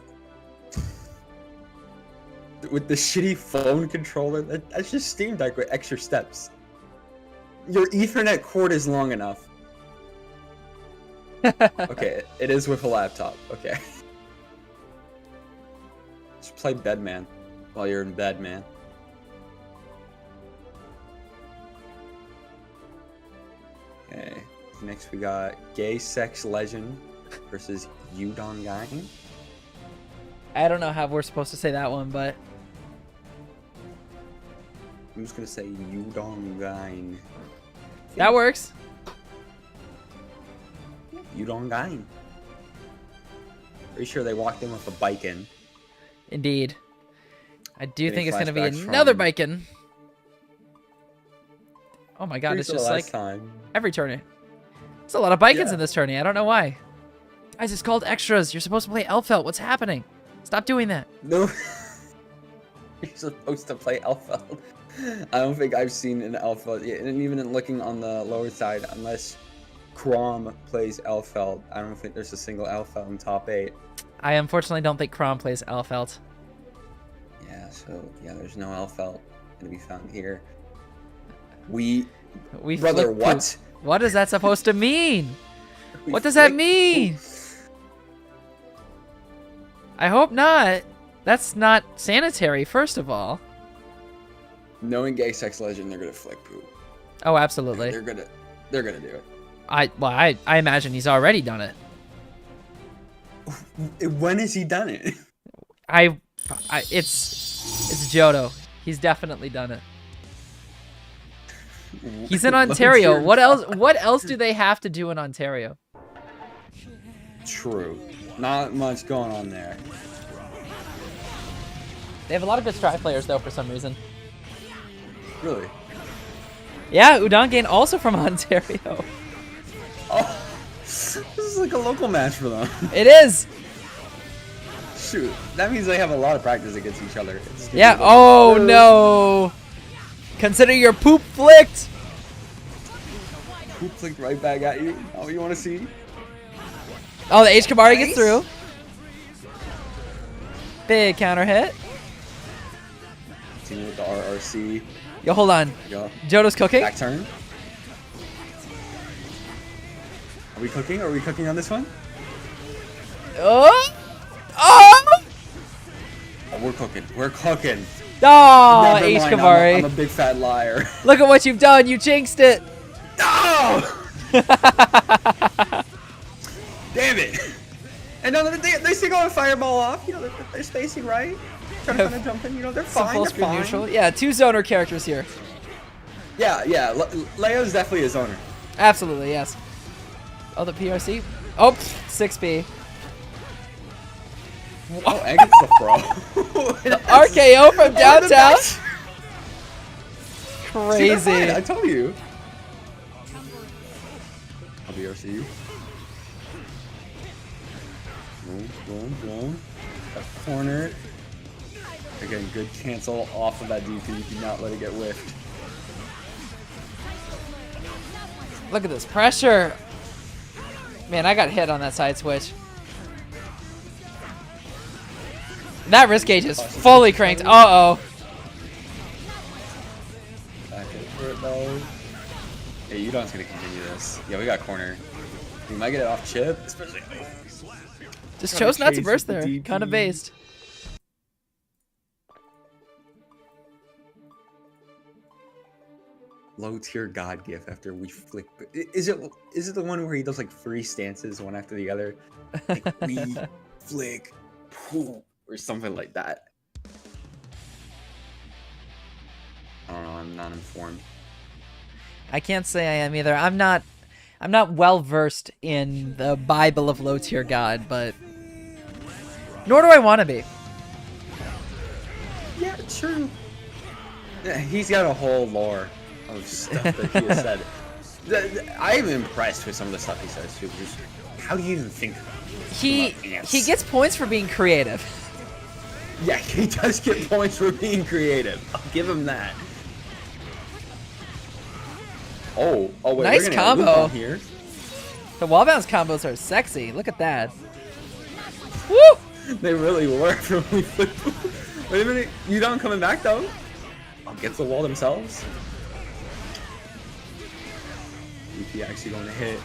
with the shitty phone controller. That's just Steam Deck with extra steps. Your Ethernet cord is long enough. Okay, it is with a laptop. Okay. Just play Bedman while you're in bed, man. Okay. Next we got Gay Sex Legend versus Udon Guy. I don't know how we're supposed to say that one, but I'm just gonna say Udon Guy. that works. Udon Guy. Pretty sure they walked in with a bike in. Indeed. I do Getting think it's going to be flashbacks another from- Biken. Oh my god, Pretty it's sure just last like time. every tourney. There's a lot of Bikens Yeah. in this tourney. I don't know why. Guys, it's called Extras. You're supposed to play Elfelt. What's happening? Stop doing that. No. You're supposed to play Alpha. I don't think I've seen an Alpha, and even in looking on the lower side, unless Crom plays Elfeld, I don't think there's a single Elfeld in top 8. I unfortunately don't think Krom plays Elfelt. Yeah, so yeah, there's no Elfeld to be found here. We brother, flick what? poop. What is that supposed to mean? We What does that flick mean? poop. I hope not. That's not sanitary, first of all. Knowing Gay Sex Legend, they're gonna flick poop. Oh, absolutely. They're gonna do it. I imagine he's already done it. When has he done it? It's Jodo. He's definitely done it. He's in Ontario. What else do they have to do in Ontario? True. Not much going on there. They have a lot of good Strive players though for some reason. Really? Yeah, Udon also from Ontario. Oh, this is like a local match for them. It is. Shoot, that means they have a lot of practice against each other. It's gonna Yeah. be like, Oh no. Consider your poop flicked. Who flicked right back at you? Oh, you want to see? Oh, the H Kabari gets Nice. through. Big counter hit. Continue with the RRC. Yo, hold on. Go. Jodo's cooking. Back turn. Are we cooking? Are we cooking on this one? Oh. Oh. Oh, we're cooking. We're cooking. Oh, Never H mind, Kabari. I'm a big fat liar. Look at what you've done. You jinxed it. Oh! Damn it! And no, they still go and fireball off. You know, they're spacing right. Trying to jump in. You know, they're Some fine. full They're screen fine. neutral. Yeah, two zoner characters here. Yeah. Leo's definitely a zoner. Absolutely, yes. Oh, the PRC. Oh, 6B. Oh, and gets the throw. RKO from Oh, the downtown. dash. See, they're fine, I Crazy. told you. I'll be RC. Boom. A corner. Again, good cancel off of that DP. Do not let it get whiffed. Look at this pressure. Man, I got hit on that side switch. That wrist gauge is fully cranked. Uh-oh. Back in for it though. Hey, Udon's gonna continue this. Yeah, we got corner. We might get it off chip, especially. Just Gotta chose not to chase burst with there. the Kind of DP. based. Low tier god gift after we flick. Is it the one where he does like 3 stances one after the other? Like we flick, poop, or something like that. I don't know. I'm not informed. I can't say I am either. I'm not well versed in the Bible of low tier God, but nor do I want to be. Yeah, true. Yeah, he's got a whole lore of stuff that he has said. I'm impressed with some of the stuff he says too. Just, how do you even think about ants? He gets points for being creative. Yeah, he does get points for being creative. I'll give him that. Oh, wait, Nice we're gonna loop combo. on here. The wall bounce combos are sexy. Look at that. Woo! They really were from when we flipped. Wait a minute, you don't coming back though? Oh, gets the wall themselves. EP actually going to hit.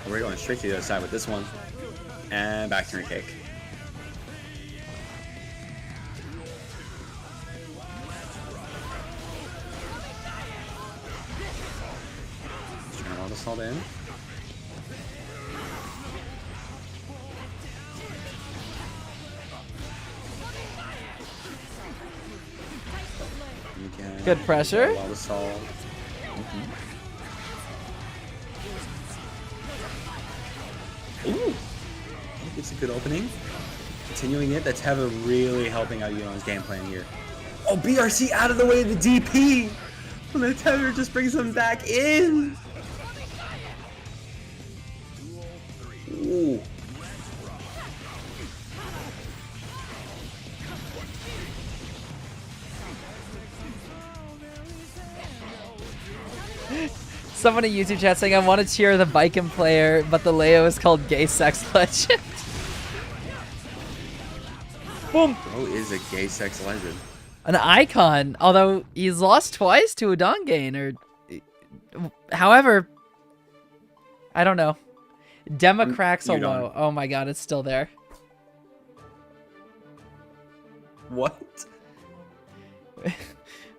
We're going straight to the other side with this one. And back to your cake. Turn all this all in. Good pressure. All the salt. Ooh! It's a good opening. Continuing it, that's really helping out Yuno's game plan here. Oh, BRC out of the way of the DP! And the tether just brings them back in! Ooh. Someone in YouTube chat saying, I want to cheer the Viking player, but the Leo is called Gay Sex Legend. Boom. Bro is a gay sex legend. An icon, although he's lost twice to Udon or however, I don't know. Democrats You low. don't. Oh my god, it's still there. What?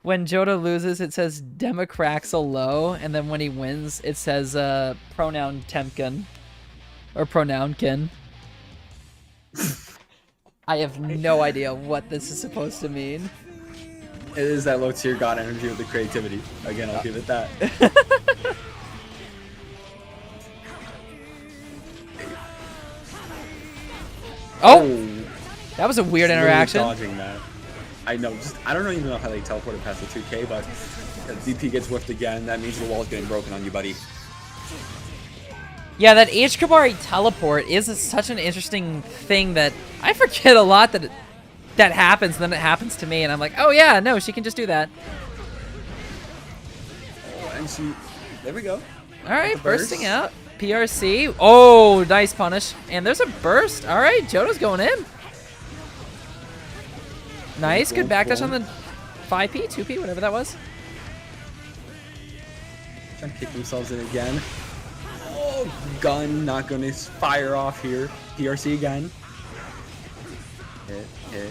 When Jodo loses, it says Democraxel low, and then when he wins, it says pronoun Temkin. Or pronounkin. I have no idea what this is supposed to mean. It is that low tier god energy with the creativity. Again, I'll give it that. Oh! That was a weird Just interaction. Really dodging that. I know. I don't even know how they teleported past the 2K, but DP gets whiffed again. That means the wall's getting broken on you, buddy. Yeah, that H-Kabari teleport is such an interesting thing that I forget a lot that that happens, and then it happens to me, and I'm like, oh yeah, no, she can just do that. Oh, and she... There we go. All right, the burst. bursting out. PRC. Oh, nice punish. And there's a burst. All right, Jodo's going in. Nice, good backdash on the 5P, 2P, whatever that was. Trying to kick themselves in again. Oh, gun not going to fire off here. PRC again. Hit.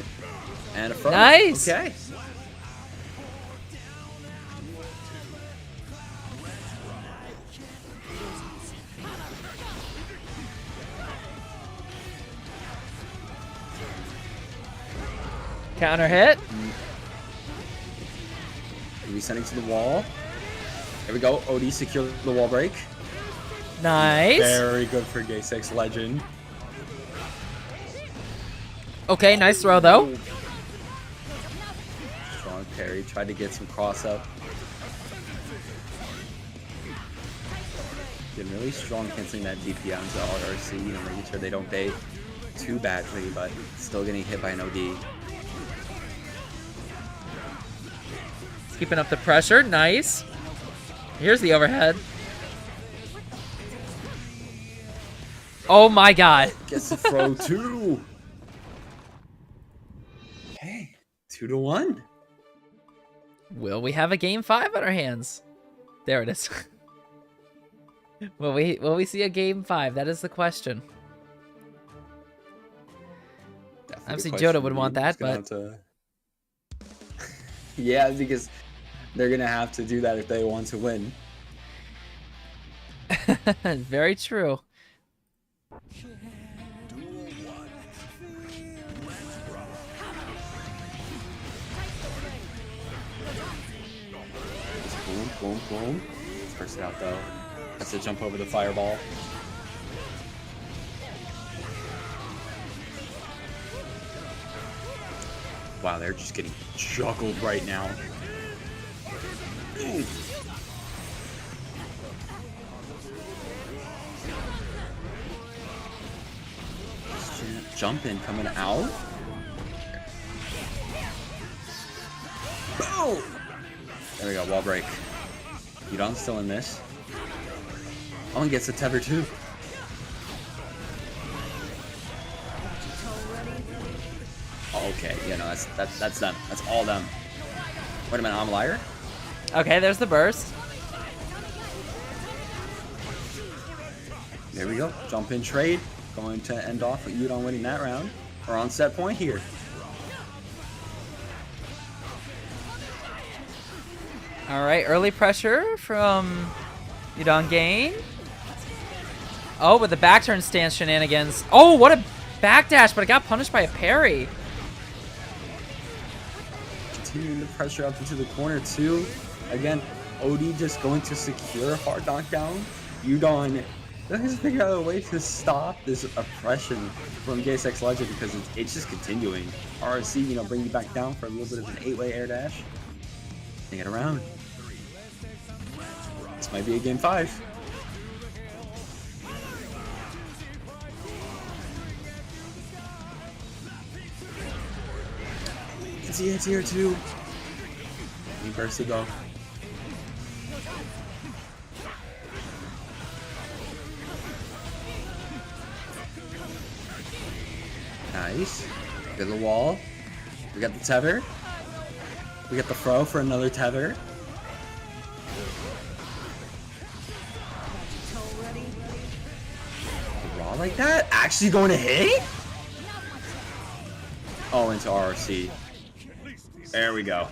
And a front. Nice. Okay. Counter hit. Resending to the wall. There we go. OD secure the wall break. Nice. Very good for Gay 6 Legend. Okay, nice throw though. Strong parry. Tried to get some cross up. Getting really strong canceling that DP onto RC, you know, making sure they don't bait too badly, but still getting hit by an OD. Keeping up the pressure. Nice. Here's the overhead. Oh my god. Gets the throw too. Okay, 2-1. Will we have a game 5 on our hands? There it is. Will we see a game 5? That is the question. Definitely Obviously, good Jodo question. would want You're that, just gonna have to- Yeah, because they're gonna have to do that if they want to win. Very true. Boom, boom. First it out though. Has to jump over the fireball. Wow, they're just getting juggled right now. Ooh. Jumping coming out. Boom! There we go, wall break. Yudon's still in this. Oh, and gets a tether too. Okay, yeah, no, that's them. That's all them. Wait a minute, I'm a liar? Okay, there's the burst. There we go. Jump in trade. Going to end off with Yudon winning that round. We're on set point here. All right, early pressure from Yudon Gain. Oh, with the back turn stance shenanigans. Oh, what a backdash, but it got punished by a parry. Continuing the pressure up into the corner too. Again, OD just going to secure a hard knockdown. Yudon doesn't figure out a way to stop this oppression from Deus Ex Legend because it's just continuing. RC, you know, bring you back down for a little bit of an 8-way air dash. Take it around. This might be a game 5. It's the tier 2. He bursts to go. Nice. Get the wall. We got the tether. We got the throw for another tether. Raw like that? Actually going to hit? Oh, into RRC. There we go.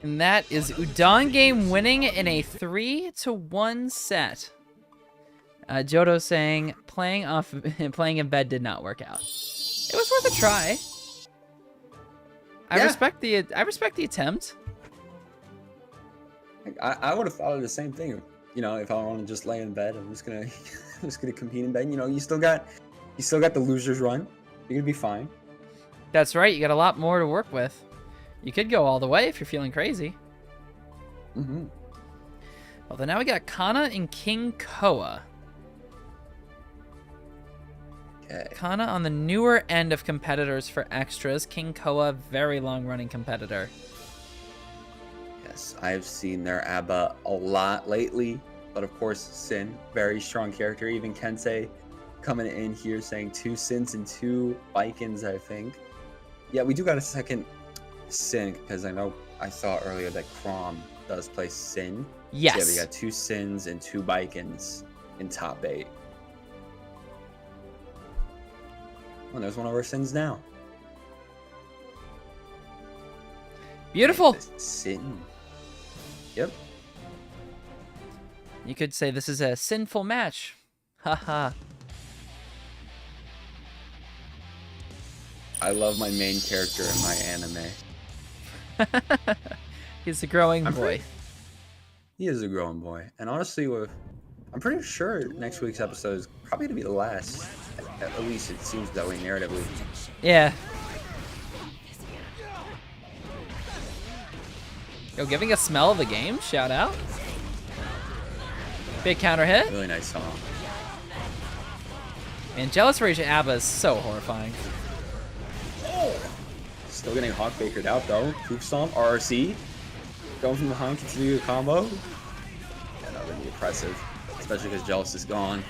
And that is Udon Game winning in a 3-1 set. Jodo saying playing in bed did not work out. It was worth a try. I respect the attempt. I would have thought of the same thing. You know, if I want to just lay in bed, I'm just gonna compete in bed. You know, you still got the losers run. You're gonna be fine. That's right. You got a lot more to work with. You could go all the way if you're feeling crazy. Mm-hmm. Well, then now we got Kana and King Koa. Okay. Kana on the newer end of competitors for extras. King Koa, very long-running competitor. Yes, I've seen their ABBA a lot lately, but of course, Sin, very strong character. Even Kensei coming in here saying 2 Sins and 2 Vikings, I think. Yeah, we do got a second Sin because I saw earlier that Crom does play Sin. Yes. So yeah, we got 2 Sins and 2 Vikings in top 8. Oh, there's one of our Sins now. Beautiful. Sin. Yep. You could say this is a sinful match. Haha. I love my main character in my anime. He's a growing boy. He is a growing boy. And honestly, I'm pretty sure next week's episode is probably going to be the last. At least it seems that way narratively. Yeah. Yo, giving a smell of the game. Shout out. Big counter hit. Really nice song. Man, Jealous Rage ABBA is so horrifying. Still getting Hawk Bakered out though. Proof Stomp, RRC. Going from behind, continue the combo. Yeah, that would be impressive. Especially because Jealous is gone.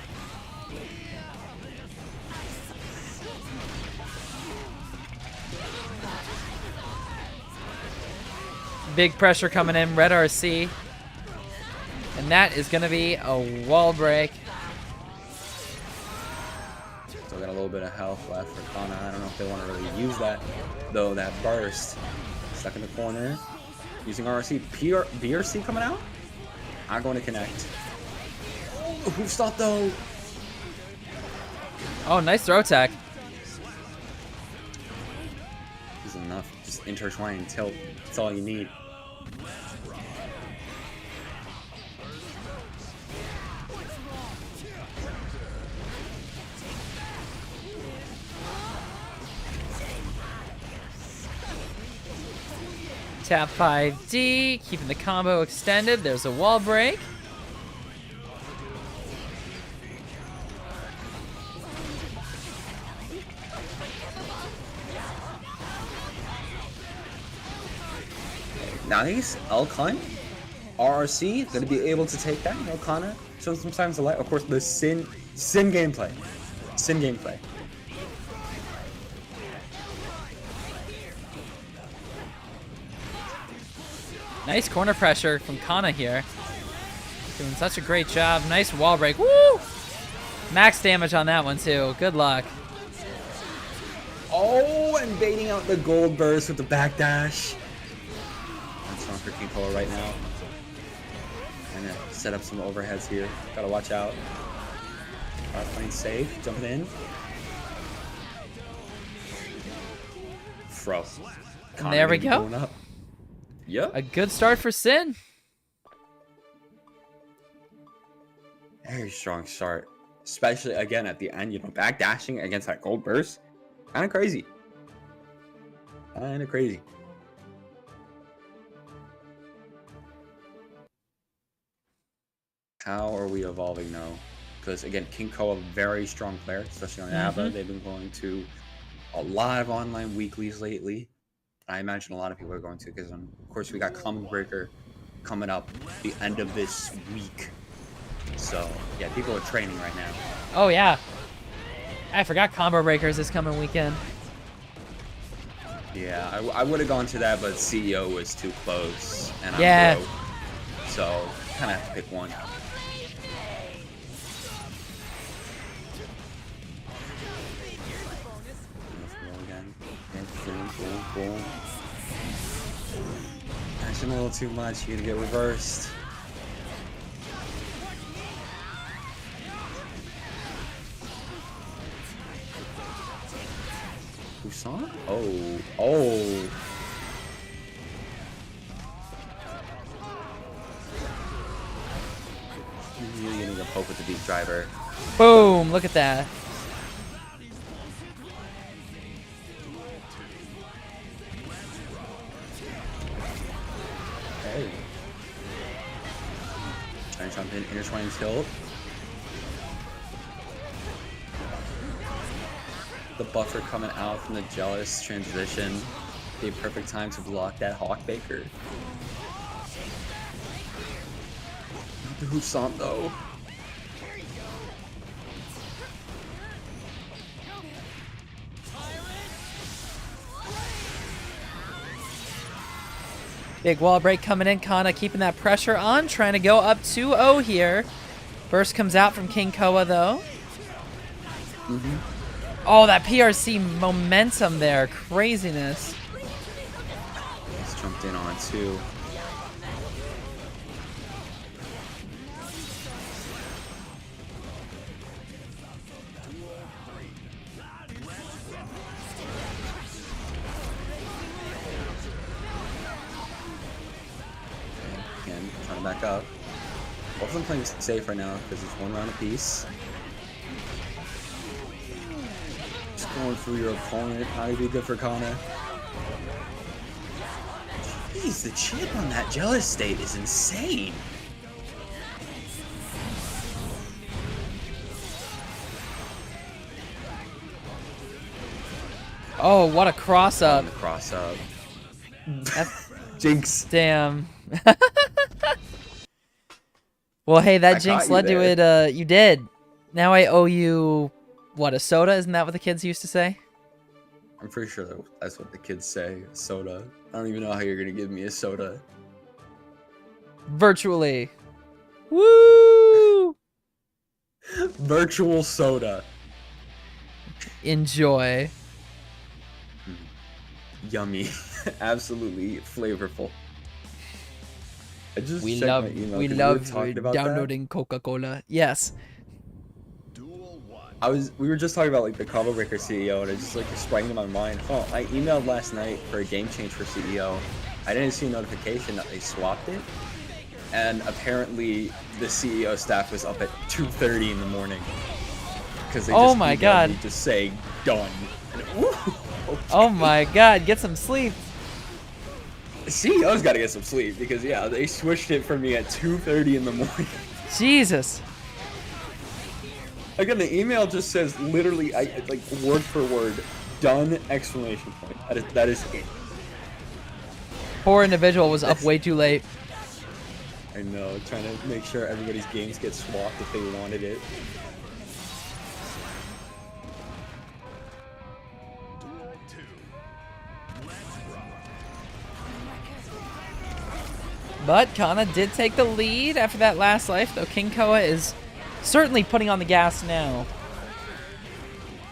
Big pressure coming in, red RC. And that is going to be a wall break. Still got a little bit of health left for Kana. I don't know if they want to really use that, though. That burst. Stuck in the corner. Using RC. BRC coming out? Not going to connect. Oh, who stopped though? Oh, nice throw tech. This is enough. Just intertwine and tilt. That's all you need. Tap 5D, keeping the combo extended. There's a wall break. Nice. Elcon. RRC going to be able to take that. Elcana shows some signs of light. Of course, the Sin gameplay. Sin gameplay. Nice corner pressure from Kana here. Doing such a great job. Nice wall break. Woo! Max damage on that one too. Good luck. Oh, and baiting out the gold burst with the backdash. That's strong for King Koa right now. And set up some overheads here. Gotta watch out. Playing safe. Jumping in. Fro. And there we go. Yep. A good start for Sin. Very strong start. Especially, again, at the end, you know, backdashing against that gold burst. Kind of crazy. Kind of crazy. How are we evolving now? Because, again, King Koa, very strong player, especially on ABBA. They've been going to a lot of online weeklies lately. I imagine a lot of people are going to, because, of course, we got Common Breaker coming up the end of this week. So, yeah, people are training right now. Oh, yeah. I forgot Combo Breakers this coming weekend. Yeah, I would have gone to that, but CEO was too close, and Yeah. I'm broke. So, kind of have to pick one. Boom, boom, boom. Actually, a little too much. You're gonna get reversed. Busan? Oh. Oh. You're getting a poke with the deep driver. Boom! Look at that. Okay. Trying to jump in, intertwining tilt. The buffer coming out from the jealous transition. The perfect time to block that Hawk Baker. Not the Husan though. Big wall break coming in. Kana keeping that pressure on. Trying to go up 2-0 here. Burst comes out from King Koa though. Oh, that PRC momentum there. Craziness. He's jumped in on too. Again, trying to back up. Both of them playing safe right now because it's one round apiece. Just going through your opponent. How do you be good for Kana? Jeez, the chip on that jealous state is insane. Oh, what a cross up. On the cross up. That's- Jinx. Damn. Well, hey, that I jinx caught you led to there. it. You did. Now I owe you, what, a soda? Isn't that what the kids used to say? I'm pretty sure that's what the kids say. Soda. I don't even know how you're gonna give me a soda. Virtually. Woo! Virtual soda. Enjoy. Yummy. Absolutely flavorful. I just We checked love my email. we 'cause love were talking about that. downloading Coca-Cola. Yes. We were just talking about like the Combo Breaker CEO, and it just like sprang to my mind. Oh, I emailed last night for a game change for CEO. I didn't see a notification that they swapped it, and apparently the CEO staff was up at 2:30 in the morning because they Oh just my emailed God. me just saying done. And, ooh, okay. Oh my god, get some sleep. CEO's got to get some sleep because yeah, they switched it for me at 2:30 in the morning. Jesus. Again, the email just says literally, like word for word, done! Exclamation point. That is it. Poor individual was up way too late. I know, trying to make sure everybody's games get swapped if they wanted it. But Kana did take the lead after that last life, though King Koa is certainly putting on the gas now.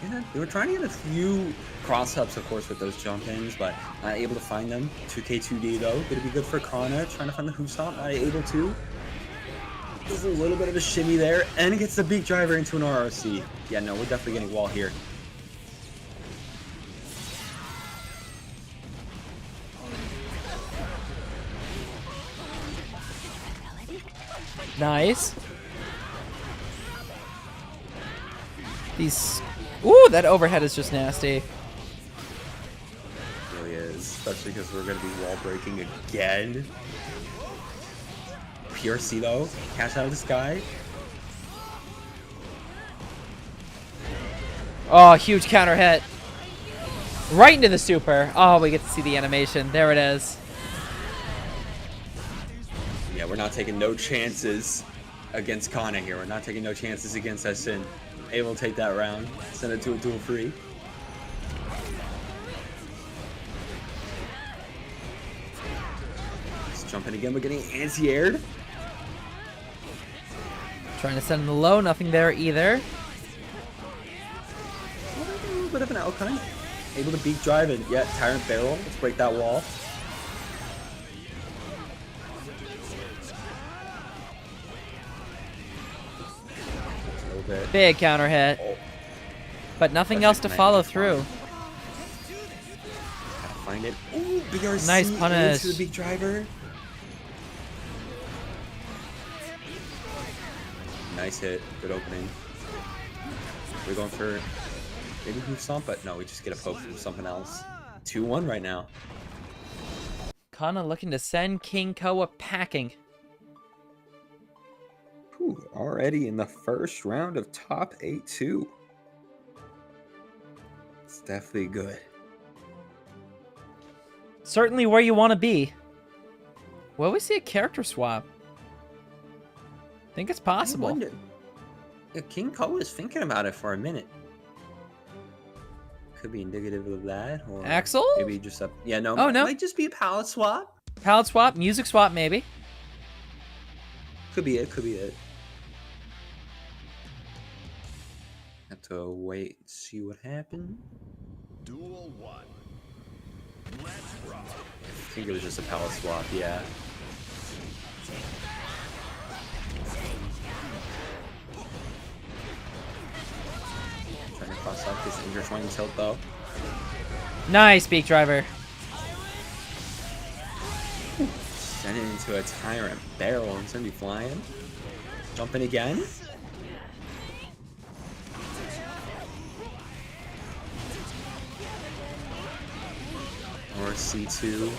Yeah, they were trying to get a few cross-ups, of course, with those jump-ins, but not able to find them. 2K2D, though. Gonna be good for Kana. Trying to find the hoof stomp, not able to. Does a little bit of a shimmy there, and gets the beak driver into an RRC. Yeah, no, we're definitely getting wall here. Nice. These... Ooh, that overhead is just nasty. It really is, especially because we're going to be wall breaking again. PRC, though. Cash out of the sky. Oh, huge counter hit. Right into the super. Oh, we get to see the animation. There it is. Yeah, we're not taking no chances against Kana here. We're not taking no chances against SN. Able to take that round, send it to a duel free. Let's jump in again. We're getting anti-aired. Trying to send in the low. Nothing there either. A little bit of an outcome. Able to beak drive and yet Tyrant Barrel. Let's break that wall. Big counter hit. But nothing else to follow through. Gotta find it. Ooh, BRC Nice punish. into the beak driver. Nice hit. Good opening. We're going for maybe hoof stomp, but no, we just get a poke from something else. 2-1 right now. Kana looking to send King Koa packing. Whew, already in the first round of top 8-2. It's definitely good. Certainly where you want to be. Will we see a character swap? I think it's possible. I wonder. Yeah, King Koa is thinking about it for a minute. Could be indicative of that, or Axel? maybe just a no. Oh, no. Might just be a palette swap. Palette swap, music swap, maybe. Could be it. Could be it. Have to wait and see what happened. Duel 1. Let's rock. I think it was just a palette swap. Yeah. Trying to cross up this intertwined tilt though. Nice beak driver. Send it into a Tyrant Barrel and it's gonna be flying. Jumping again. Or C2.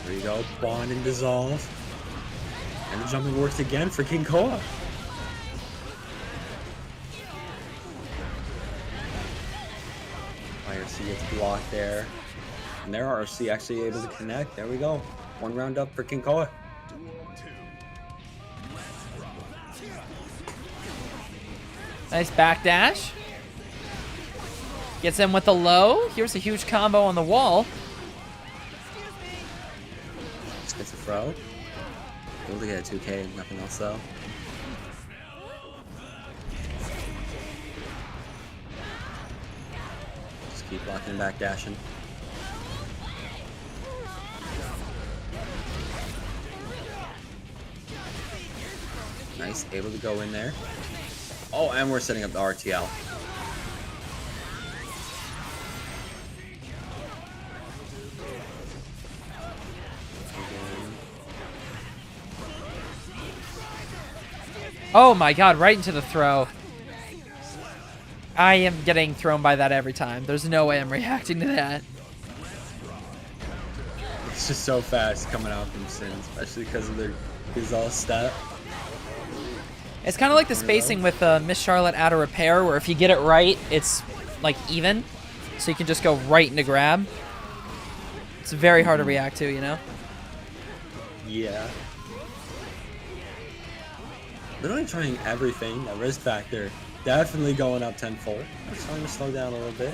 There you go. Bond and dissolve. And the jumping works again for King Koa. IRC gets blocked there. And there RC actually able to connect. There we go. One round up for King Koa. Nice backdash. Gets in with the low. Here's a huge combo on the wall. Just gets a throw. Able to get a 2K, nothing else though. Just keep blocking and backdashing. Nice, able to go in there. Oh, and we're setting up the RTL. Oh my god, right into the throw. I am getting thrown by that every time. There's no way I'm reacting to that. It's just so fast coming out from Sin, especially because of their Gazelle step. It's kind of like the spacing with Miss Charlotte out of repair, where if you get it right, it's like even. So you can just go right into grab. It's very hard to react to, you know? Yeah. Literally trying everything. That risk factor definitely going up tenfold. I'm starting to slow down a little bit.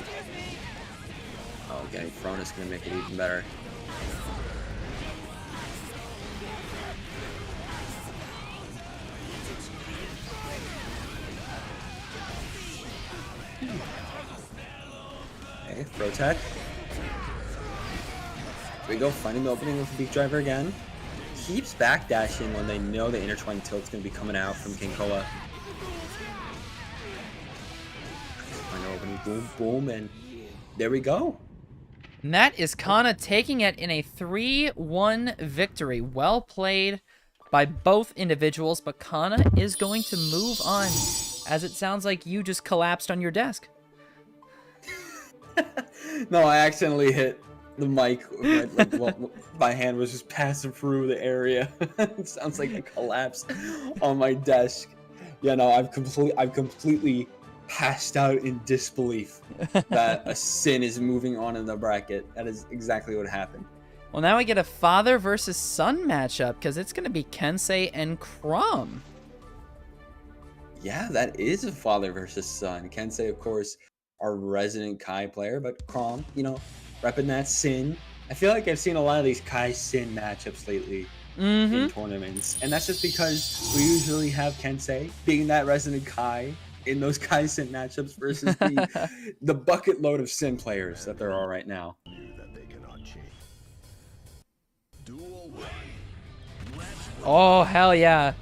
Oh, getting thrown is going to make it even better. Okay, throw tech. Here we go, finding the opening with the beak driver again. Keeps backdashing when they know the intertwined tilt's going to be coming out from King Koa. Find the opening, boom, boom, and there we go. And that is Kana taking it in a 3-1 victory. Well played by both individuals, but Kana is going to move on, as it sounds like you just collapsed on your desk. No, I accidentally hit the mic. My hand was just passing through the area. It sounds like I collapsed on my desk. Yeah, no, I've completely passed out in disbelief that a Sin is moving on in the bracket. That is exactly what happened. Well, now we get a father versus son matchup, because it's going to be Kensei and Crom. Yeah, that is a father versus son. Kensei, of course, our resident Kai player, but Crom, you know, repping that Sin. I feel like I've seen a lot of these Kai Sin matchups lately in tournaments, and that's just because we usually have Kensei being that resident Kai in those Kai Sin matchups versus the bucket load of Sin players that there are right now. Oh, hell yeah.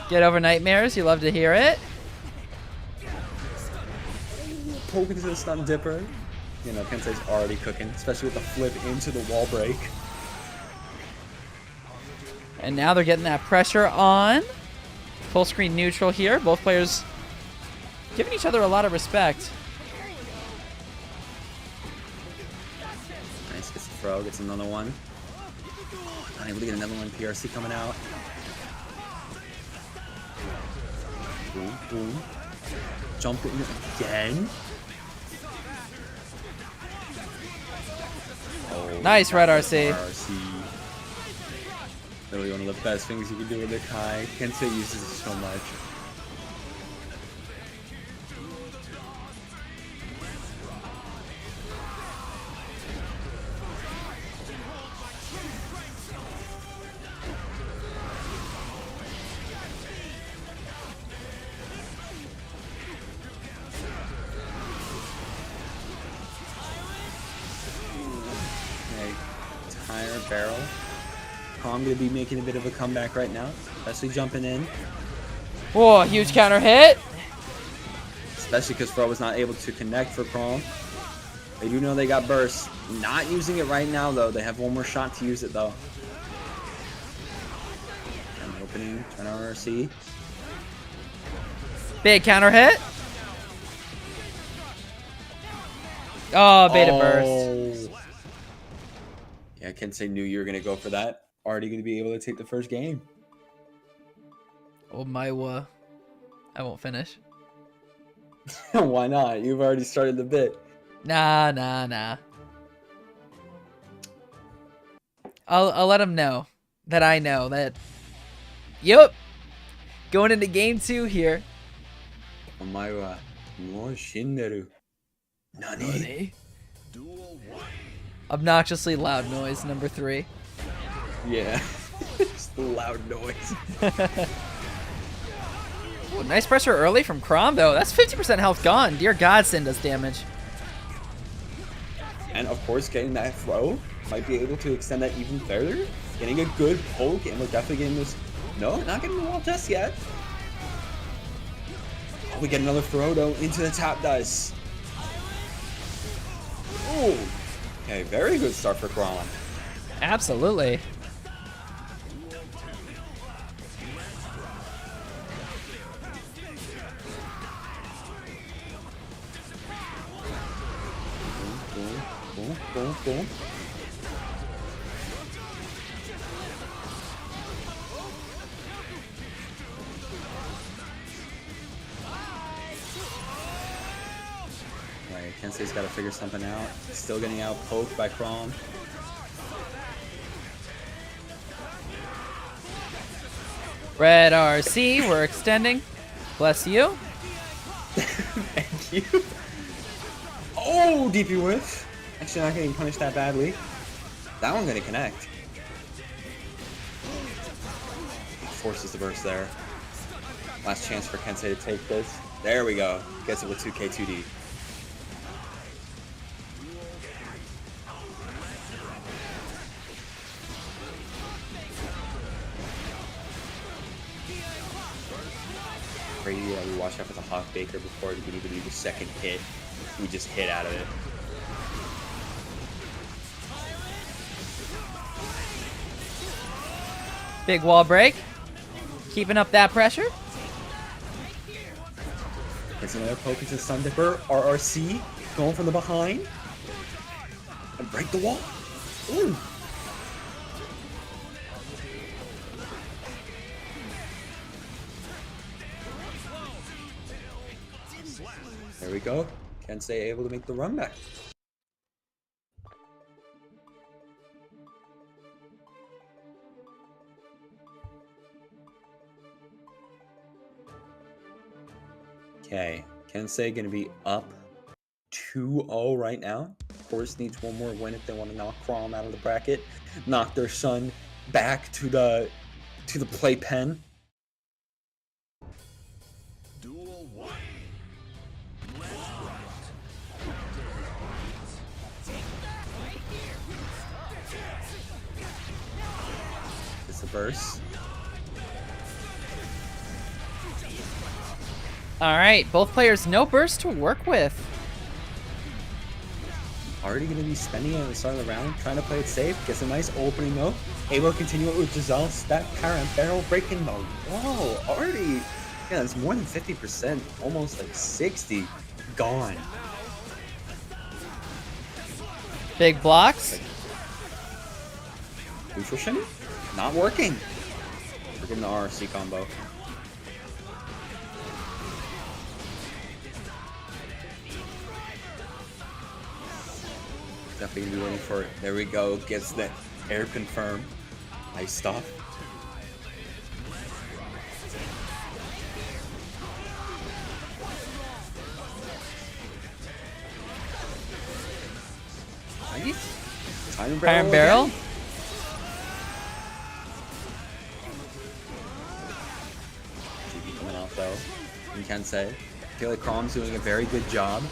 Get over nightmares. You love to hear it. Poke into the stun dipper. You know, Kensei's already cooking, especially with the flip into the wall break. And now they're getting that pressure on. Full screen neutral here. Both players giving each other a lot of respect. Nice, gets the throw, gets another one. Not able to get another one. PRC coming out. Boom, boom. Jump in again. Oh, Nice red RC. RC. Literally one of the best things you can do with the Kai. Kensei uses it so much. Tire barrel. Kong gonna be making a bit of a comeback right now, especially jumping in. Whoa, huge counter hit. Especially because Fro was not able to connect for Crom. They do know they got burst. Not using it right now though. They have one more shot to use it though. And opening, turn on RC. Big counter hit. Oh, beta burst. Yeah, Kensei knew you were gonna go for that. Already gonna be able to take the first game. Oh my I won't finish. Why not? You've already started the bit. Nah. I'll let him know that I know that. Yup. Going into game 2 here. Omae mo shinderu. Nani? Obnoxiously loud noise, number 3. Yeah. Just the loud noise. Ooh, nice pressure early from Crom, though. That's 50% health gone. Dear God, Sin does damage. And of course, getting that throw might be able to extend that even further. Getting a good poke, and we're definitely getting this. No, not getting the wall just yet. Oh, we get another throw, though, into the top dice. Ooh. Okay, very good start for Crom. Absolutely. Boom. Okay, Kensei's got to figure something out. Still getting out poked by Crom. Red RC, we're extending. Bless you. Thank you. Oh, DP whiff. Actually not getting punished that badly. That one gonna connect. Forces the burst there. Last chance for Kensei to take this. There we go. Gets it with 2K 2D. Brady, we watched out for the Hawk Baker before we could even do the second hit. We just hit out of it. Big wall break. Keeping up that pressure. Gets another poke into Sun Dipper. RRC going from the behind. And break the wall. Ooh. There we go. Kensei able to make the run back. Okay, Kensei gonna be up 2-0 right now. Of course, needs one more win if they want to knock Crom out of the bracket, knock their son back to the playpen. Duel 1. It's the burst. All right, both players no burst to work with. Already going to be spending it at the start of the round, trying to play it safe. Gets a nice opening though. Able to continue it with Giselle. That parent barrel breaking mode. Whoa, already. Yeah, that's more than 50%. Almost like 60. Gone. Big blocks. Neutral shimmy? Not working. We're getting the RRC combo. Definitely gonna be waiting for it. There we go. Gets the air confirm. Nice stuff. Nice. Time Iron barrel. again. GP coming off though. You can say. I feel like Crom's doing a very good job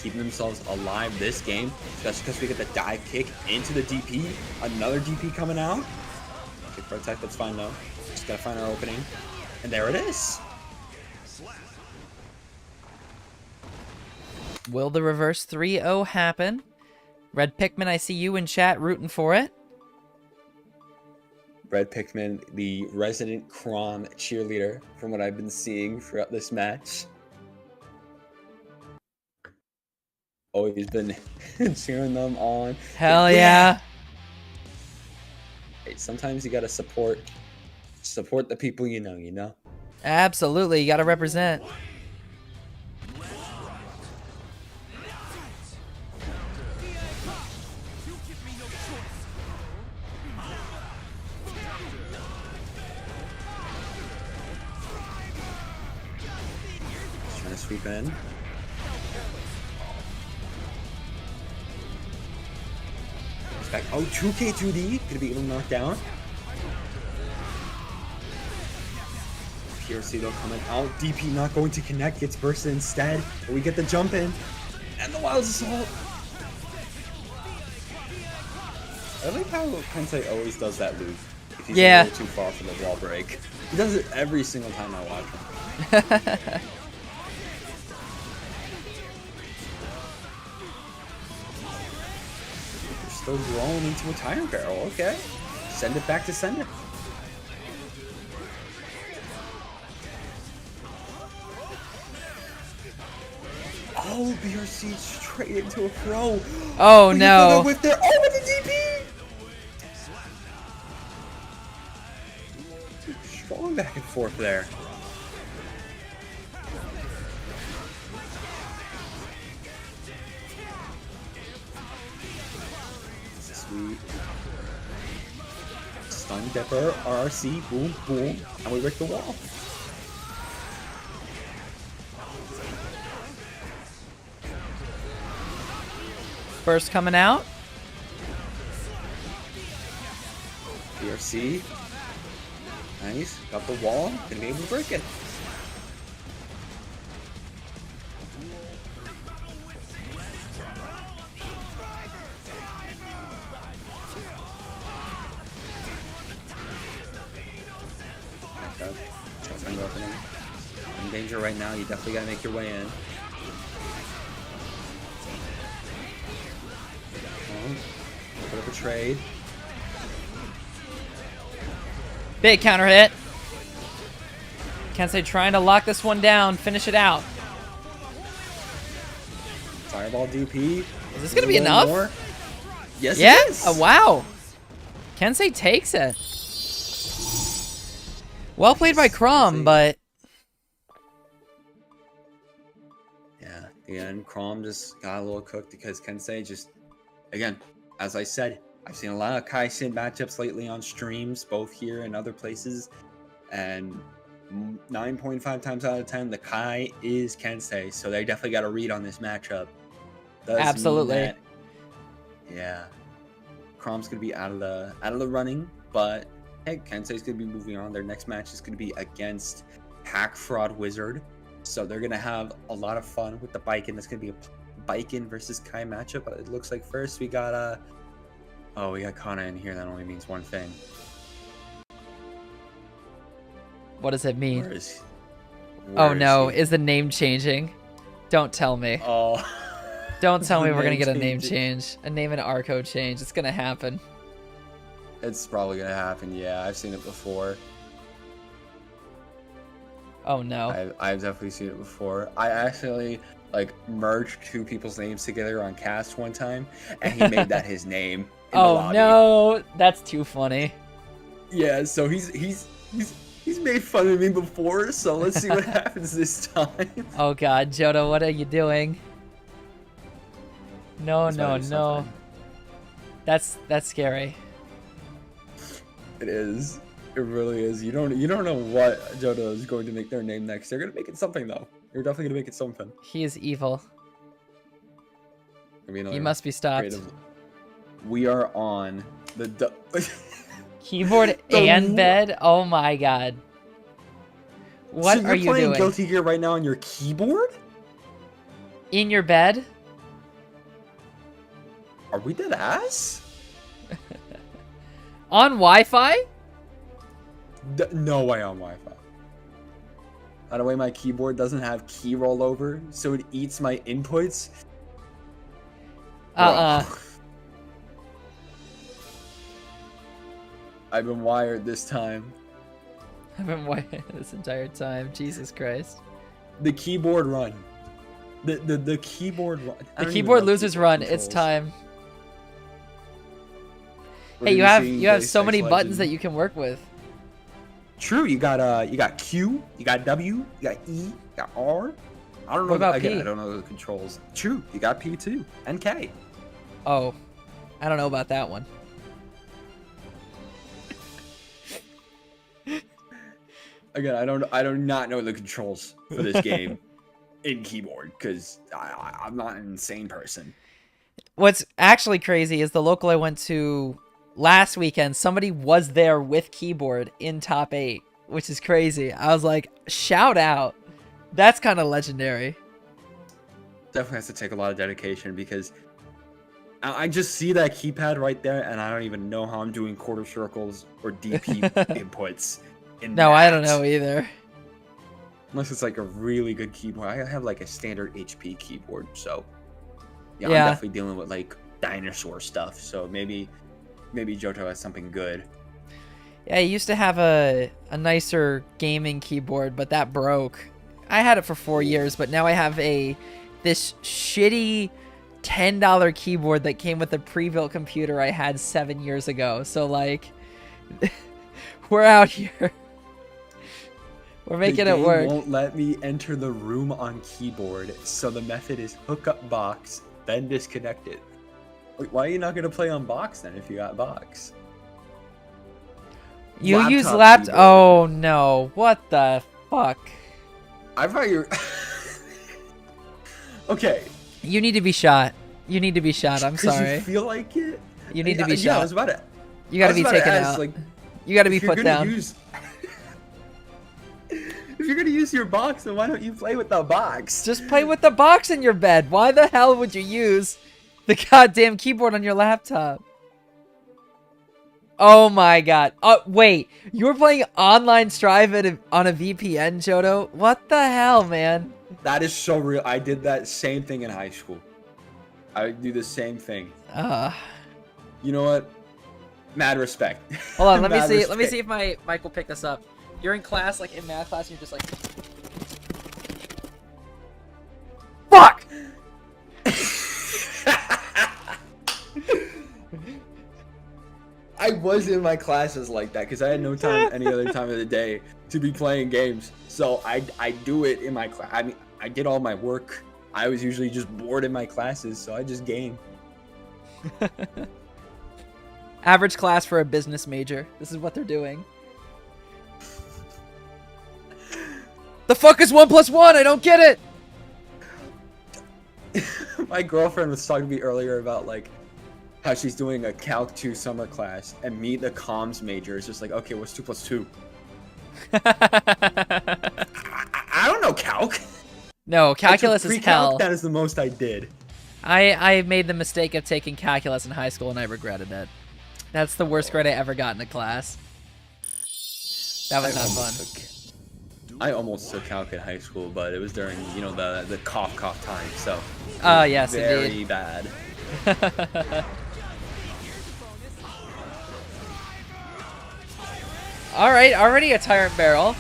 keeping themselves alive this game, especially because we get the dive kick into the DP. Another DP coming out. Okay, protect, that's fine though. Just gotta find our opening. And there it is. Will the reverse 3-0 happen? Red Pikmin, I see you in chat rooting for it. Red Pikmin, the resident Crom cheerleader from what I've been seeing throughout this match. Always been cheering them on. Hell yeah. Hey, sometimes you gotta support the people you know. Absolutely, you gotta represent. Trying to sweep in. Back. Oh, 2K2D gonna be able to knock down. PRC though coming out. DP not going to connect, gets bursted instead. But we get the jump in. And the Wild Assault. I like how Kensei always does that loop. If he's a little too far from the wall break. He does it every single time I watch him. Still growing into a tire barrel, okay. Send it back to sender. Oh, BRC straight into a throw. Oh no. With their with the DP. Strong back and forth there. Tongue Dipper, RRC, boom, boom, and we break the wall. Burst coming out. BRC. Nice. Got the wall. Gonna be able to break it. Opening. In danger right now. You definitely gotta make your way in. Put up a trade. Big counter hit. Kensei trying to lock this one down, finish it out. Fireball DP. Is this gonna be enough? More. Yes, Yeah? it is. Oh, wow. Kensei takes it. Well played by Crom, but... Yeah, and Crom just got a little cooked because Kensei just, again, as I said, I've seen a lot of Kai Sin matchups lately on streams, both here and other places, and 9.5 times out of 10, the Kai is Kensei, so they definitely got a read on this matchup. Does mean Absolutely. that, yeah, Crom's gonna be out of the running, but hey, Kensei's gonna be moving on. Their next match is gonna be against Hack Fraud Wizard, so they're gonna have a lot of fun with the Baiken. It's gonna be a Baiken versus Kai matchup. It looks like first we got we got Kana in here. That only means one thing. What does it mean? Where is Oh no, he? is the name changing? Don't tell me. Oh. Don't tell me The we're gonna name get a name changing. change. A name and Arco change. It's gonna happen. It's probably gonna happen. Yeah, I've seen it before. Oh no. I've definitely seen it before. I actually merged two people's names together on cast one time, and he made that his name. In the Oh lobby. no, that's too funny. Yeah, so he's made fun of me before, so let's see what happens this time. Oh god, Jodo, what are you doing? No, That's no, better than no. something. That's scary. It is. It really is. You don't know what Jodo is going to make their name next. They're gonna make it something though. They're definitely gonna make it something. He is evil. I mean, He must be stopped. We are on the Keyboard and bed? Oh my god. What so are you you're playing doing? Guilty Gear right now on your keyboard? In your bed? Are we dead ass? On Wi-Fi? No way on Wi-Fi. By the way, my keyboard doesn't have key rollover, so it eats my inputs. Bro. I've been wired this time. I've been waiting this entire time. Jesus Christ. The keyboard run. The keyboard run. I The don't even keyboard know losers keyboard run. It's controls. time. We're Hey, you gonna have see you have Base so X many Legend. buttons that you can work with. True, you got Q, you got W, you got E, you got R. I don't know. What about again, P? I don't know the controls. True, you got P too and K. Oh, I don't know about that one. Again, I do not know the controls for this game in keyboard because I'm not an insane person. What's actually crazy is the local I went to last weekend, somebody was there with keyboard in top 8, which is crazy. I was like, shout out. That's kind of legendary. Definitely has to take a lot of dedication because I just see that keypad right there and I don't even know how I'm doing quarter circles or DP inputs. No, I don't know either. Unless it's like a really good keyboard. I have like a standard HP keyboard, so yeah. Yeah. I'm definitely dealing with like dinosaur stuff. So maybe Johto has something good. Yeah, I used to have a nicer gaming keyboard, but that broke. I had it for 4 years, but now I have this shitty $10 keyboard that came with a pre-built computer I had 7 years ago. So like, we're out here. We're making The it game work. won't let me enter the room on keyboard, so the method is hook up box, then disconnect it. Wait, why are you not gonna play on box then if you got box? You use laptop keyboard. Oh no! What the fuck? I thought you were... Okay. You need to be shot. You need to be shot. I'm 'Cause sorry. you feel like it? You need to be Yeah, I shot. was about to... You gotta be taken ask, out. Like, You gotta be if you're put gonna down. use... If you're gonna use your box, then why don't you play with the box? Just play with the box in your bed. Why the hell would you use the goddamn keyboard on your laptop? Oh my god. Oh, wait. You were playing online Strive on a VPN, Jodo? What the hell, man? That is so real. I did that same thing in high school. I would do the same thing. You know what? Mad respect. Hold on, let me Mad see. Let me respect. see if my mic will pick this up. You're in class, like in math class, and you're just like, fuck! I was in my classes like that because I had no time any other time of the day to be playing games. So I do it in my class. I mean, I did all my work. I was usually just bored in my classes, so I just game. Average class for a business major. This is what they're doing. The fuck is 1 + 1? I don't get it! My girlfriend was talking to me earlier about like how she's doing a Calc 2 summer class, and me, the comms major, is just like, okay, what's 2 + 2? I don't know Calc. No, calculus is hell. That is the most I did. I made the mistake of taking calculus in high school, and I regretted it. That's the worst grade I ever got in a class. That was not fun. I almost took Calc in high school, but it was during, you know, the cough time, so. Oh, yes, very indeed. bad. Alright, already a tyrant barrel.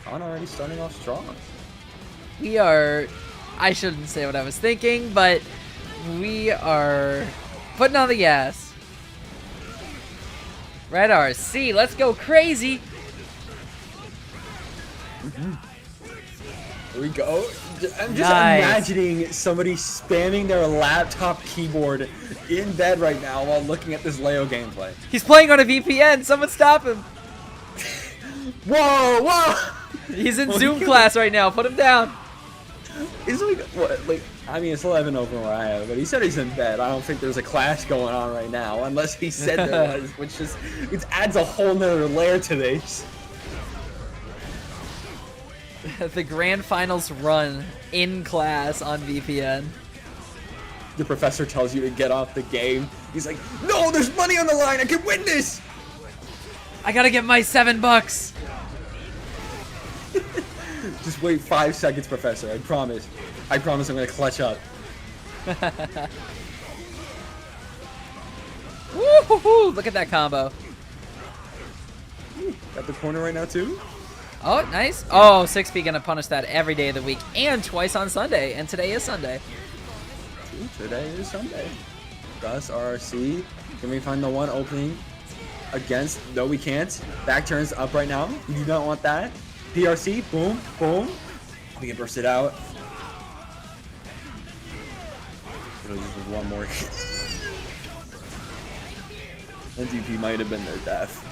Khan already starting off strong. We are... I shouldn't say what I was thinking, but we are putting on the gas. Red RC, let's go crazy! Here we go. I'm just Nice. imagining somebody spamming their laptop keyboard in bed right now while looking at this Leo gameplay. He's playing on a VPN, someone stop him! Whoa, whoa! He's in Well, Zoom he- class right now, put him down! It's like, what, like, I mean, it's 11 over where I am, but he said he's in bed. I don't think there's a class going on right now, unless he said there was, which just, it adds a whole nother layer to this. The grand finals run in class on VPN. The professor tells you to get off the game. He's like, no, there's money on the line. I can win this. I gotta get my $7. Just wait 5 seconds, professor. I promise. I promise I'm gonna clutch up. Woo-hoo-hoo! Look at that combo. Got the corner right now too. Oh, nice. Oh, 6P gonna punish that every day of the week and twice on Sunday. And today is Sunday. Today is Sunday. Thus, RRC. Can we find the one opening against? No, we can't. Back turns up right now. We do not want that. PRC. Boom. Boom. We can burst it out. It'll just be one more. NTP might have been their death.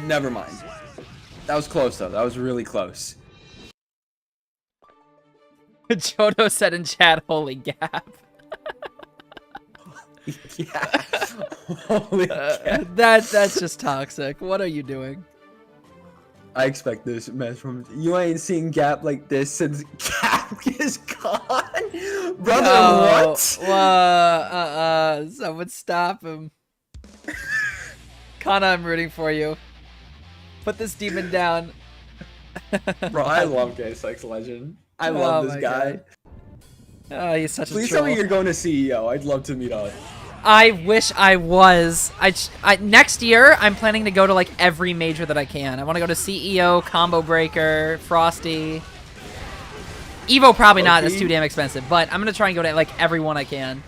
Never mind. That was close, though. That was really close. Jodo said in chat, holy gap. Yeah. Holy cow. That's just toxic. What are you doing? I expect this mess from you. Ain't seen Gap like this since Gap is gone, brother. No. What? Someone stop him. Kana, I'm rooting for you. Put this demon down. Bro, I love Gay Sex Legend. I love this my guy. God. Oh, he's such a Please troll. tell me you're going to CEO. I'd love to meet up. I wish I was. Next year, I'm planning to go to like every major that I can. I want to go to CEO, Combo Breaker, Frosty. Evo probably not. That's too damn expensive. But I'm gonna try and go to like every one I can.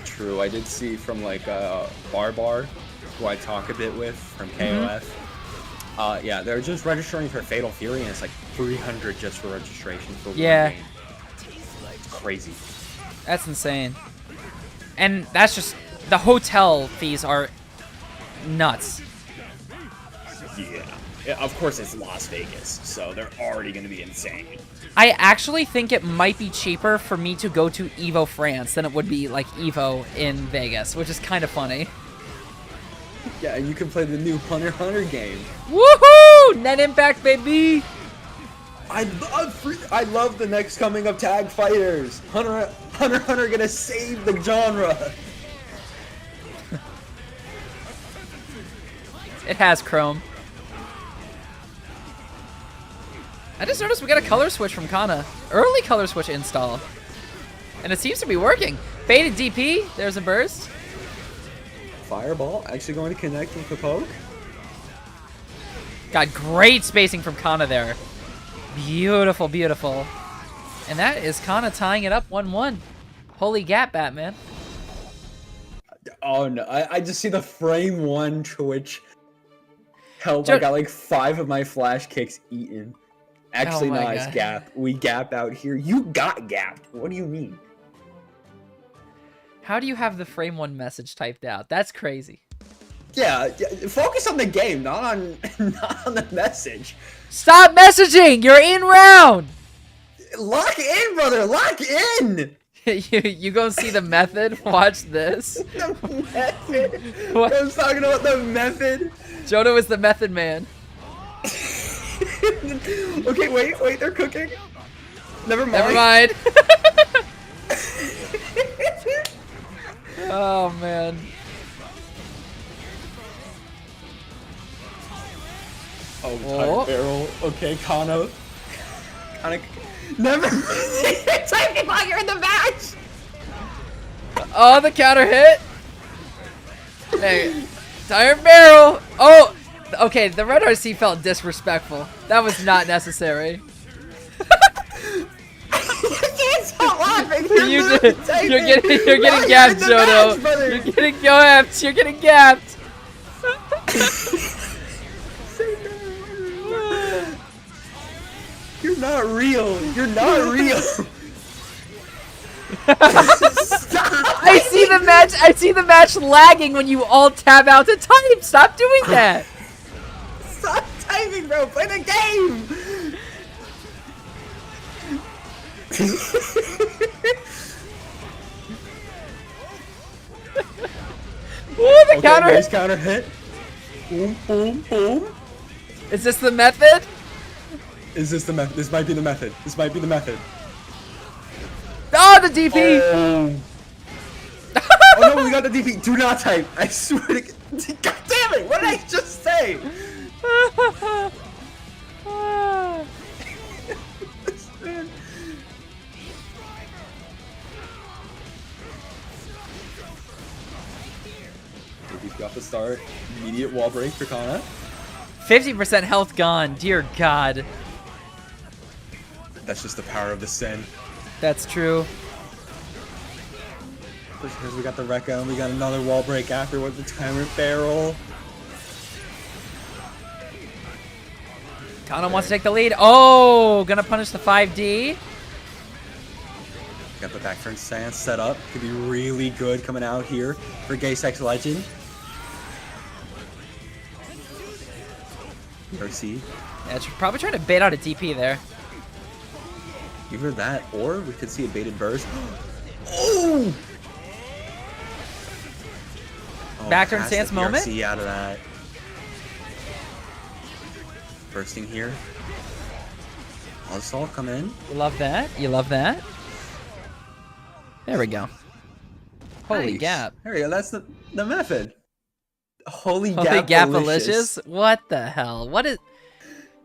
True. I did see from like Bar, who I talk a bit with from KOF. Yeah, they're just registering for Fatal Fury, and it's like 300 just for registration for one game. It's crazy. That's insane. And that's just the hotel fees are nuts. Yeah, of course it's Las Vegas, so they're already going to be insane. I actually think it might be cheaper for me to go to Evo France than it would be like Evo in Vegas, which is kind of funny. Yeah, and you can play the new Hunter x Hunter game. Woohoo! Net impact, baby! I love the next coming of tag fighters. Hunter x Hunter gonna save the genre. It has Chrome. I just noticed we got a color switch from Kana. Early color switch install. And it seems to be working. Baited DP. There's a burst. Fireball actually going to connect with the poke. Got great spacing from Kana there. Beautiful, beautiful. And that is Kana tying it up 1-1. Holy gap, Batman. Oh no, I just see the frame 1 Twitch help. Joe- I got like 5 of my flash kicks eaten. Actually, Oh my nice God. gap. We gap out here. You got gapped. What do you mean? How do you have the frame 1 message typed out? That's crazy. Yeah, focus on the game, not on not on the message. Stop messaging! You're in round! Lock in, brother. Lock in. you go see the method? Watch this. The method. What? I was talking about the method. Jono is the method man. Okay, wait, they're cooking. Never mind. Never mind. Oh, man. Oh, Oh. time barrel. Okay, Kano. Never. You're typing while you're in the match. Oh, the counter hit. Hey, tire barrel. Oh, okay. The red RC felt disrespectful. That was not necessary. You can't stop laughing. You're getting gapped, Jono. You're getting gapped. You're getting gapped. You're not real. You're not real. I see the match. I see the match lagging when you all tab out to type. Stop doing that. Stop typing, bro. Play the game. Ooh, the counter. Nice counter hit. Boom, boom, boom. Is this the method? Is this the method? This might be the method. This might be the method. Oh, the DP. Oh no, we got the DP. Do not type. I swear to God damn it. What did I just say? DP got the start. Immediate wall break for Kana. 50% health gone. Dear God. That's just the power of the Sin. That's true. Because we got the Rekka and we got another wall break after with the timer barrel. Kana wants to take the lead. Oh, gonna punish the 5D. Got the back turn stance set up. Could be really good coming out here for Gay Sex Legend. RC. Yeah, she's probably trying to bait out a DP there. Either that or we could see a baited burst. Oh! Back turn pass stance the moment? PRC out of that. Bursting here. Assault come in. You love that. You love that. There we go. Holy Nice. gap. There we go. That's the method. Holy Holy gap. gap-alicious. What the hell? What is...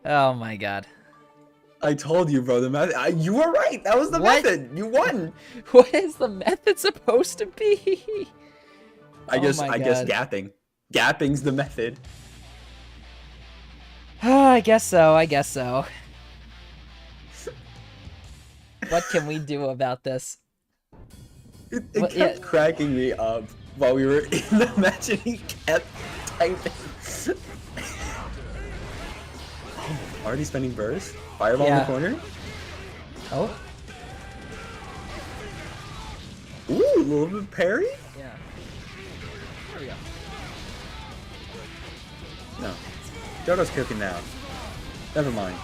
Oh my God. I told you, bro. The method. You were right. That was the What? method. You won. What is the method supposed to be? I Oh guess my guess God. gapping. Gapping's the method. I guess so. I guess so. What can we do about this? It Well, kept yeah. cracking me up while we were in the match, and he kept typing. Already spending burst. Fireball in Yeah. the corner. Oh. Ooh, a little bit parry. Yeah. Here we go. No. Jodo's cooking now. Never mind.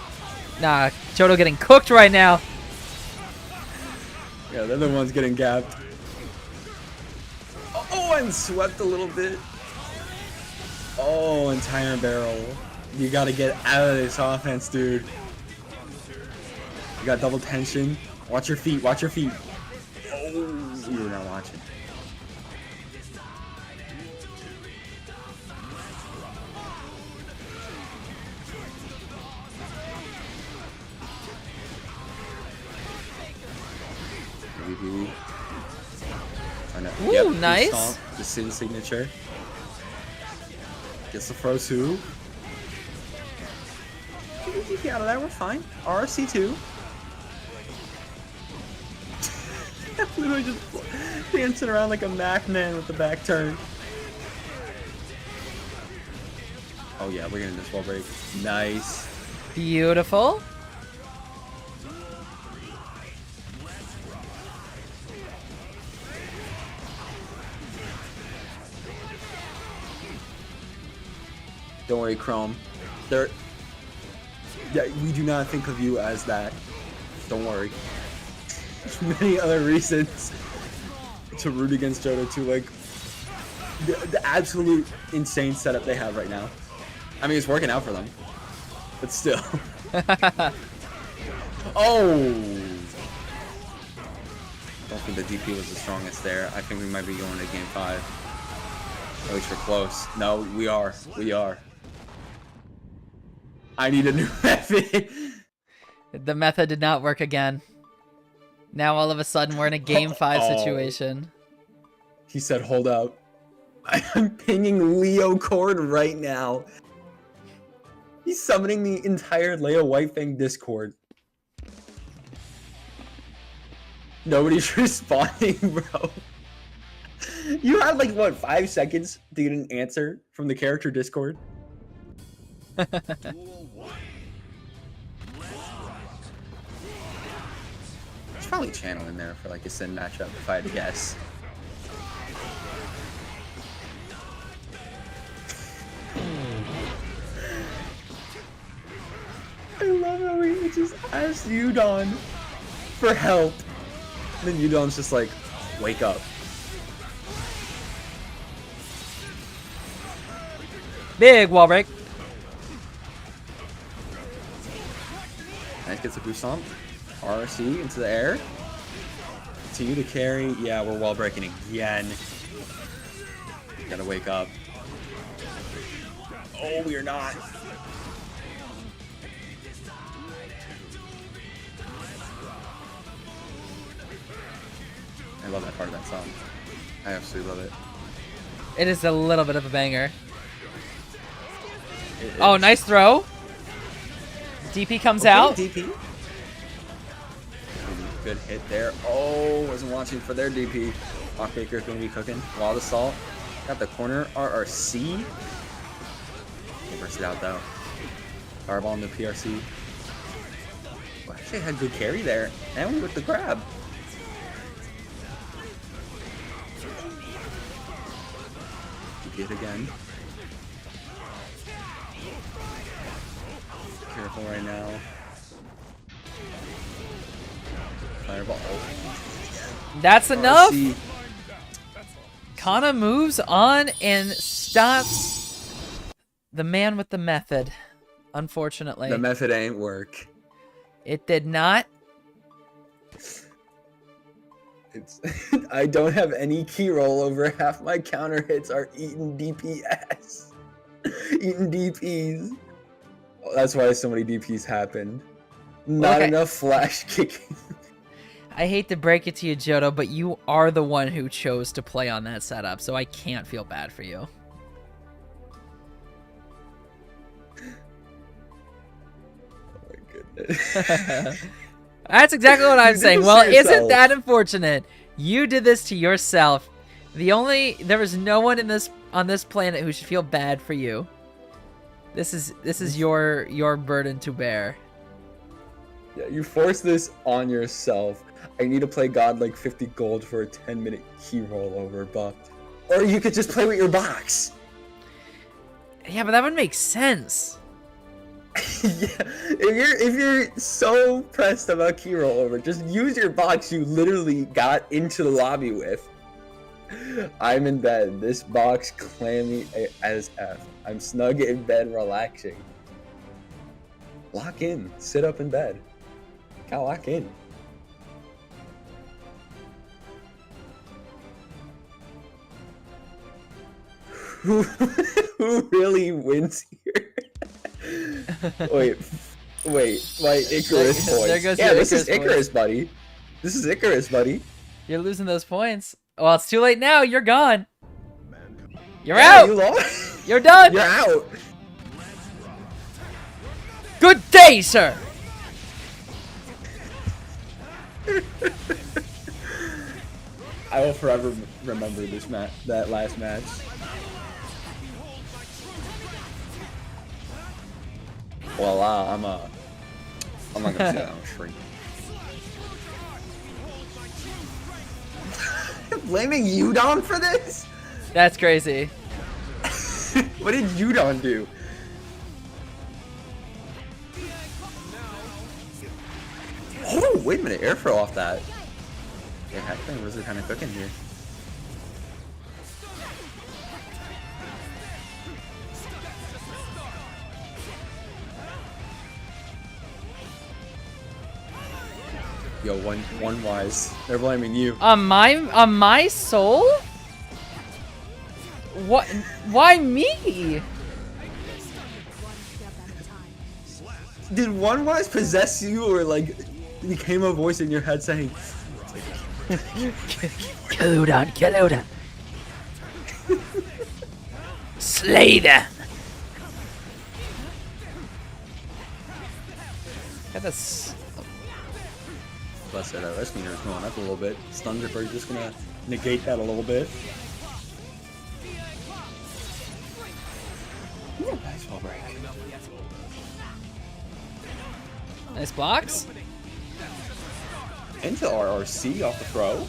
Nah, Jodo getting cooked right now. Yeah, the other one's getting gapped. Oh, and swept a little bit. Oh, and tire barrel. You gotta get out of this offense, dude. You got double tension. Watch your feet, watch your feet. Oh, you were not watching. Ooh, nice. Stomp, the Sin signature. Gets the throw two. Get out of there, we're fine. RC2. Literally just dancing around like a Mac man with the back turn. Oh yeah, we're getting this wall break. Nice. Beautiful. Don't worry, Chrome. Yeah, we do not think of you as that. Don't worry. There's many other reasons to root against Johto too, like the absolute insane setup they have right now. I mean, it's working out for them, but still. Oh! Don't think the DP was the strongest there. I think we might be going to game 5. At least we're close. No, we are. We are. I need a new method. The method did not work again. Now all of a sudden we're in a game 5 situation. He said, hold up. I'm pinging Leo Cord right now. He's summoning the entire Leo Whitefang Discord. Nobody's responding, bro. You had like, what, 5 seconds to get an answer from the character Discord? There's probably channel in there for like a Sin matchup if I had to guess. I love how he just asked Udon for help. And then Udon's just like, wake up. Big wall break. Nice, gets a boost on. RC into the air. Continue to carry. Yeah, we're wall breaking again. Gotta wake up. Oh, we are not. I love that part of that song. I absolutely love it. It is a little bit of a banger. Oh, nice throw. DP comes out. DP. Good hit there. Oh, wasn't watching for their DP. Lockbaker's gonna be cooking. Wild Assault. Got the corner. RRC. Reverse it out though. Fireball in the PRC. Well, actually had good carry there. And we with the grab. DP it again. Careful right now. Fireball. Oh. That's enough. RC. Kana moves on and stops the man with the method. Unfortunately, The method ain't work. it did not. It's I don't have any key roll over. Half my counter hits are eating DPS. Eating DPs. Oh, that's why so many DPs happened. Not Okay. enough flash kicking. I hate to break it to you, Johto, but you are the one who chose to play on that setup, so I can't feel bad for you. Oh my goodness. That's exactly what I'm You did saying. this Well, to isn't yourself. that unfortunate? You did this to yourself. There was no one on this planet who should feel bad for you. This is your burden to bear. Yeah, you force this on yourself. I need to play God like 50 gold for a 10-minute key roll over, but Or you could just play with your box. Yeah, but that would make sense. Yeah, if you're so pressed about key rollover, just use your box you literally got into the lobby with. I'm in bed. This box clammy as F. I'm snug in bed, relaxing. Lock in. Sit up in bed. Gotta lock in. Who really wins here? Wait, my Icarus points. There goes yeah, your this is Icarus Icarus, buddy. This is Icarus, buddy. You're losing those points. Well, it's too late now. You're gone. You're Yeah, out. you lost. You're done. You're out. Good day, sir. I will forever remember this match, that last match. Well, I'm not gonna say that. I'm shrink. Blaming Udon for this? That's crazy. What did Udon do? Oh, wait a minute, air throw off that. Yeah, I think Wizard kind of cooking here. Yo, one wise. They're blaming you. On my soul? What? Why me? Did one wise possess you, or like became a voice in your head saying, Kill Udon, kill Udon. Slay them. Got this. Plus that rescue is going up a little bit. Stun Gripper just gonna negate that a little bit. Ooh, nice wall break. Nice blocks. Into RRC off the throw.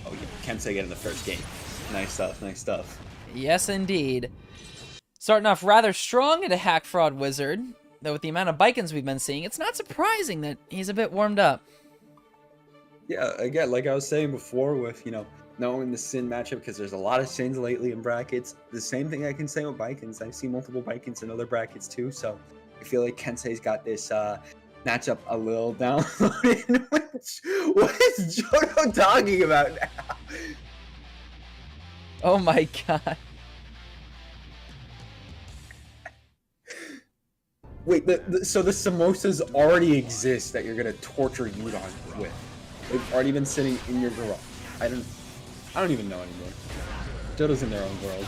Oh, yeah, Kensei getting the first game. Nice stuff, nice stuff. Yes, indeed. Starting off rather strong at a hack fraud wizard, though with the amount of Bikins we've been seeing, it's not surprising that he's a bit warmed up. Yeah, again, like I was saying before with, knowing the Sin matchup, because there's a lot of Sins lately in brackets. The same thing I can say with Bikins. I've seen multiple Bikins in other brackets too, so I feel like Kensei's got this matchup a little downloaded. What is Jodo talking about now? Oh my god. Wait, so the samosas already exist that you're gonna torture Udon with. They've already been sitting in your garage. I don't even know anymore. Jodo's in their own world.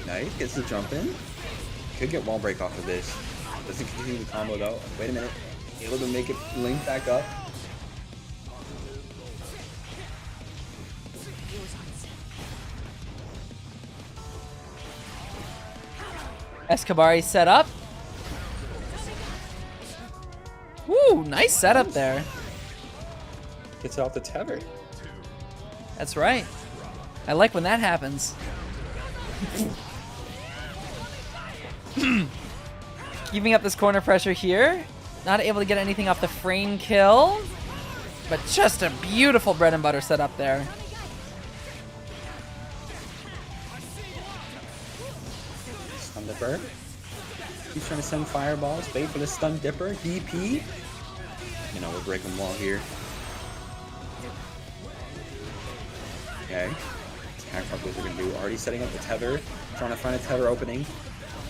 Nice, gets the jump in. Could get wall break off of this. Doesn't continue the combo though. Wait a minute. Able to make it link back up. Escabari set up. Woo, nice setup there. Gets it off the tether. That's right. I like when that happens. Keeping up this corner pressure here. Not able to get anything off the frame kill. But just a beautiful bread and butter setup there. Stun Dipper. He's trying to send fireballs. Wait for the Stun Dipper. DP. We'll break them wall here. Okay. Attack what they're going to do. Already setting up the tether. Trying to find a tether opening.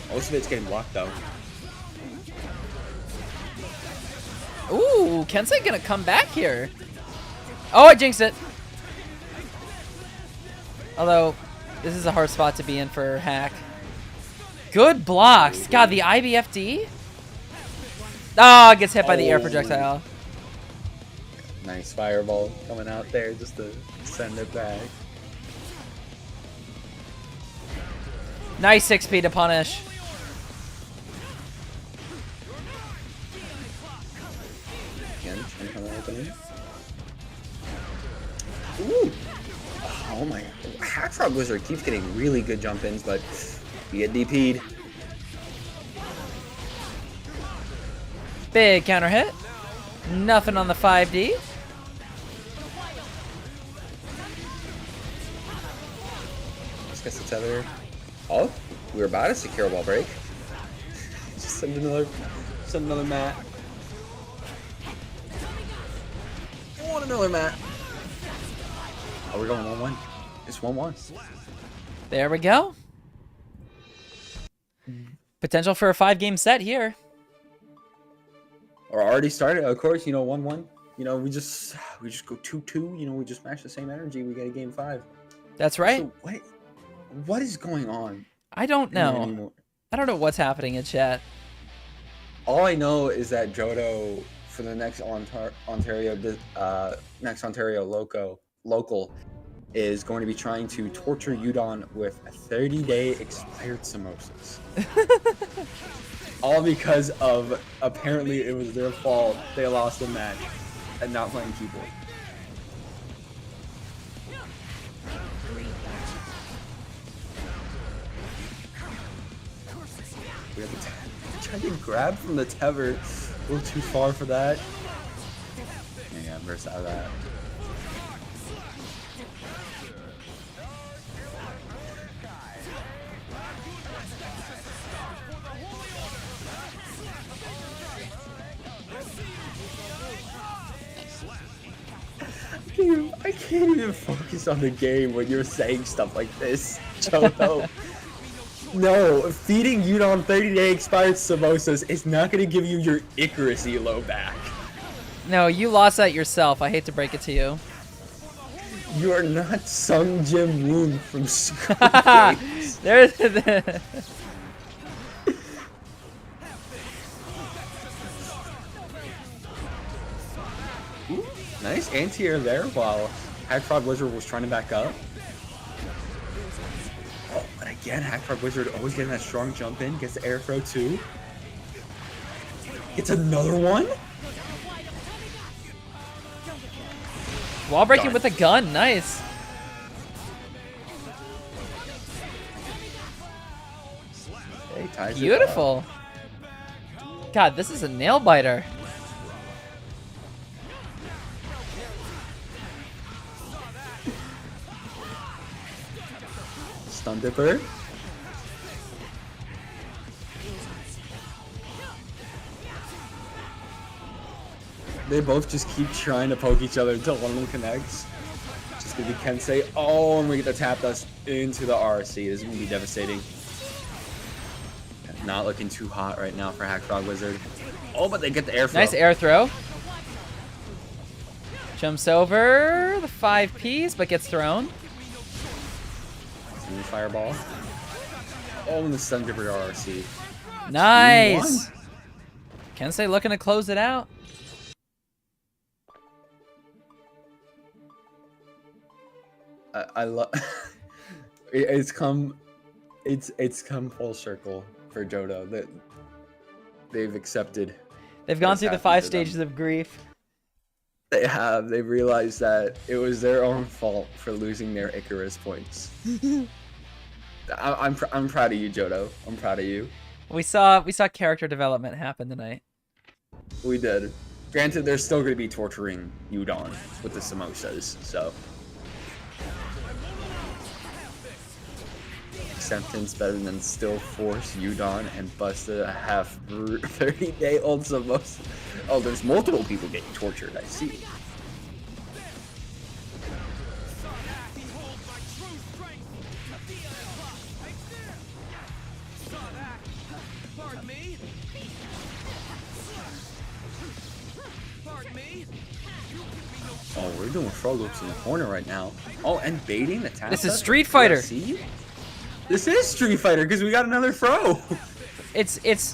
Most of it's getting blocked though. Ooh, Kensei gonna come back here. Oh, I jinxed it. Although, this is a hard spot to be in for Hack. Good blocks. God, the IBFD? Oh, gets hit by the air projectile. Nice fireball coming out there just to send it back. Nice 6P to punish. happening. Ooh! Oh my! Hackfrog Wizard keeps getting really good jump ins, but we get DP'd. Big counter hit. Nothing on the 5D. Let's get the tether. Oh, we were about to secure wall break. Just send another mat. Want another mat. Oh, we're going 1-1. It's 1-1. There we go. Potential for a 5-game set here. Or already started, of course, 1-1. We just go 2-2, we just match the same energy, we get a game 5. That's right. So what is going on? I don't know. Anymore? I don't know what's happening in chat. All I know is that Jodo for the next Ontario local is going to be trying to torture Udon with 30-day expired samosas. All because of, apparently it was their fault they lost the match and not playing keyboard. We have to try to grab from the tether. A little too far for that. Yeah, burst out of that. I can't even focus on the game when you're saying stuff like this, Jodo. No, feeding Udon 30-day expired samosas is not going to give you your Icarus elo back. No, you lost that yourself. I hate to break it to you. You are not Sung Jim Woon from Squid Games. There's the... Nice anti-air there while Hackfrog Wizard was trying to back up. Oh, but again, Hackfrog Wizard always getting that strong jump in, gets the air throw too. It's another one? Wall breaking Done. with a gun. Nice. Hey, ties it up. Beautiful. God, this is a nail biter. Stun Dipper. They both just keep trying to poke each other until one of them connects. Just gonna be Kensei. Oh, and we get to tap us into the RC. This is gonna be devastating. Not looking too hot right now for Hackfrog Wizard. Oh, but they get the air throw. Nice air throw. Jumps over the 5Ps, but gets thrown. And the fireball. Oh, and the Stun Dipper RC. Nice. Kensei looking to close it out. I love. It's come full circle for Jodo that they've accepted. They've gone what's through the happened 5 to them. stages of grief. They have. They've realized that it was their own fault for losing their Icarus points. I'm proud of you, Jodo. I'm proud of you. We saw character development happen tonight. We did. Granted, they're still going to be torturing Udon with the samosas, so. Acceptance better than still force Udon and bust a half 30-day-old samosa. Oh, there's multiple people getting tortured, I see. Oh, we're doing frog loops in the corner right now. Oh, and baiting the tap. This is Street Fighter. See? This is Street Fighter because we got another throw. It's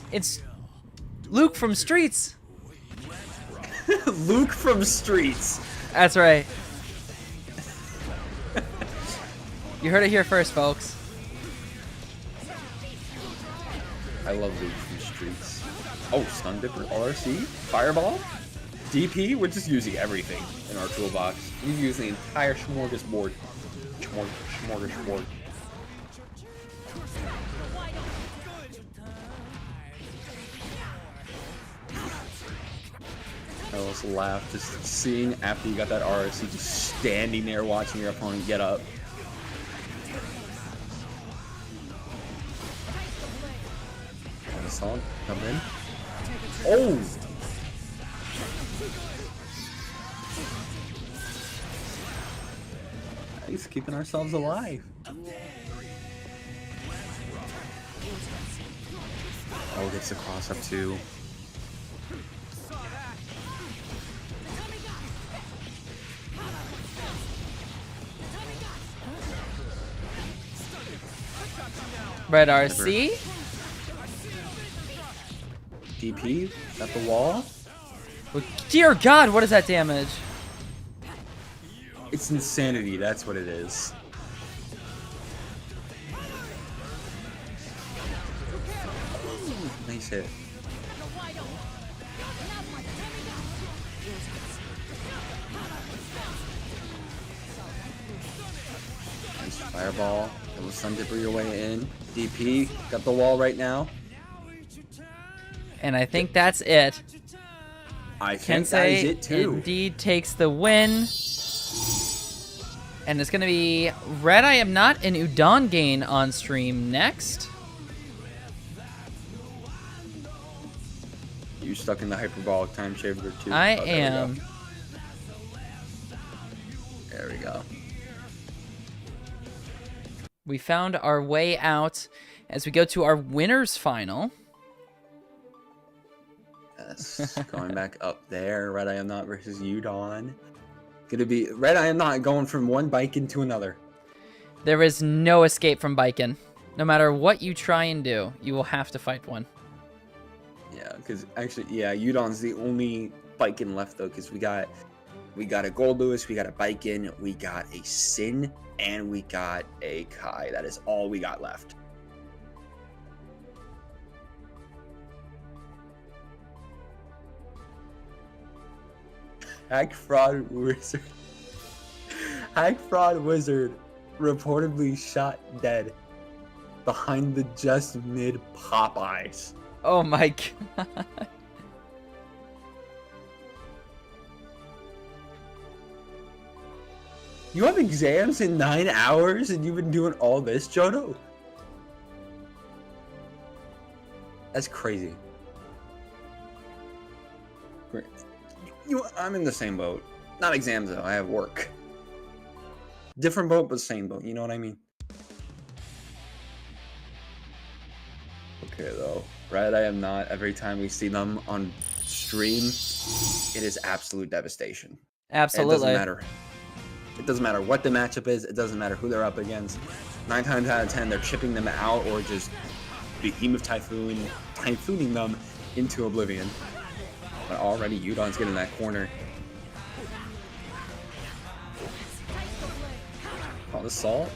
Luke from Streets. Luke from Streets. That's right. You heard it here first, folks. I love Luke from Streets. Oh, Stun Dipper RC. Fireball. DP, we're just using everything in our toolbox. We use the entire smorgasbord. Smorgasbord. I also laugh just seeing after you got that RSC just standing there watching your opponent get up. Assault, come in. Oh! Nice, keeping ourselves alive. Oh, gets the cross up too. Red RC. DP at the wall. Dear God, what is that damage? It's insanity, that's what it is. Nice hit. Nice fireball. It was Sun Dipper your way in. DP got the wall right now. And I think that's it. I think that is Kensei it too. indeed takes the win. And it's going to be Red I Am Not and Udon Gain on stream next. You stuck in the hyperbolic time chamber too. I Oh, am. There we go. We found our way out as we go to our winners final. Yes, going back up there. Red I Am Not versus Udon. Gonna be Red I Am Not going from one Biken to another. There is no escape from Biken. No matter what you try and do, you will have to fight one. Yeah, because actually, yeah, Udon's the only Biken left though, because we got a Gold Lewis, we got a Biken, we got a Sin, and we got a Kai. That is all we got left. Hack Fraud Wizard. Hack Fraud Wizard reportedly shot dead behind the just mid Popeyes. Oh my God. You have exams in 9 hours and you've been doing all this, Jodo? That's crazy. I'm in the same boat. Not exams though, I have work. Different boat, but same boat, you know what I mean? Okay though, Red I Am Not, every time we see them on stream, it is absolute devastation. Absolutely. It doesn't matter. It doesn't matter what the matchup is, it doesn't matter who they're up against. 9 times out of 10, they're chipping them out or just Behemoth typhooning them into oblivion. But already Udon's getting that corner. Call the salt.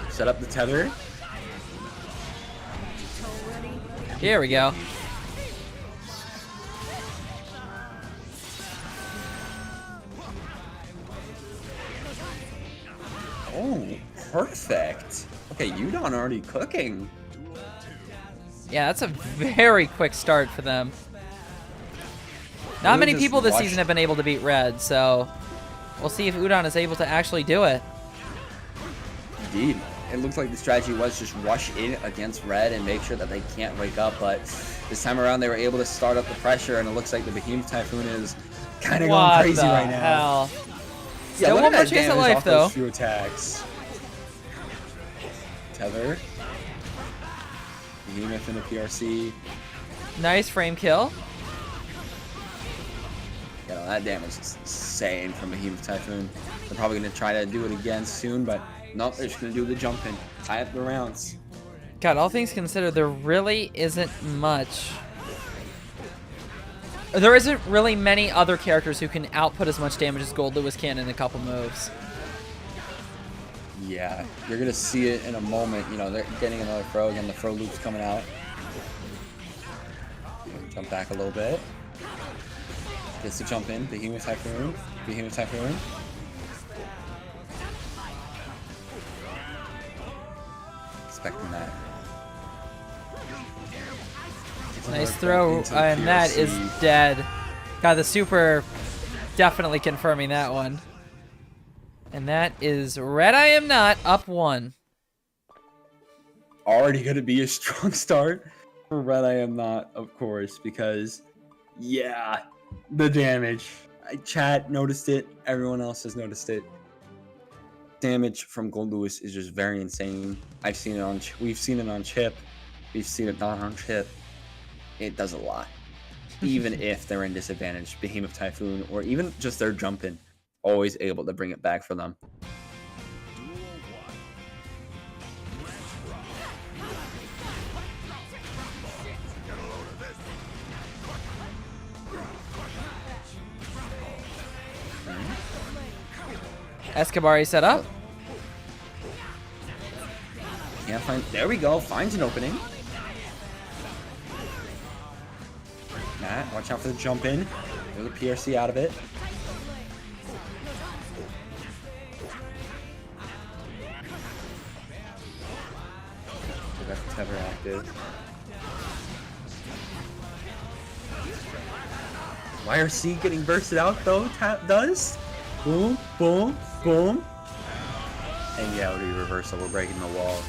Set up the tether. Here we go. Oh, perfect. Okay, Udon already cooking. Yeah, that's a very quick start for them. Not Really many just people this watched- season have been able to beat Red, so we'll see if Udon is able to actually do it. Indeed. It looks like the strategy was just rush in against Red and make sure that they can't wake up, but this time around they were able to start up the pressure, and it looks like the Behemoth Typhoon is kind of going crazy the right now. hell? Yeah, Still look one at more that chance at damage life, off though. those few attacks. Tether. Behemoth in the PRC. Nice frame kill. You know, that damage is insane from Behemoth Typhoon. They're probably going to try to do it again soon, but no, they're just going to do the jump in. Tie up the rounds. God, all things considered, there really isn't much. There isn't really many other characters who can output as much damage as Gold Lewis can in a couple moves. Yeah, you're going to see it in a moment. You know, they're getting another throw. Again, the throw loop's coming out. Jump back a little bit. Gets to jump in. Behemoth Typhoon. Behemoth Typhoon. Expecting that. Nice throw, and that is dead. God, the super definitely confirming that one. And that is Red I Am Not up 1. Already going to be a strong start for Red I Am Not, of course, because, yeah, the damage. Chat noticed it. Everyone else has noticed it. Damage from Gold Lewis is just very insane. I've seen it on. We've seen it on Chip. We've seen it not on Chip. It does a lot. Even if they're in disadvantage, Behemoth Typhoon, or even just their jumping, always able to bring it back for them. Escabari set up. Yeah, find. There we go. Finds an opening. Matt, watch out for the jump in. There's a PRC out of it. That's Tether active. YRC getting bursted out though. Tap does. Boom, boom, boom. And yeah, we reversal. We're breaking the wall.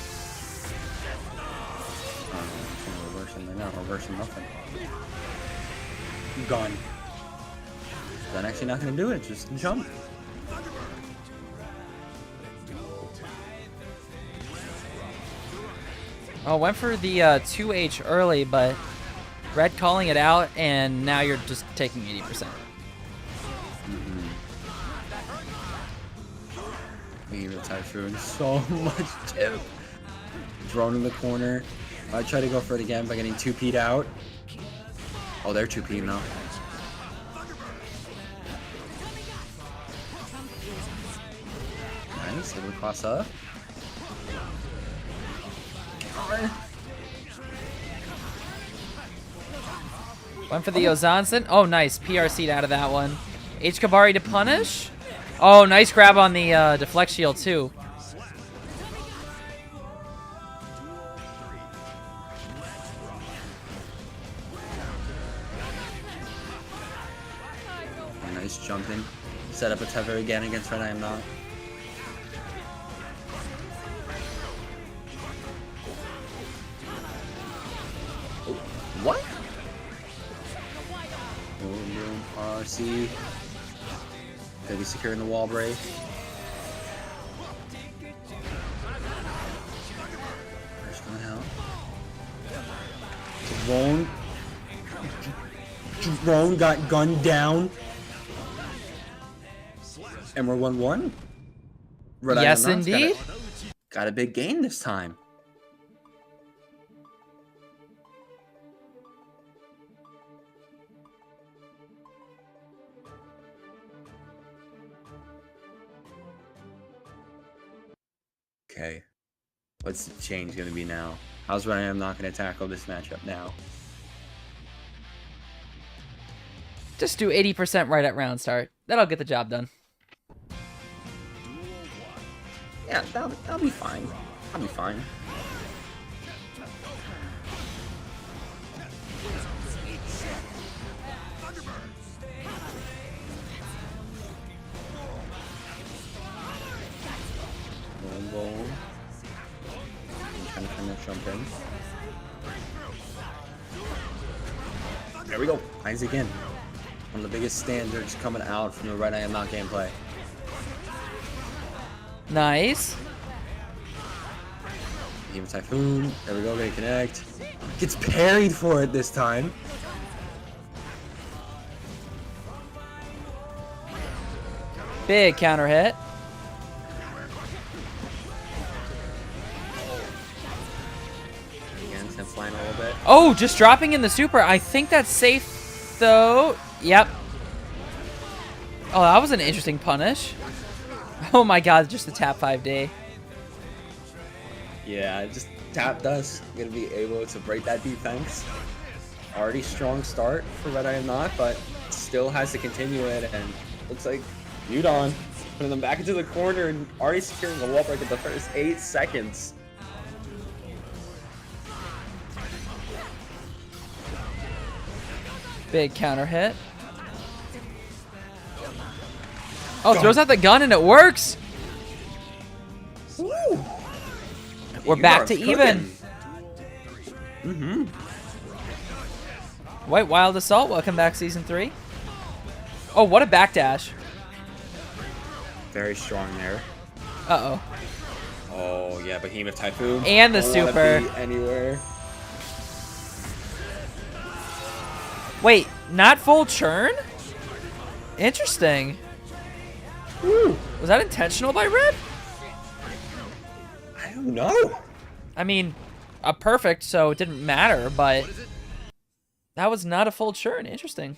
Reversing. They're not reversing nothing. Gone. Then actually not gonna do it. Just jump. Oh, went for the 2H early, but Red calling it out, and now you're just taking 80%. Behemoth Typhoon, so much tip. Thrown in the corner. I try to go for it again by getting 2P'd out. Oh, they're 2P'd now. Nice, able to cross up. Went for the Ozanson. Oh, nice. PRC'd out of that one. H. Kabari to punish. Oh, nice grab on the deflect shield, too. Nice jumping. Set up a tether again against Red I Am Not. Oh, what? Boom, boom, RC. Gotta be secure in the wall break. First going out. Drone got gunned down. And we're 1-1. Yes, indeed. Got a big gain this time. Okay. What's the change going to be now? How's Red I Am Not going to tackle this matchup now? Just do 80% right at round start. That'll get the job done. Yeah, that'll be fine. I'll be fine. Boom, boom. I'm trying to find that jump in. There we go. Eyes again. One of the biggest standards coming out from the Red I Am Not gameplay. Nice. Game Typhoon. There we go. Gonna connect. Gets parried for it this time. Big counter hit. Again, it's flying a little bit. Oh, just dropping in the super. I think that's safe, though. Yep. Oh, that was an interesting punish. Oh my god, just the tap 5D. Yeah, just tapped us. Gonna be able to break that defense. Already strong start for Red I Am Not, but still has to continue it, and looks like Udon putting them back into the corner and already securing the wall break in the first 8 seconds. Big counter hit. Oh, throws out the gun and it works. Woo. We're back to even. Mm-hmm. White Wild Assault, welcome back, Season 3. Oh, what a backdash. Very strong there. Uh-oh. Oh, yeah, Behemoth Typhoon. And the Don't wanna super. be anywhere. Wait, not full churn? Interesting. Woo. Was that intentional by Red? I don't know. I mean, a perfect, so it didn't matter, but that was not a full churn. Interesting.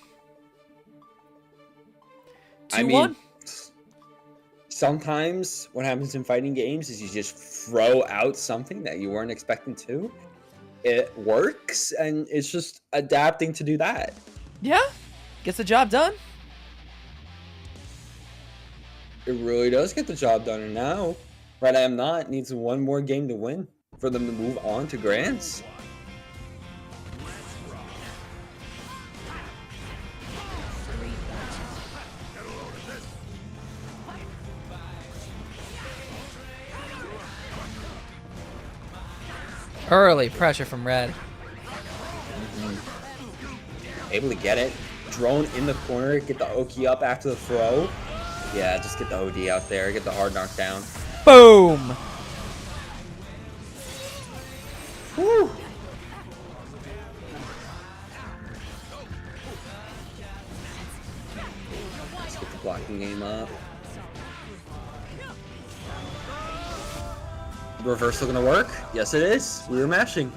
2-1. I mean, sometimes what happens in fighting games is you just throw out something that you weren't expecting to. It works, and it's just adapting to do that. Yeah, gets the job done. It really does get the job done, and now Red I Am Not needs one more game to win for them to move on to Grands. Early pressure from Red. Able to get it. Drone in the corner, get the Oki up after the throw. Yeah, just get the OD out there, get the hard knockdown. Boom! Woo! Let's get the blocking game up. Reversal gonna work? Yes, it is. We were mashing.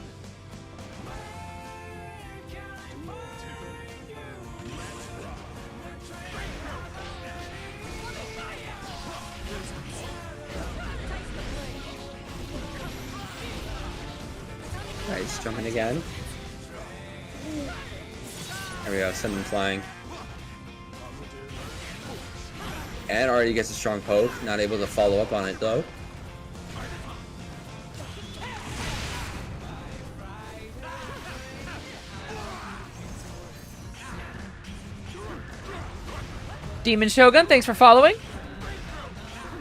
Nice, jumping again. There we go, send him flying. And already gets a strong poke, not able to follow up on it though. Demon Shogun, thanks for following.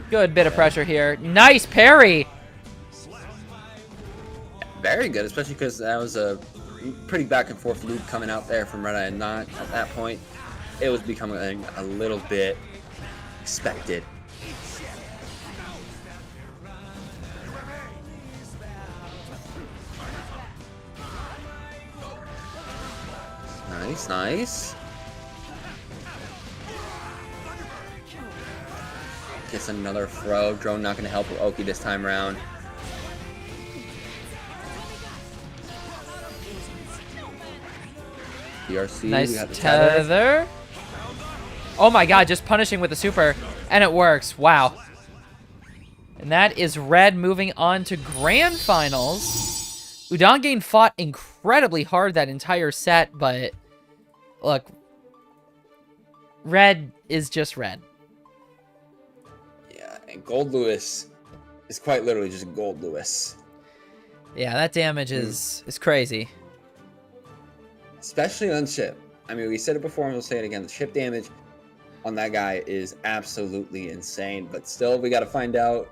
Good bit of pressure here. Nice parry. Very good, especially because that was a pretty back and forth loop coming out there from Red Eye and Not. At that point, it was becoming a little bit expected. Nice, nice. Gets another throw. Drone not going to help with Oki this time around. DRC, Nice we got the tether. Oh my god, just punishing with the super. And it works. Wow. And that is Red moving on to Grand Finals. Udangame fought incredibly hard that entire set, but look, Red is just Red. Yeah, and Gold Lewis is quite literally just Gold Lewis. Yeah, that damage is crazy. Especially on chip. I mean, we said it before and we'll say it again. The chip damage on that guy is absolutely insane. But still, we got to find out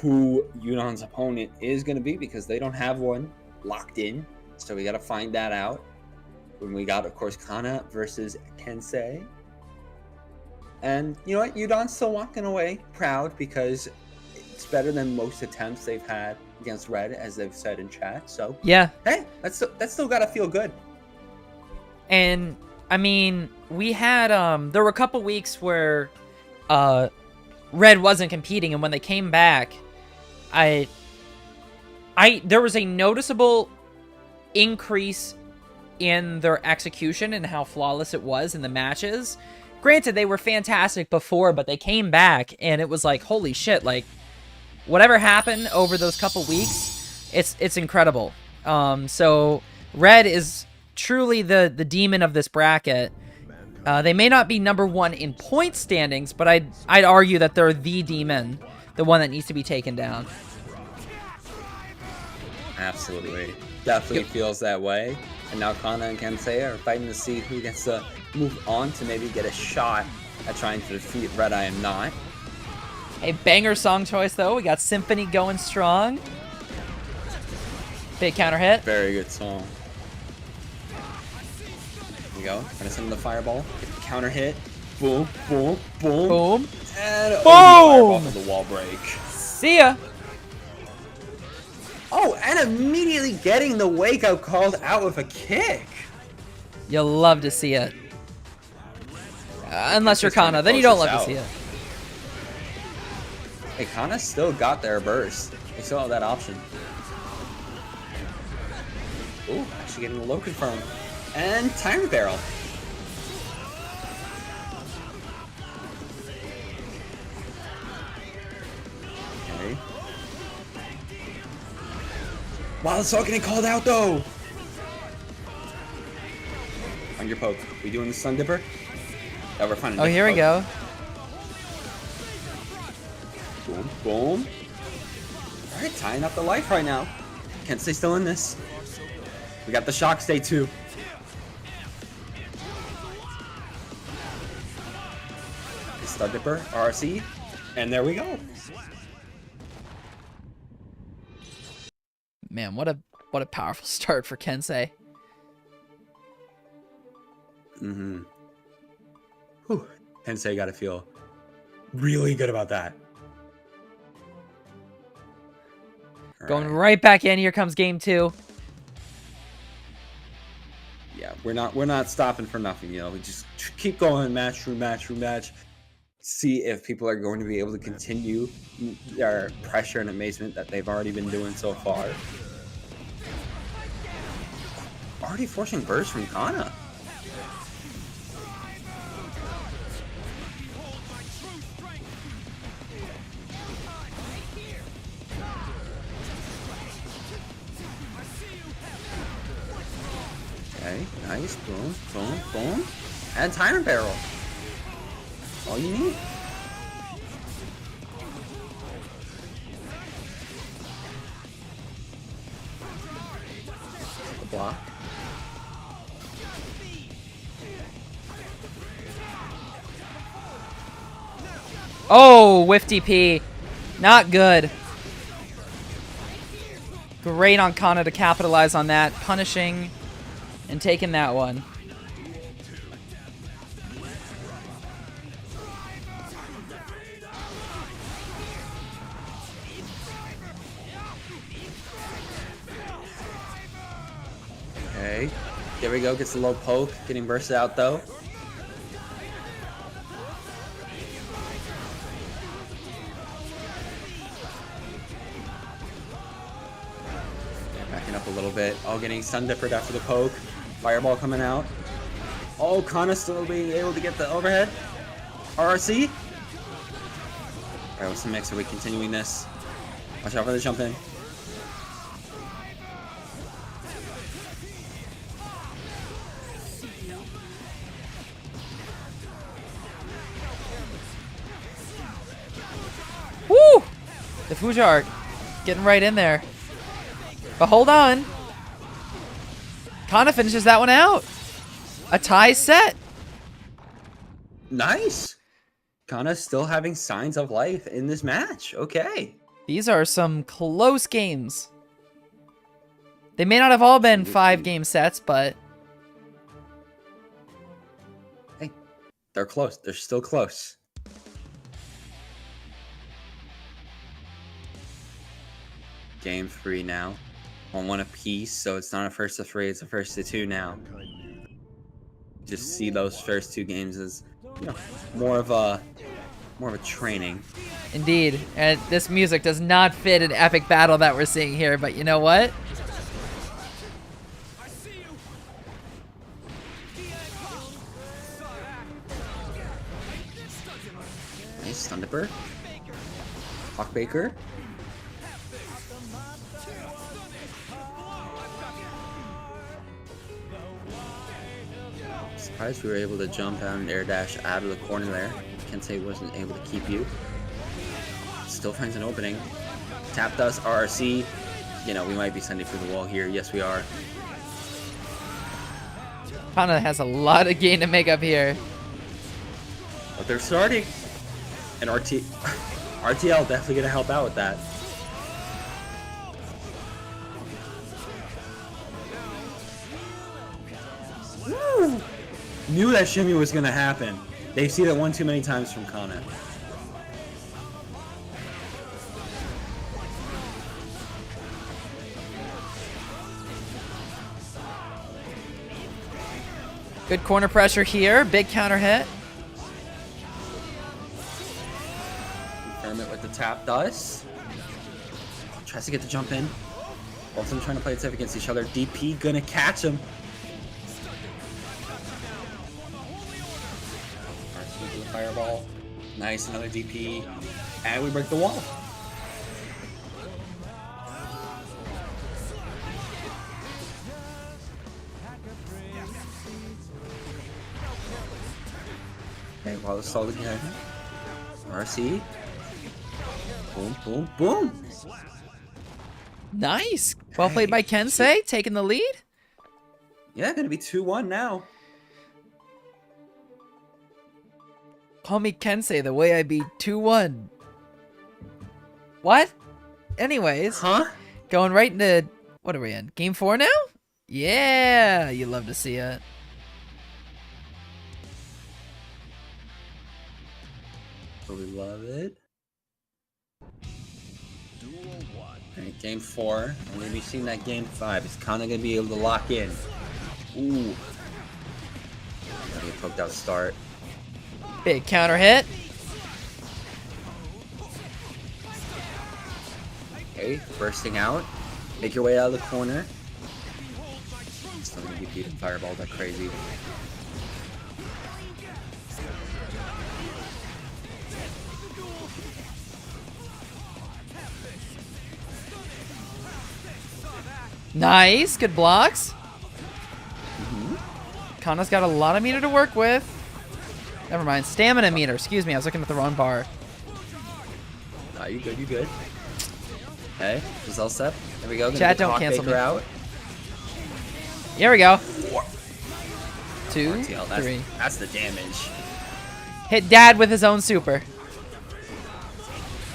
who Yunon's opponent is going to be because they don't have one locked in. So we got to find that out. When we got, of course, Kana versus Kensei. And you know what? Yudon's still walking away proud because it's better than most attempts they've had against Red, as they've said in chat. So Yeah. hey, that's still got to feel good. And I mean, we had there were a couple weeks where Red wasn't competing, and when they came back, there was a noticeable increase in their execution and how flawless it was in the matches. Granted, they were fantastic before, but they came back and it was like, holy shit, like whatever happened over those couple weeks, it's incredible. So Red is truly the demon of this bracket. They may not be number 1 in point standings, but I'd argue that they're the demon, the one that needs to be taken down. Absolutely. Definitely feels that way. And now Kana and Kensei are fighting to see who gets to move on to maybe get a shot at trying to defeat Red I Am Not. A banger song choice, though. We got Symphony going strong. Big counter hit. Very good song. Here we go. Gonna send him the fireball. Get the counter hit. Boom, boom, boom. Boom. And Boom! fireball for the wall break. See ya. Oh, and immediately getting the wake up called out with a kick. You'll love to see it. Unless you're Kana, then you don't love to see it. Hey, Kana still got their burst. They still have that option. Ooh, actually getting the low confirmed. And time barrel. Okay. Wow, it's all getting called out though. On your poke. We doing the Sun Dipper? Oh, we're finding. Oh, here we go. Boom, boom. All right, tying up the life right now. Can't stay still in this. We got the shock stay too. Stud Dipper, RC, and there we go. Man, what a powerful start for Kensei. Mm-hmm. Whew. Kensei gotta feel really good about that. All Going right back in. Here comes game 2. Yeah, we're not stopping for nothing. You know, we just keep going, match through match through match. See if people are going to be able to continue their pressure and amazement that they've already been doing so far. Already forcing burst from Kana. Okay, nice. Boom, boom, boom. And timer barrel. All you need. The block. Oh, whiff DP. Not good. Great on Kana to capitalize on that. Punishing and taking that one. Okay. There we go. Gets the low poke. Getting bursted out though. Backing up a little bit. Oh, getting Sun Dippered after the poke. Fireball coming out. Oh, Kana still being able to get the overhead. RRC. Alright, what's the mix? Are we continuing this? Watch out for the jump in. Woo! The Fujar getting right in there. But hold on. Kana finishes that one out. A tie set. Nice. Kana still having signs of life in this match. Okay. These are some close games. They may not have all been 5-game sets, but Hey, they're close. They're still close. Game 3 now. On 1 apiece, so it's not a first to 3, it's a first to 2 now. Just see those first 2 games as, you know, more of a training. indeed. And this music does not fit an epic battle that we're seeing here, but you know what? Nice Stun Dipper. Hawkbaker. Surprised we were able to jump out and air dash out of the corner there. Kensei wasn't able to keep you. Still finds an opening. Tap dust, RRC. You know, we might be sending through the wall here. Yes, we are. Kana has a lot of gain to make up here. But they're starting. And RTL definitely going to help out with that. Woo! Knew that shimmy was going to happen. They've seen it one too many times from Kana. Good corner pressure here. Big counter hit. Confirm it with the tap dust. Tries to get the jump in. Both of them trying to play it safe against each other. DP gonna catch him. RC with the fireball. Nice, another DP. And we break the wall. Okay, while it's solid here. RC. Boom, boom, boom. Nice. Well played by Kensei, taking the lead. Yeah, gonna be 2-1 now. Call me Kensei the way I beat 2-1. What? Anyways, Huh? going right into, what are we in? Game 4 now? Yeah, you love to see it. We love it. Alright, game 4. I'm gonna be seeing that game 5. Is Kana gonna be able to lock in? Ooh. Gotta get poked out start. Big counter hit. Okay, bursting out. Make your way out of the corner. Still gonna get beaten fireball like crazy. Nice, good blocks. Kana's got a lot of meter to work with. Never mind, stamina meter. Excuse me, I was looking at the wrong bar. Ah, you good, you good. Okay, Giselle step. There we go. Gonna Chat, get don't Hawk cancel Baker me. out. Here we go. 2, RTL, 3. that's the damage. Hit dad with his own super.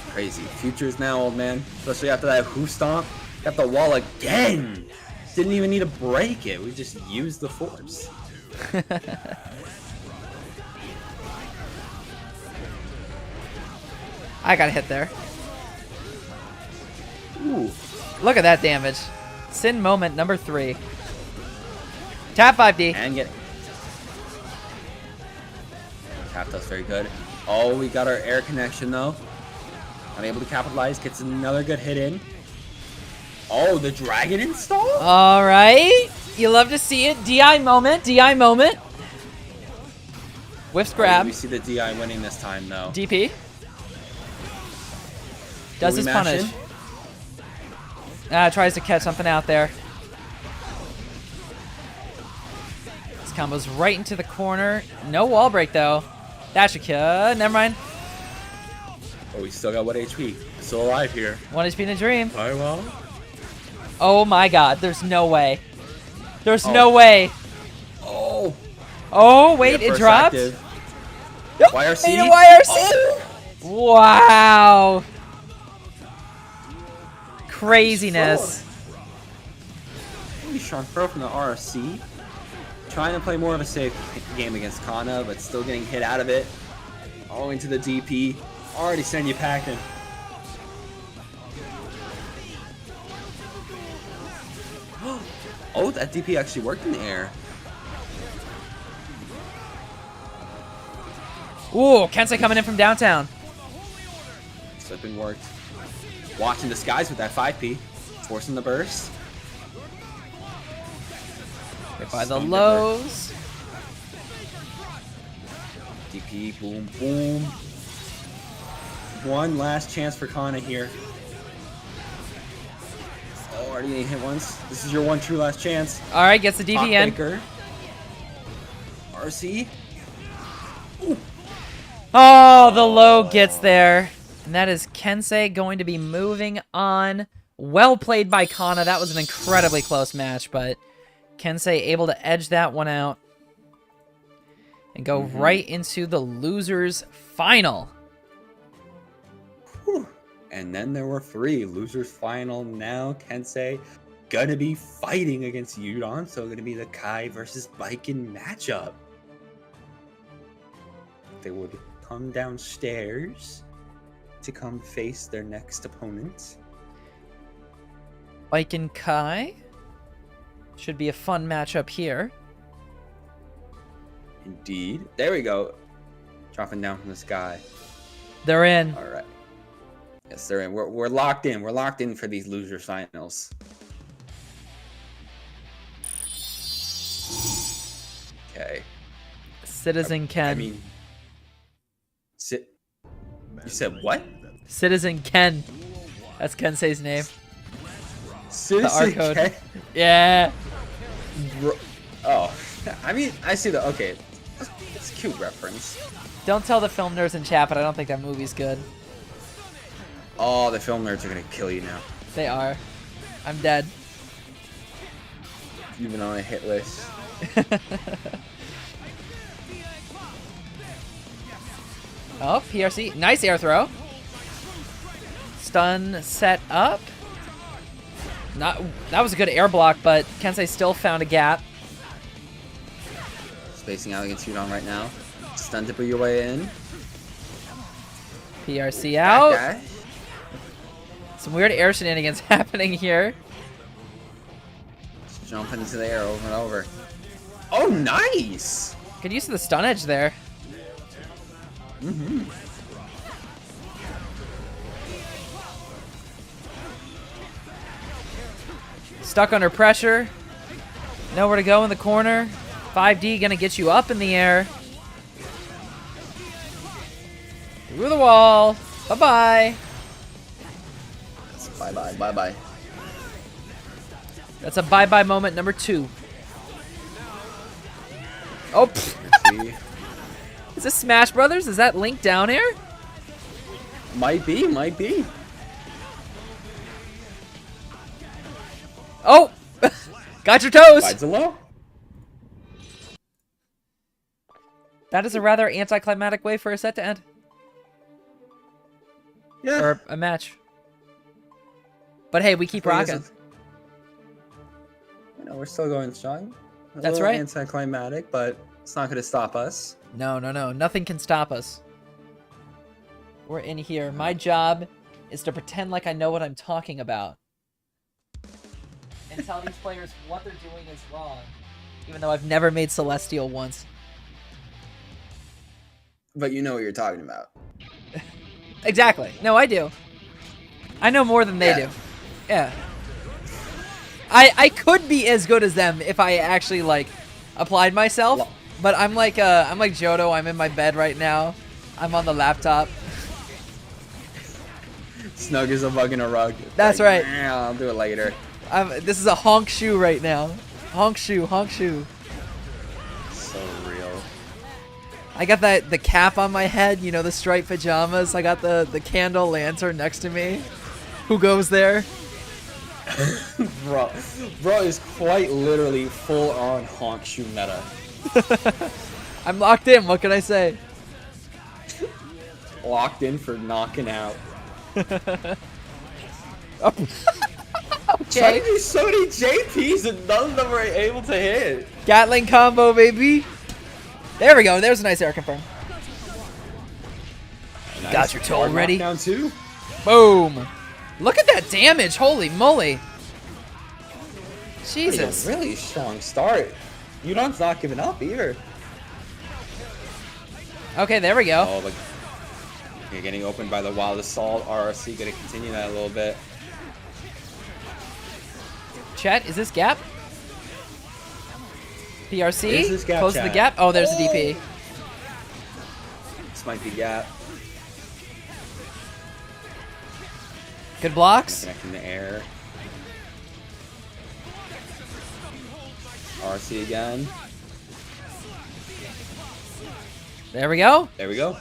Crazy. Futures now, old man. Especially after that who stomp. Got the wall again. Didn't even need to break it. We just used the force. I got a hit there. Ooh. Look at that damage. Sin moment number 3. Tap 5D. And get tapped us very good. Oh, we got our air connection though. Unable to capitalize. Gets another good hit in. Oh, the dragon install? All right. You love to see it. DI moment. DI moment. Whiffs grab. We see the DI winning this time though. DP. Does his punish. Tries to catch something out there. This combo's right into the corner. No wall break though. That should kill. Never mind. Oh, we still got 1 HP. Still alive here. 1 HP in a dream. Very well. Oh my god. There's no way. There's no way. Oh. Oh, wait. It dropped? Yep, YRC. made a YRC. Oh. Wow. Craziness. Really strong throw from the RC. Trying to play more of a safe game against Kana, but still getting hit out of it. All into the DP. Already send you packing. Oh, that DP actually worked in the air. Ooh, Kensei coming in from downtown. Slipping worked. Watching the skies with that 5P. Forcing the burst. Hit by the lows. DP, boom, boom. One last chance for Kana here. Oh, already hit once. This is your one true last chance. All right, gets the DP in. Baker. RC. Oh, the low gets there. And that is Kensei going to be moving on. Well played by Kana. That was an incredibly close match, but Kensei able to edge that one out. And go right into the losers final. Whew. And then there were 3 losers final. Now Kensei gonna be fighting against Yudon, so gonna be the Kai versus Baiken matchup. They would come downstairs to come face their next opponent. Ike and Kai. Should be a fun matchup here. Indeed. There we go. Dropping down from the sky. They're in. All right. Yes, they're in. We're locked in. We're locked in for these loser finals. Okay. Citizen Ken. I mean, you said what? Citizen Ken. That's Kensei's name. Citizen code. Ken? Yeah. Oh, I mean, I see the. Okay, it's a cute reference. Don't tell the film nerds in chat, but I don't think that movie's good. Oh, the film nerds are gonna kill you now. They are. I'm dead. You've been on a hit list. Oh, PRC. Nice air throw. Stun set up. That was a good air block, but Kensei still found a gap. Spacing out against Yudon right now. Stun dipper your way in. PRC out. Back dash. Some weird air shenanigans happening here. Just jumping into the air over and over. Oh, nice! Good use of the stun edge there. Mm-hmm. Stuck under pressure. Nowhere to go in the corner. 5D gonna get you up in the air. Through the wall. Bye-bye. Bye-bye, bye-bye. That's a bye-bye moment number 2. Oh, is this Smash Brothers? Is that Link down here? Might be, might be. Oh! Got your toes! Bides a low. That is a rather anticlimactic way for a set to end. Yeah. Or a match. But hey, we keep rocking. You know, we're still going strong. That's right. Anticlimactic, but it's not going to stop us. No, no, no. Nothing can stop us. We're in here. My job is to pretend like I know what I'm talking about. And tell these players what they're doing is wrong. Even though I've never made Celestial once. But you know what you're talking about. Exactly. No, I do. I know more than they do. Yeah. I could be as good as them if I actually, like, applied myself. But I'm like Johto. I'm in my bed right now. I'm on the laptop. Snug as a bug in a rug. That's like, right. I'll do it later. This is a honk shoe right now. Honk shoe, honk shoe. So real. I got the cap on my head, you know, the striped pajamas. I got the candle lantern next to me. Who goes there? Bro is quite literally full on honk shoe meta. I'm locked in, what can I say? Locked in for knocking out. Okay. Trying so many JPs and none of them were able to hit. Gatling combo, baby. There we go. There's a nice air confirm. Nice. Got your toe ready. Down two. Boom. Look at that damage. Holy moly. Jesus. Really strong start. Yudon's not giving up either. Okay, there we go. Oh, but you're getting opened by the Wild Assault. RRC gonna continue that a little bit. Chat, is this gap? PRC? Is this gap, Close to chat? the gap. Oh, there's a DP. This might be gap. Good blocks. Connecting the air. RC again. There we go. There we go.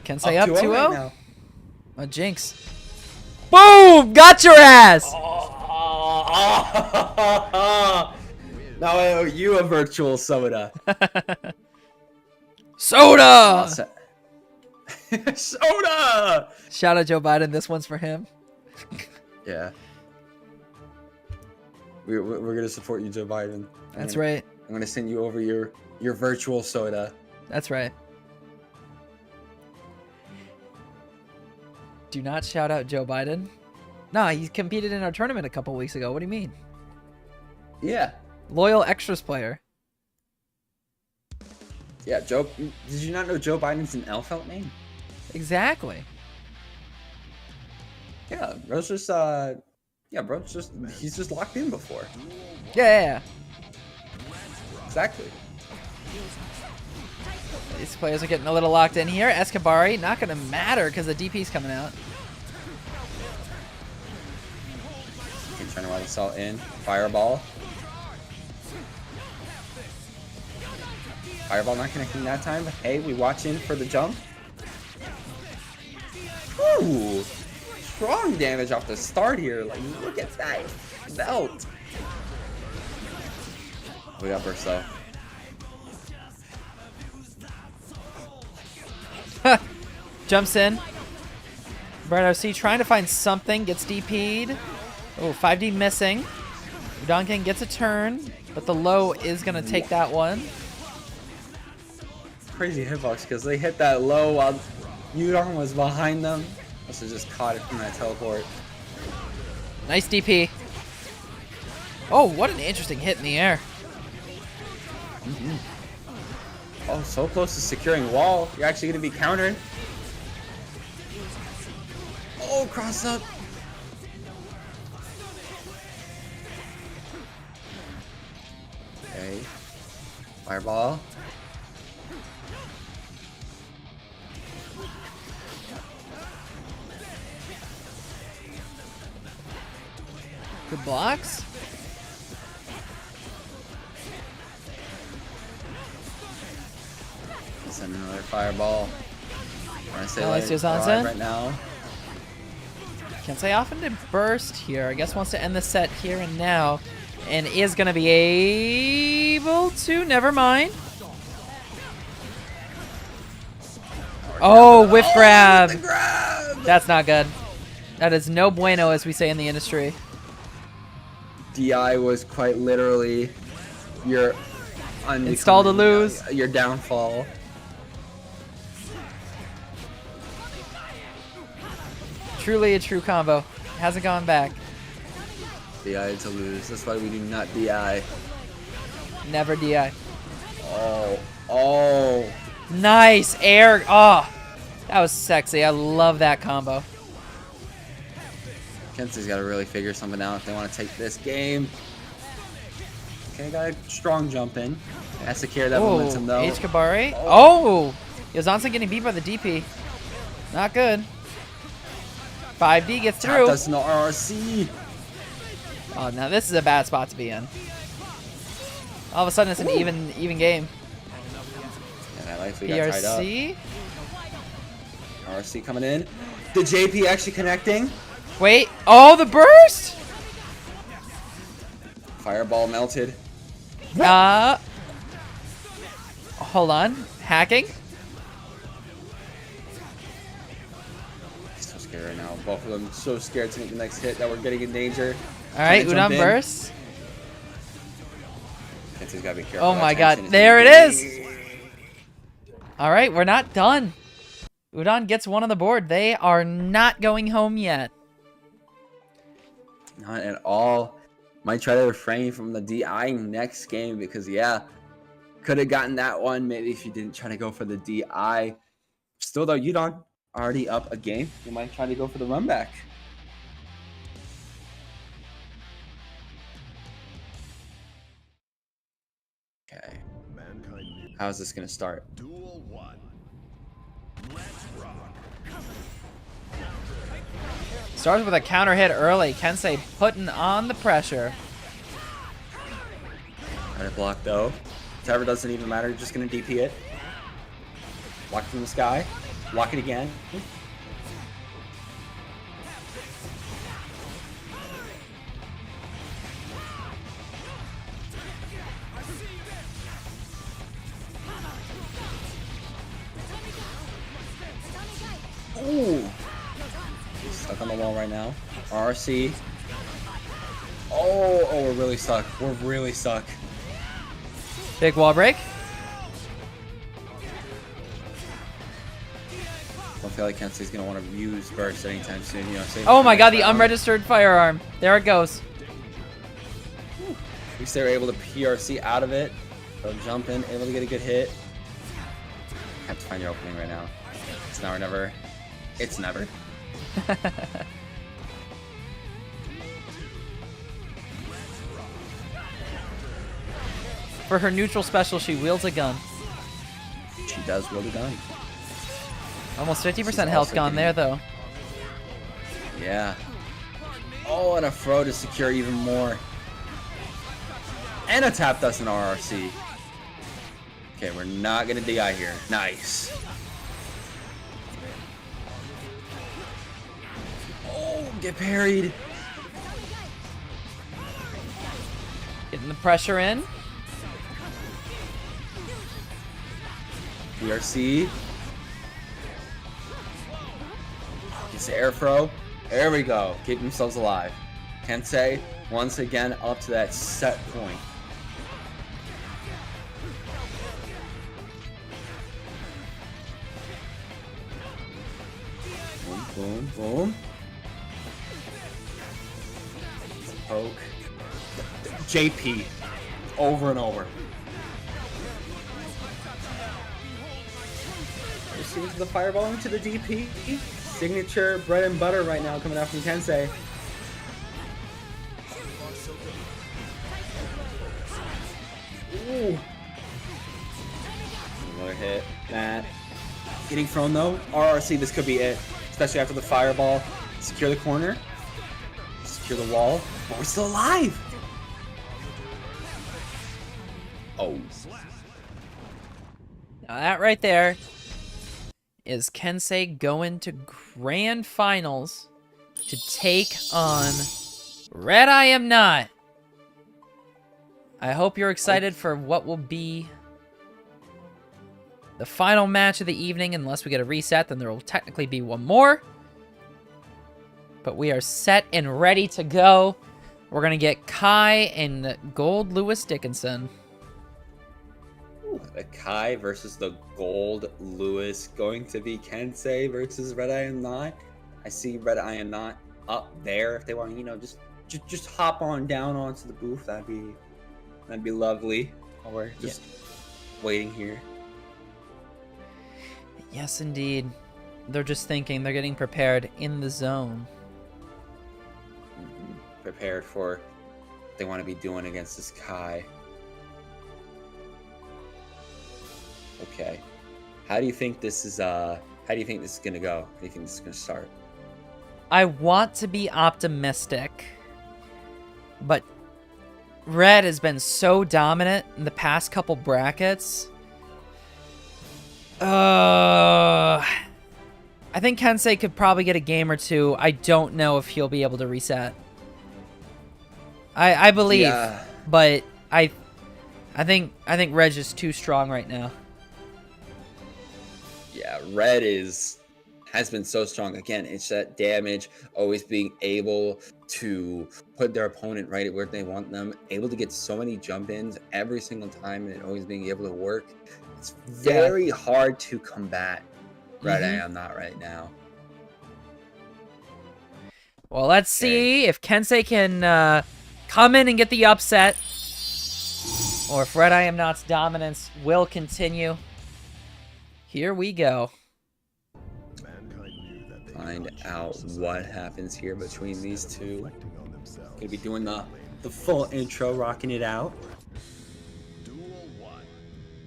Kensei up 2-0. right now. A jinx. Boom! Got your ass! Now I owe you a virtual soda. Soda! Soda! Shout out Joe Biden. This one's for him. Yeah. We're gonna support you, Joe Biden. That's right. I'm gonna send you over your virtual soda. That's right. Do not shout out Joe Biden. Nah, he competed in our tournament a couple weeks ago. What do you mean? Yeah. Loyal extras player. Yeah, Joe. Did you not know Joe Biden's an Elfelt name? Exactly. Yeah, bro's just he's just locked in before. Yeah. Exactly. These players are getting a little locked in here. Escabari, not going to matter because the DP's coming out. Okay, trying to run this all in. Fireball. Fireball not connecting that time. But hey, we watch in for the jump. Ooh. Strong damage off the start here. Like, look at that belt. We got burst though. Jumps in. Brad RC trying to find something. Gets DP'd. Oh, 5D missing. Udon gets a turn, but the low is going to take that one. Crazy hitbox because they hit that low while Udon was behind them. Must have just caught it from that teleport. Nice DP. Oh, what an interesting hit in the air. Oh, so close to securing wall. You're actually going to be countered. Oh, cross up. Okay. Fireball. Good blocks. Send another fireball. I say Nice, let it Yozansen. drive right now. Kensei off into burst here. I guess wants to end the set here and now. And is going to be able to. Never mind. Oh, whiff grab. The grab. That's not good. That is no bueno, as we say in the industry. DI was quite literally your Install to lose. Your downfall. Truly a true combo. Hasn't gone back. DI to lose. That's why we do not DI. Never DI. Oh. Nice air. Oh, that was sexy. I love that combo. Kensei's got to really figure something out if they want to take this game. Okay, got a strong jump in. Has to carry that momentum though. H. Kabari. Oh! Yozansen getting beat by the DP. Not good. 5D gets through. That's no RRC. Oh, now this is a bad spot to be in. All of a sudden, it's an even game. And I like we got tied up. PRC. RRC coming in. The JP actually connecting. Wait. Oh, the burst! Fireball melted. Hold on. Hacking. So scared right now. Both of them so scared to make the next hit that we're getting in danger. All right, Trying to jump Udon in. burst. Kensei's gotta be careful. Oh That my tension god, there it engaging. is! Alright, we're not done. Udon gets one on the board. They are not going home yet. Not at all. Might try to refrain from the DI next game because, yeah, could have gotten that one maybe if you didn't try to go for the DI. Still, though, Udon already up a game. You might try to go for the run back. Okay. How's this going to start? Duel 1. Let's rock. Starts with a counter hit early. Kensei putting on the pressure. Try to block, though. Whatever doesn't even matter. You're just going to DP it. Block it from the sky. Block it again. Ooh. Stuck on the wall right now. RC. Oh, we're really stuck. We're really stuck. Big wall break. I feel like Kensei's gonna want to use burst anytime soon. You know, Oh my god, the unregistered firearm. There it goes. At least they were able to PRC out of it. So jump in, able to get a good hit. Have to find your opening right now. It's now or never. It's never. For her neutral special, she wields a gun. She does wield a gun. Almost 50% She's health also gone there, though. Yeah. Oh, and a throw to secure even more. And a tap dust in RRC. Okay, we're not gonna DI here. Nice. Oh, get parried. Getting the pressure in. PRC. Gets the air throw. There we go. Keep themselves alive. Kensei, once again, up to that set point. Boom, boom, boom. Poke. JP. Over and over. Receives the fireball into the DP. Signature bread and butter right now coming out from Kensei. Ooh. Another hit. That. Getting thrown though. RRC, this could be it. Especially after the fireball. Secure the corner. Secure the wall. But we're still alive. Oh. Now that right there is Kensei going to grand finals to take on Red I Am Not. I hope you're excited for what will be the final match of the evening. Unless we get a reset, then there will technically be one more. But we are set and ready to go. We're going to get Kai and Gold Lewis Dickinson. The Kai versus the Gold Lewis going to be Kensei versus Red I Am Not. I see Red I Am Not up there. If they want to, you know, just hop on down onto the booth, that'd be lovely. While we're just waiting here. Yes, indeed. They're just thinking. They're getting prepared in the zone. Prepared for what they want to be doing against this Kai. Okay. How do you think this is gonna go? How do you think this is gonna start? I want to be optimistic, but Red has been so dominant in the past couple brackets. I think Kensei could probably get a game or two. I don't know if he'll be able to reset. I believe, but I think Red's just too strong right now. Yeah, Red has been so strong. Again, it's that damage, always being able to put their opponent right where they want them, able to get so many jump-ins every single time, and always being able to work. It's very hard to combat Red I Am Not right now. Well, let's see if Kensei can come in and get the upset, or if Red I Am Not's dominance will continue. Here we go. Find out what happens here between these two. Gonna be doing the full intro, rocking it out.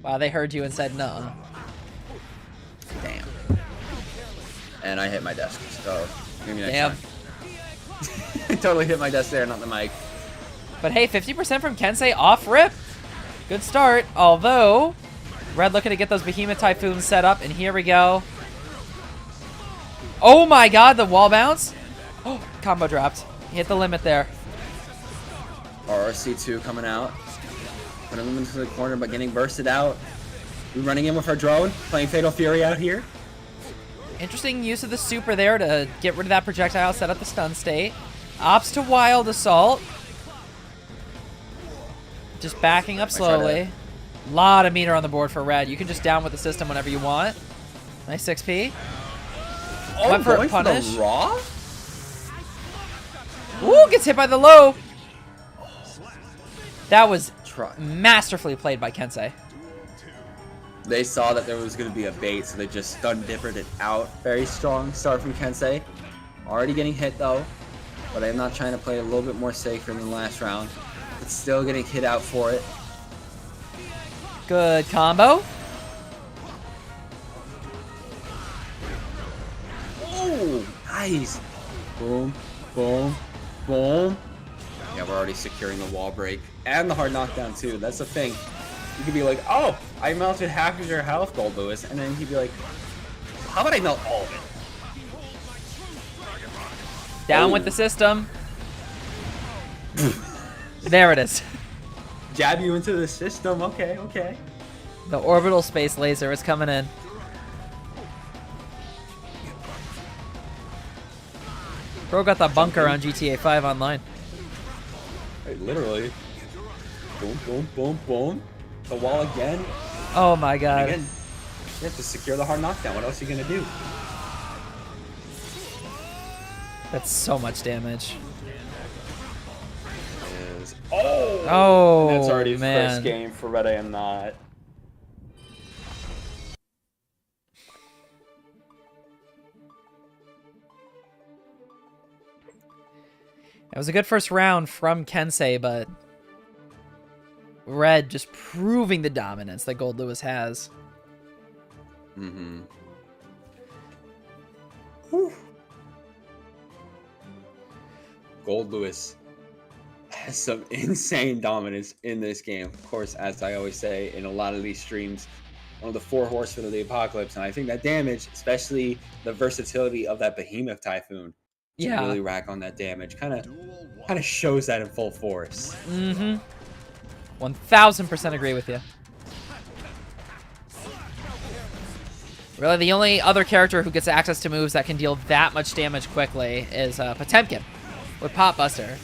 Wow, they heard you and said no. Damn. And I hit my desk, so maybe next Damn. time. Totally hit my desk there, not the mic. But hey, 50% from Kensei off rip. Good start, although Red looking to get those Behemoth Typhoons set up, and here we go. Oh my god, the wall bounce. Oh, combo dropped. Hit the limit there. RRC2 coming out. Putting them into the corner, but getting bursted out. We're running in with our drone, playing Fatal Fury out here. Interesting use of the super there to get rid of that projectile, set up the stun state. Ops to Wild Assault. Just backing up slowly. Lot of meter on the board for Red. You can just down with the system whenever you want. Nice 6p. Oh, Went for a going for punish. the raw? Ooh, gets hit by the low. That was Try. masterfully played by Kensei. They saw that there was going to be a bait, so they just stun dippered it out. Very strong start from Kensei. Already getting hit though, but I'm not trying to play a little bit more safer than the last round. But still getting hit out for it. Good combo. Oh, nice. Boom, boom, boom. Yeah, we're already securing the wall break and the hard knockdown too. That's the thing. You could be like, oh, I melted half of your health, Gold Lewis, and then he'd be like, how about I melt all of it? Down Oh. with the system. There it is. Jab you into the system. Okay, okay. The orbital space laser is coming in. Bro got the bunker on GTA 5 online. Hey, literally. Boom, boom, boom, boom. The wall again. Oh my god. Again. You have to secure the hard knockdown. What else are you gonna do? That's so much damage. Oh! Oh, That's already man. first game for Red I Am Not. It was a good first round from Kensei, but Red just proving the dominance that Gold Lewis has. Mm-hmm. Gold Lewis has some insane dominance in this game. Of course, as I always say in a lot of these streams, one of the 4 horsemen of the apocalypse, and I think that damage, especially the versatility of that Behemoth Typhoon, to Yeah. really rack on that damage, kind of shows that in full force. Mm-hmm. 1000% agree with you. Really, the only other character who gets access to moves that can deal that much damage quickly is Potemkin with Pop Buster.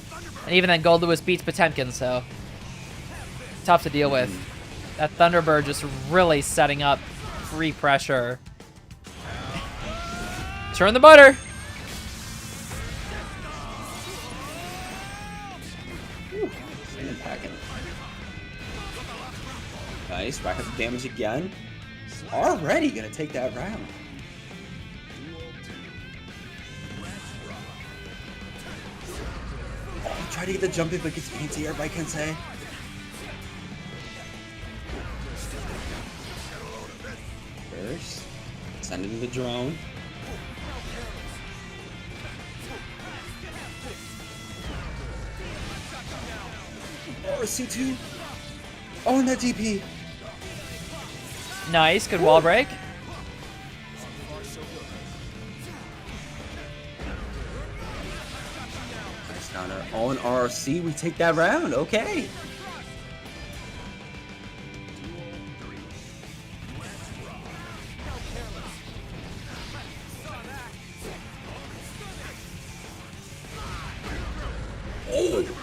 And even then, Gold Lewis beats Potemkin, so tough to deal with. That Thunderbird just really setting up free pressure. Turn the butter. Packing. Nice, back up the damage again. Already gonna take that round. Oh, try to get the jump in, but gets anti-air by Kensei. First, send in the drone. Oh, C2. Oh, and that DP. Nice, good wall break. Nice counter. Oh, and RRC. We take that round. Okay.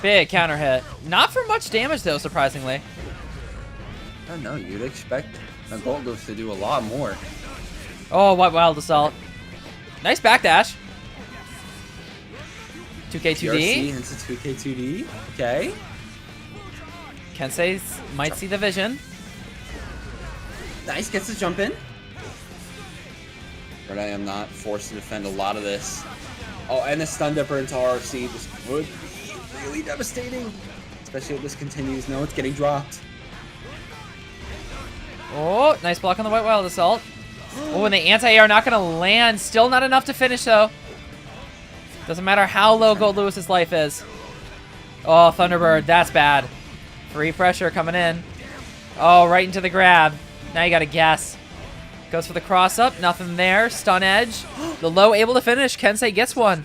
Big counter hit. Not for much damage, though, surprisingly. I don't know. You'd expect a Gold Lewis to do a lot more. Oh, what Wild Assault. Nice backdash. 2K2D. PRC into 2K2D. Okay. Kensei might see the vision. Nice. Gets the jump in. But I am not forced to defend a lot of this. Oh, and the stun dipper into RFC. This would be really devastating. Especially if this continues. No, it's getting dropped. Oh, nice block on the White Wild Assault. Oh, and the anti-air not going to land. Still not enough to finish, though. Doesn't matter how low Gold Lewis's life is. Oh, Thunderbird, that's bad. Free pressure coming in. Oh, right into the grab. Now you gotta guess. Goes for the cross up. Nothing there. Stun edge. The low able to finish. Kensei gets one.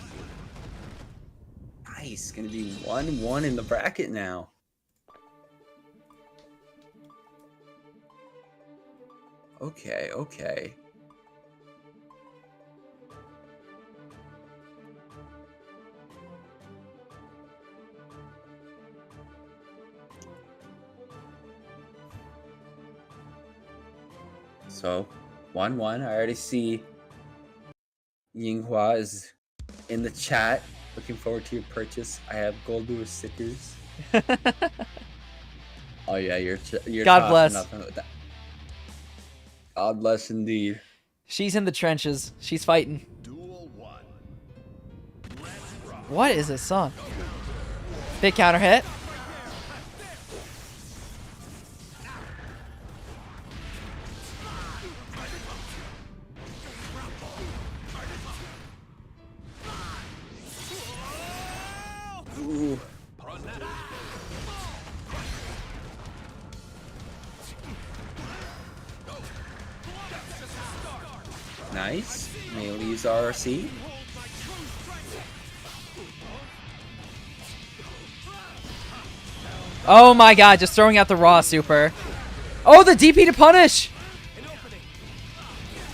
Nice. Gonna be 1-1 in the bracket now. Okay, okay. So, 1-1. I already see Yinghua is in the chat. Looking forward to your purchase. I have Gold Lure stickers. Oh yeah, you're God bless. nothing with that. God bless indeed. She's in the trenches. She's fighting. What is this song? Big counter hit. Ooh. Nice. Melee's RC. Oh my god, just throwing out the raw super. Oh, the DP to punish.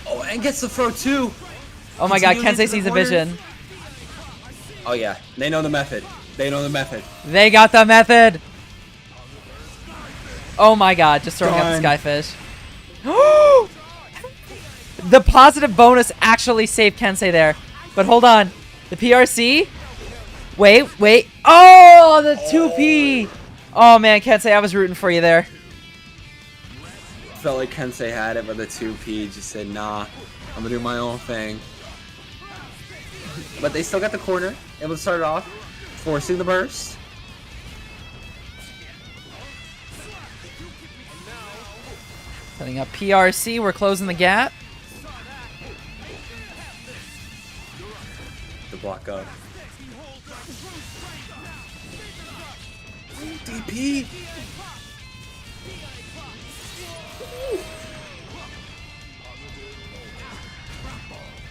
Oh, and gets the throw too. Oh my god, Continue Kensei into the sees a corner. vision. Oh yeah, they know the method. They know the method. They got the method. Oh my god, just throwing out the Done. skyfish. The positive bonus actually saved Kensei there. But hold on. The PRC. Wait. Oh, the 2P. Oh man, Kensei, I was rooting for you there. Felt like Kensei had it, but the 2P just said, nah, I'm gonna do my own thing. But they still got the corner, able to start it off, forcing the burst. Setting up PRC, we're closing the gap. The block up. DP!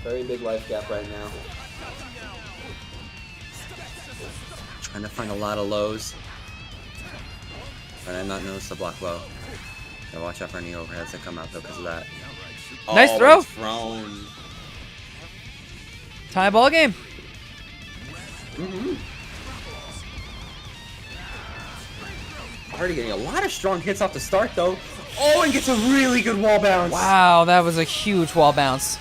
Very big life gap right now. Trying to find a lot of lows. But I not noticed the block low. Gotta watch out for any overheads that come out though because of that. Nice Oh, throw. it's thrown. Tie ball game. Already getting a lot of strong hits off the start though. Oh, and gets a really good wall bounce. Wow, that was a huge wall bounce.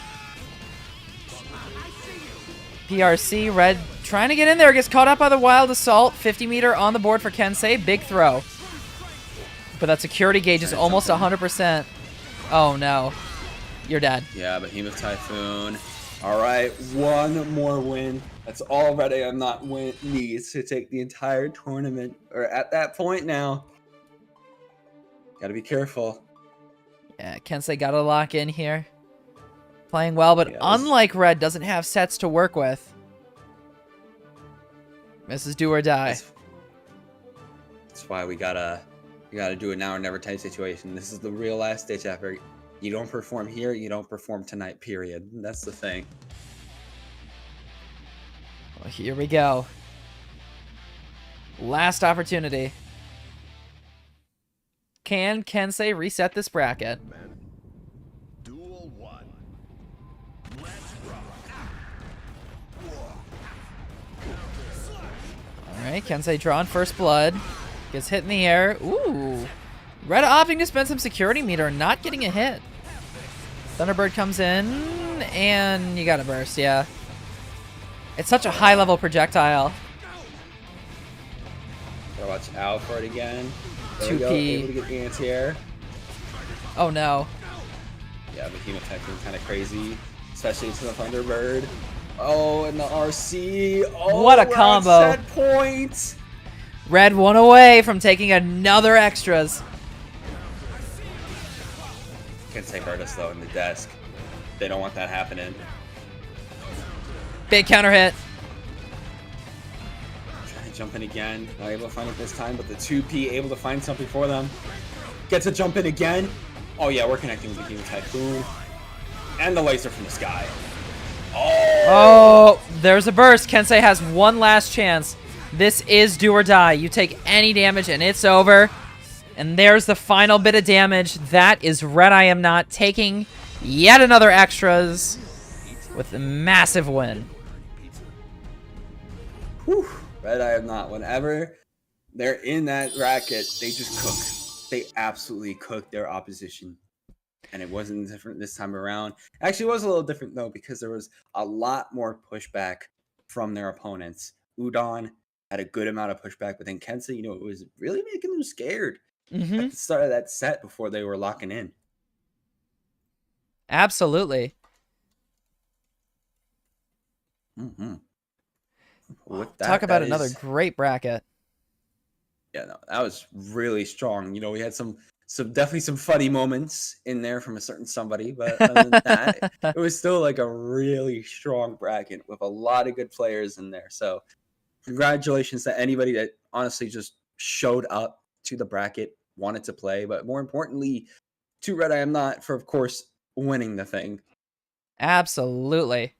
PRC, Red trying to get in there. Gets caught up by the Wild Assault. 50 meter on the board for Kensei. Big throw. But that security gauge is almost 100%. Oh no. You're dead. Yeah, Behemoth Typhoon. Alright, one more win. That's all Red AM not win needs to take the entire tournament. Or at that point now. Gotta be careful. Yeah, Kensei got to lock in here. Playing well, but Yes. unlike Red, doesn't have sets to work with. This is do or die. That's why we gotta do it now or never type situation. This is the real last ditch effort. You don't perform here, you don't perform tonight, period. That's the thing. Well, here we go. Last opportunity. Can Kensei reset this bracket? Duel 1. Alright, Kensei drawing first blood. Gets hit in the air. Ooh. Red opting to spend some security meter, not getting a hit. Thunderbird comes in, and you got a burst, yeah. It's such a high-level projectile. Gotta watch out for it again. There we 2P. go, able to get the anti-air. Oh no. Yeah, Behemoth Typhoon kind of crazy, especially to the Thunderbird. Oh, and the RC. Oh, What a we're at combo. set point. Red one away from taking another extras. Kensei hurt us though in the desk. They don't want that happening. Big counter hit. Trying to jump in again. Not able to find it this time, but the 2P able to find something for them. Gets a jump in again. Oh yeah, we're connecting with the Human Typhoon. And the laser from the sky. Oh, there's a burst. Kensei has one last chance. This is do or die. You take any damage and it's over. And there's the final bit of damage. That is Red I Am Not taking yet another extras with a massive win. Whew. Red I Am Not. Whenever they're in that bracket, they just cook. They absolutely cook their opposition. And it wasn't different this time around. Actually, it was a little different, though, because there was a lot more pushback from their opponents. Udon had a good amount of pushback, but then Kensei, it was really making them scared at the start of that set before they were locking in. Absolutely. Talk about another great bracket. Yeah, no, that was really strong. We had some definitely some funny moments in there from a certain somebody, but other than that, it was still like a really strong bracket with a lot of good players in there. So congratulations to anybody that honestly just showed up to the bracket, wanted to play, but more importantly, to Red I Am Not for, of course, winning the thing. Absolutely.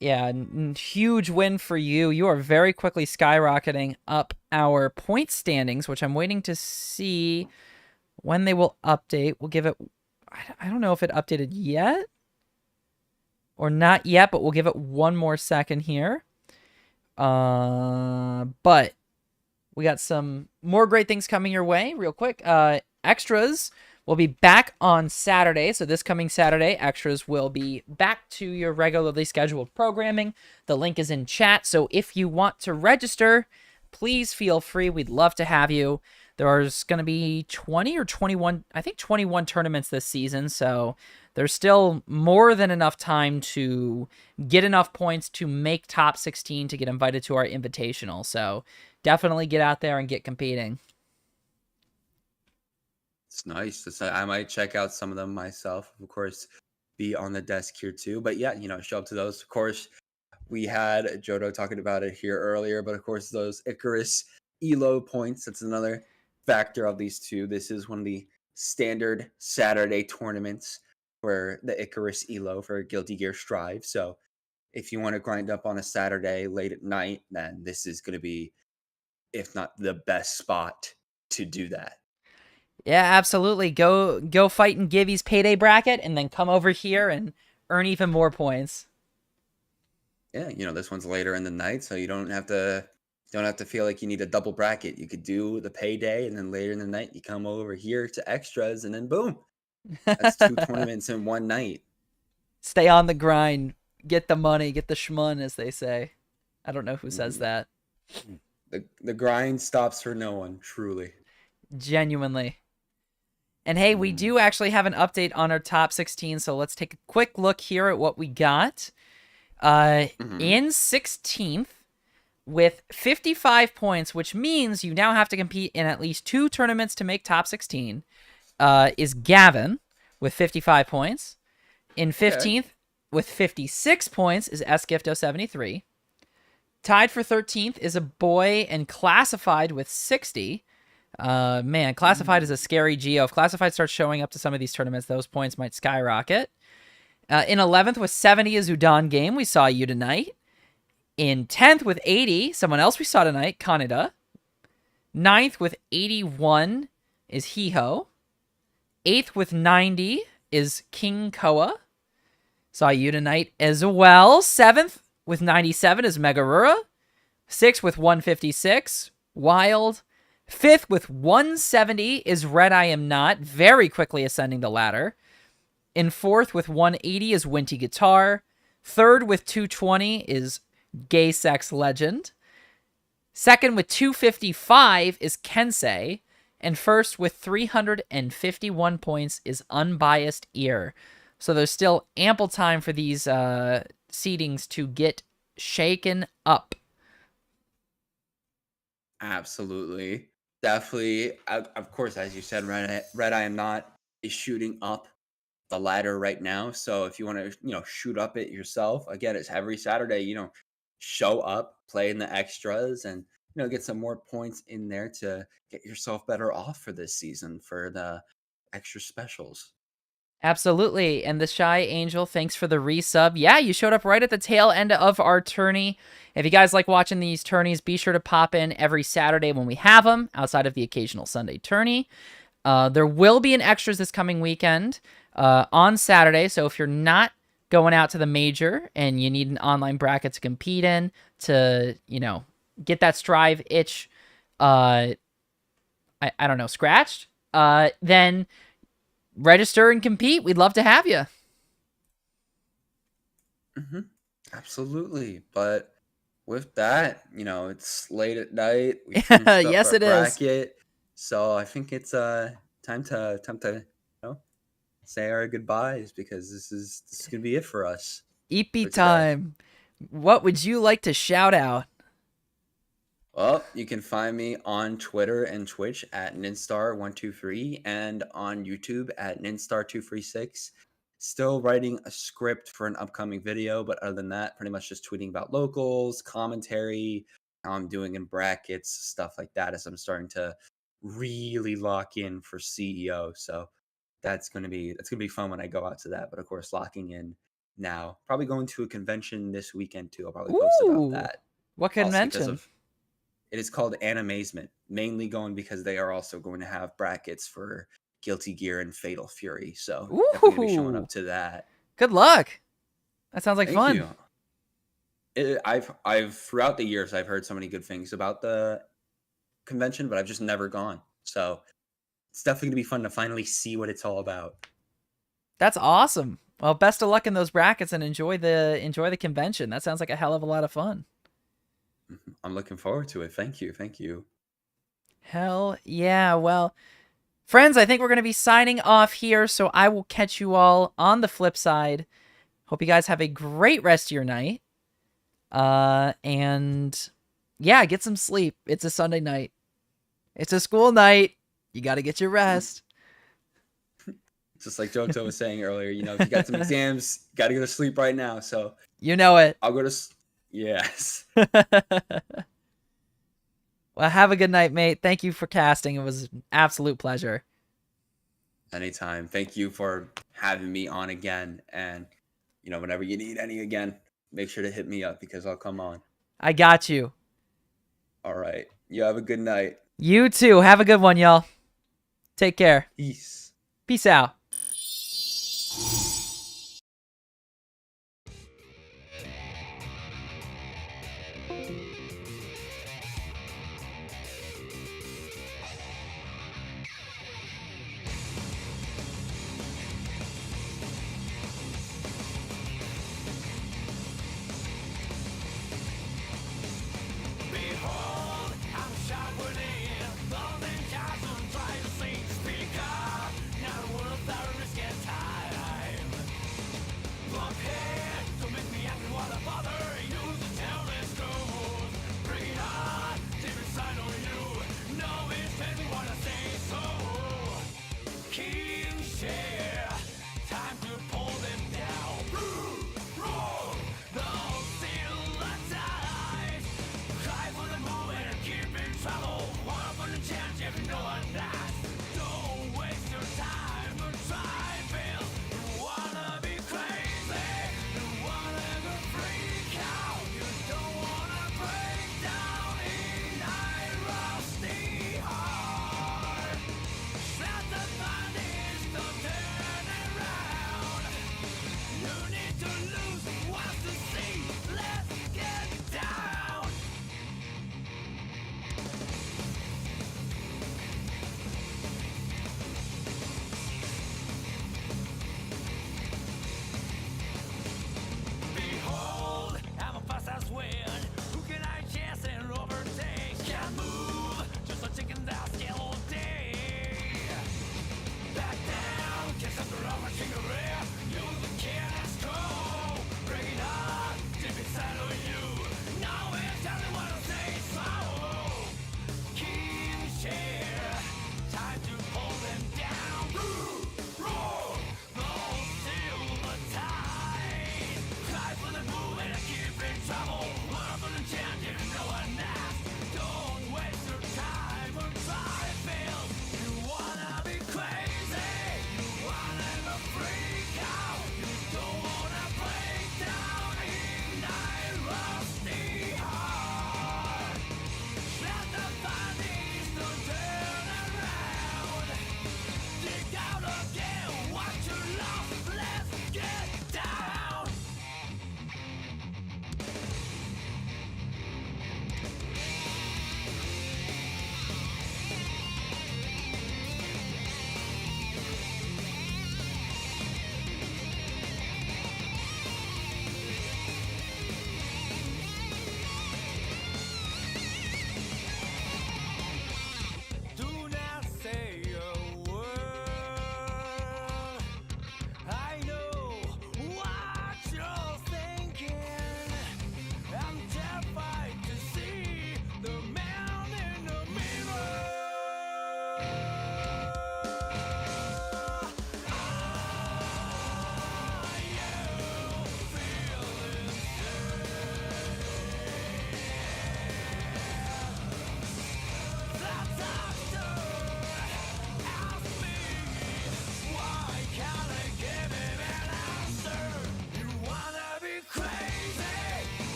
Yeah, huge win for you. You are very quickly skyrocketing up our point standings, which I'm waiting to see when they will update. We'll give it... I don't know if it updated yet or not yet, but we'll give it one more second here. But we got some more great things coming your way real quick. Extras will be back on Saturday. So this coming Saturday, Extras will be back to your regularly scheduled programming. The link is in chat. So if you want to register, please feel free. We'd love to have you. There's going to be 20 or 21, I think 21 tournaments this season. So there's still more than enough time to get enough points to make top 16 to get invited to our invitational. So definitely get out there and get competing. It's nice. I might check out some of them myself. Of course, be on the desk here too. But yeah, show up to those. Of course, we had Jodo talking about it here earlier. But of course, those Icarus Elo points, that's another factor of these two. This is one of the standard Saturday tournaments for the Icarus Elo for Guilty Gear Strive. So if you want to grind up on a Saturday late at night, then this is going to be, if not the best spot to do that. Yeah, absolutely. Go fight in Gibby's payday bracket and then come over here and earn even more points. Yeah, this one's later in the night, so you don't have to feel like you need a double bracket. You could do the payday and then later in the night you come over here to extras and then boom. That's 2 tournaments in one night. Stay on the grind, get the money, get the shmun, as they say. I don't know who says that. The grind stops for no one, truly. Genuinely. And hey, we do actually have an update on our top 16, so let's take a quick look here at what we got. In 16th, with 55 points, which means you now have to compete in at least 2 tournaments to make top 16, is Gavin with 55 points. In 15th, with 56 points, is Sgifto73. Tied for 13th is a boy and Classified with 60. Man, Classified is a scary geo. If Classified starts showing up to some of these tournaments, those points might skyrocket. In 11th with 70 is Udon Game. We saw you tonight. In 10th with 80, someone else we saw tonight, Kaneda. 9th with 81 is Hiho. 8th with 90 is King Koa. Saw you tonight as well. 7th with 97 is Megarura. 6th with 156, Wild. 5th with 170 is Red I Am Not, very quickly ascending the ladder. In 4th with 180 is Winty Guitar. 3rd with 220 is Gay Sex Legend. 2nd with 255 is Kensei. And 1st with 351 points is Unbiased Ear. So there's still ample time for these seedings to get shaken up. Absolutely. Definitely. Of course, as you said, Red I Am Not is shooting up the ladder right now. So if you want to, shoot up it yourself, again, it's every Saturday, show up, play in the extras and, get some more points in there to get yourself better off for this season for the extra specials. Absolutely. And the Shy Angel, thanks for the resub. Yeah, you showed up right at the tail end of our tourney. If you guys like watching these tourneys, be sure to pop in every Saturday when we have them, outside of the occasional Sunday tourney. There will be an extras this coming weekend on Saturday. So if you're not going out to the major and you need an online bracket to compete in to, you know, get that Strive itch, I don't know, scratched, then register and compete. We'd love to have you. Absolutely. But with that, you know, it's late at night. We finished up Yes, our it is. bracket. So I think it's time to you know, say our goodbyes, because this is gonna be it for us. EP for today. time. What would you like to shout out? Well, you can find me on Twitter and Twitch at Ninstar123 and on YouTube at Ninstar236. Still writing a script for an upcoming video, but other than that, pretty much just tweeting about locals, commentary, how I'm doing in brackets, stuff like that, as I'm starting to really lock in for CEO. So that's gonna be fun when I go out to that. But of course, locking in now. Probably going to a convention this weekend too. I'll probably post about Ooh, that. what Also because convention? of it is called Animazement, mainly going because they are also going to have brackets for Guilty Gear and Fatal Fury. So definitely gonna be showing Ooh, up to that. good luck. That sounds like Thank fun. you. I've throughout the years I've heard so many good things about the convention, but I've just never gone. So it's definitely gonna be fun to finally see what it's all about. That's awesome. Well, best of luck in those brackets and enjoy the convention. That sounds like a hell of a lot of fun. I'm looking forward to it. Thank you. Thank you. Hell yeah. Well, friends, I think we're going to be signing off here, so I will catch you all on the flip side. Hope you guys have a great rest of your night. And yeah, get some sleep. It's a Sunday night. It's a school night. You got to get your rest. Just like Joto was saying earlier, you know, if you got some exams, got to go to sleep right now. So You know it. I'll go to yes. Well, have a good night, mate. Thank you for casting. It was an absolute pleasure. Anytime. Thank you for having me on again. And, you know, whenever you need any again, make sure to hit me up because I'll come on. I got you. All right. You have a good night. You too. Have a good one, y'all. Take care. Peace. Peace out.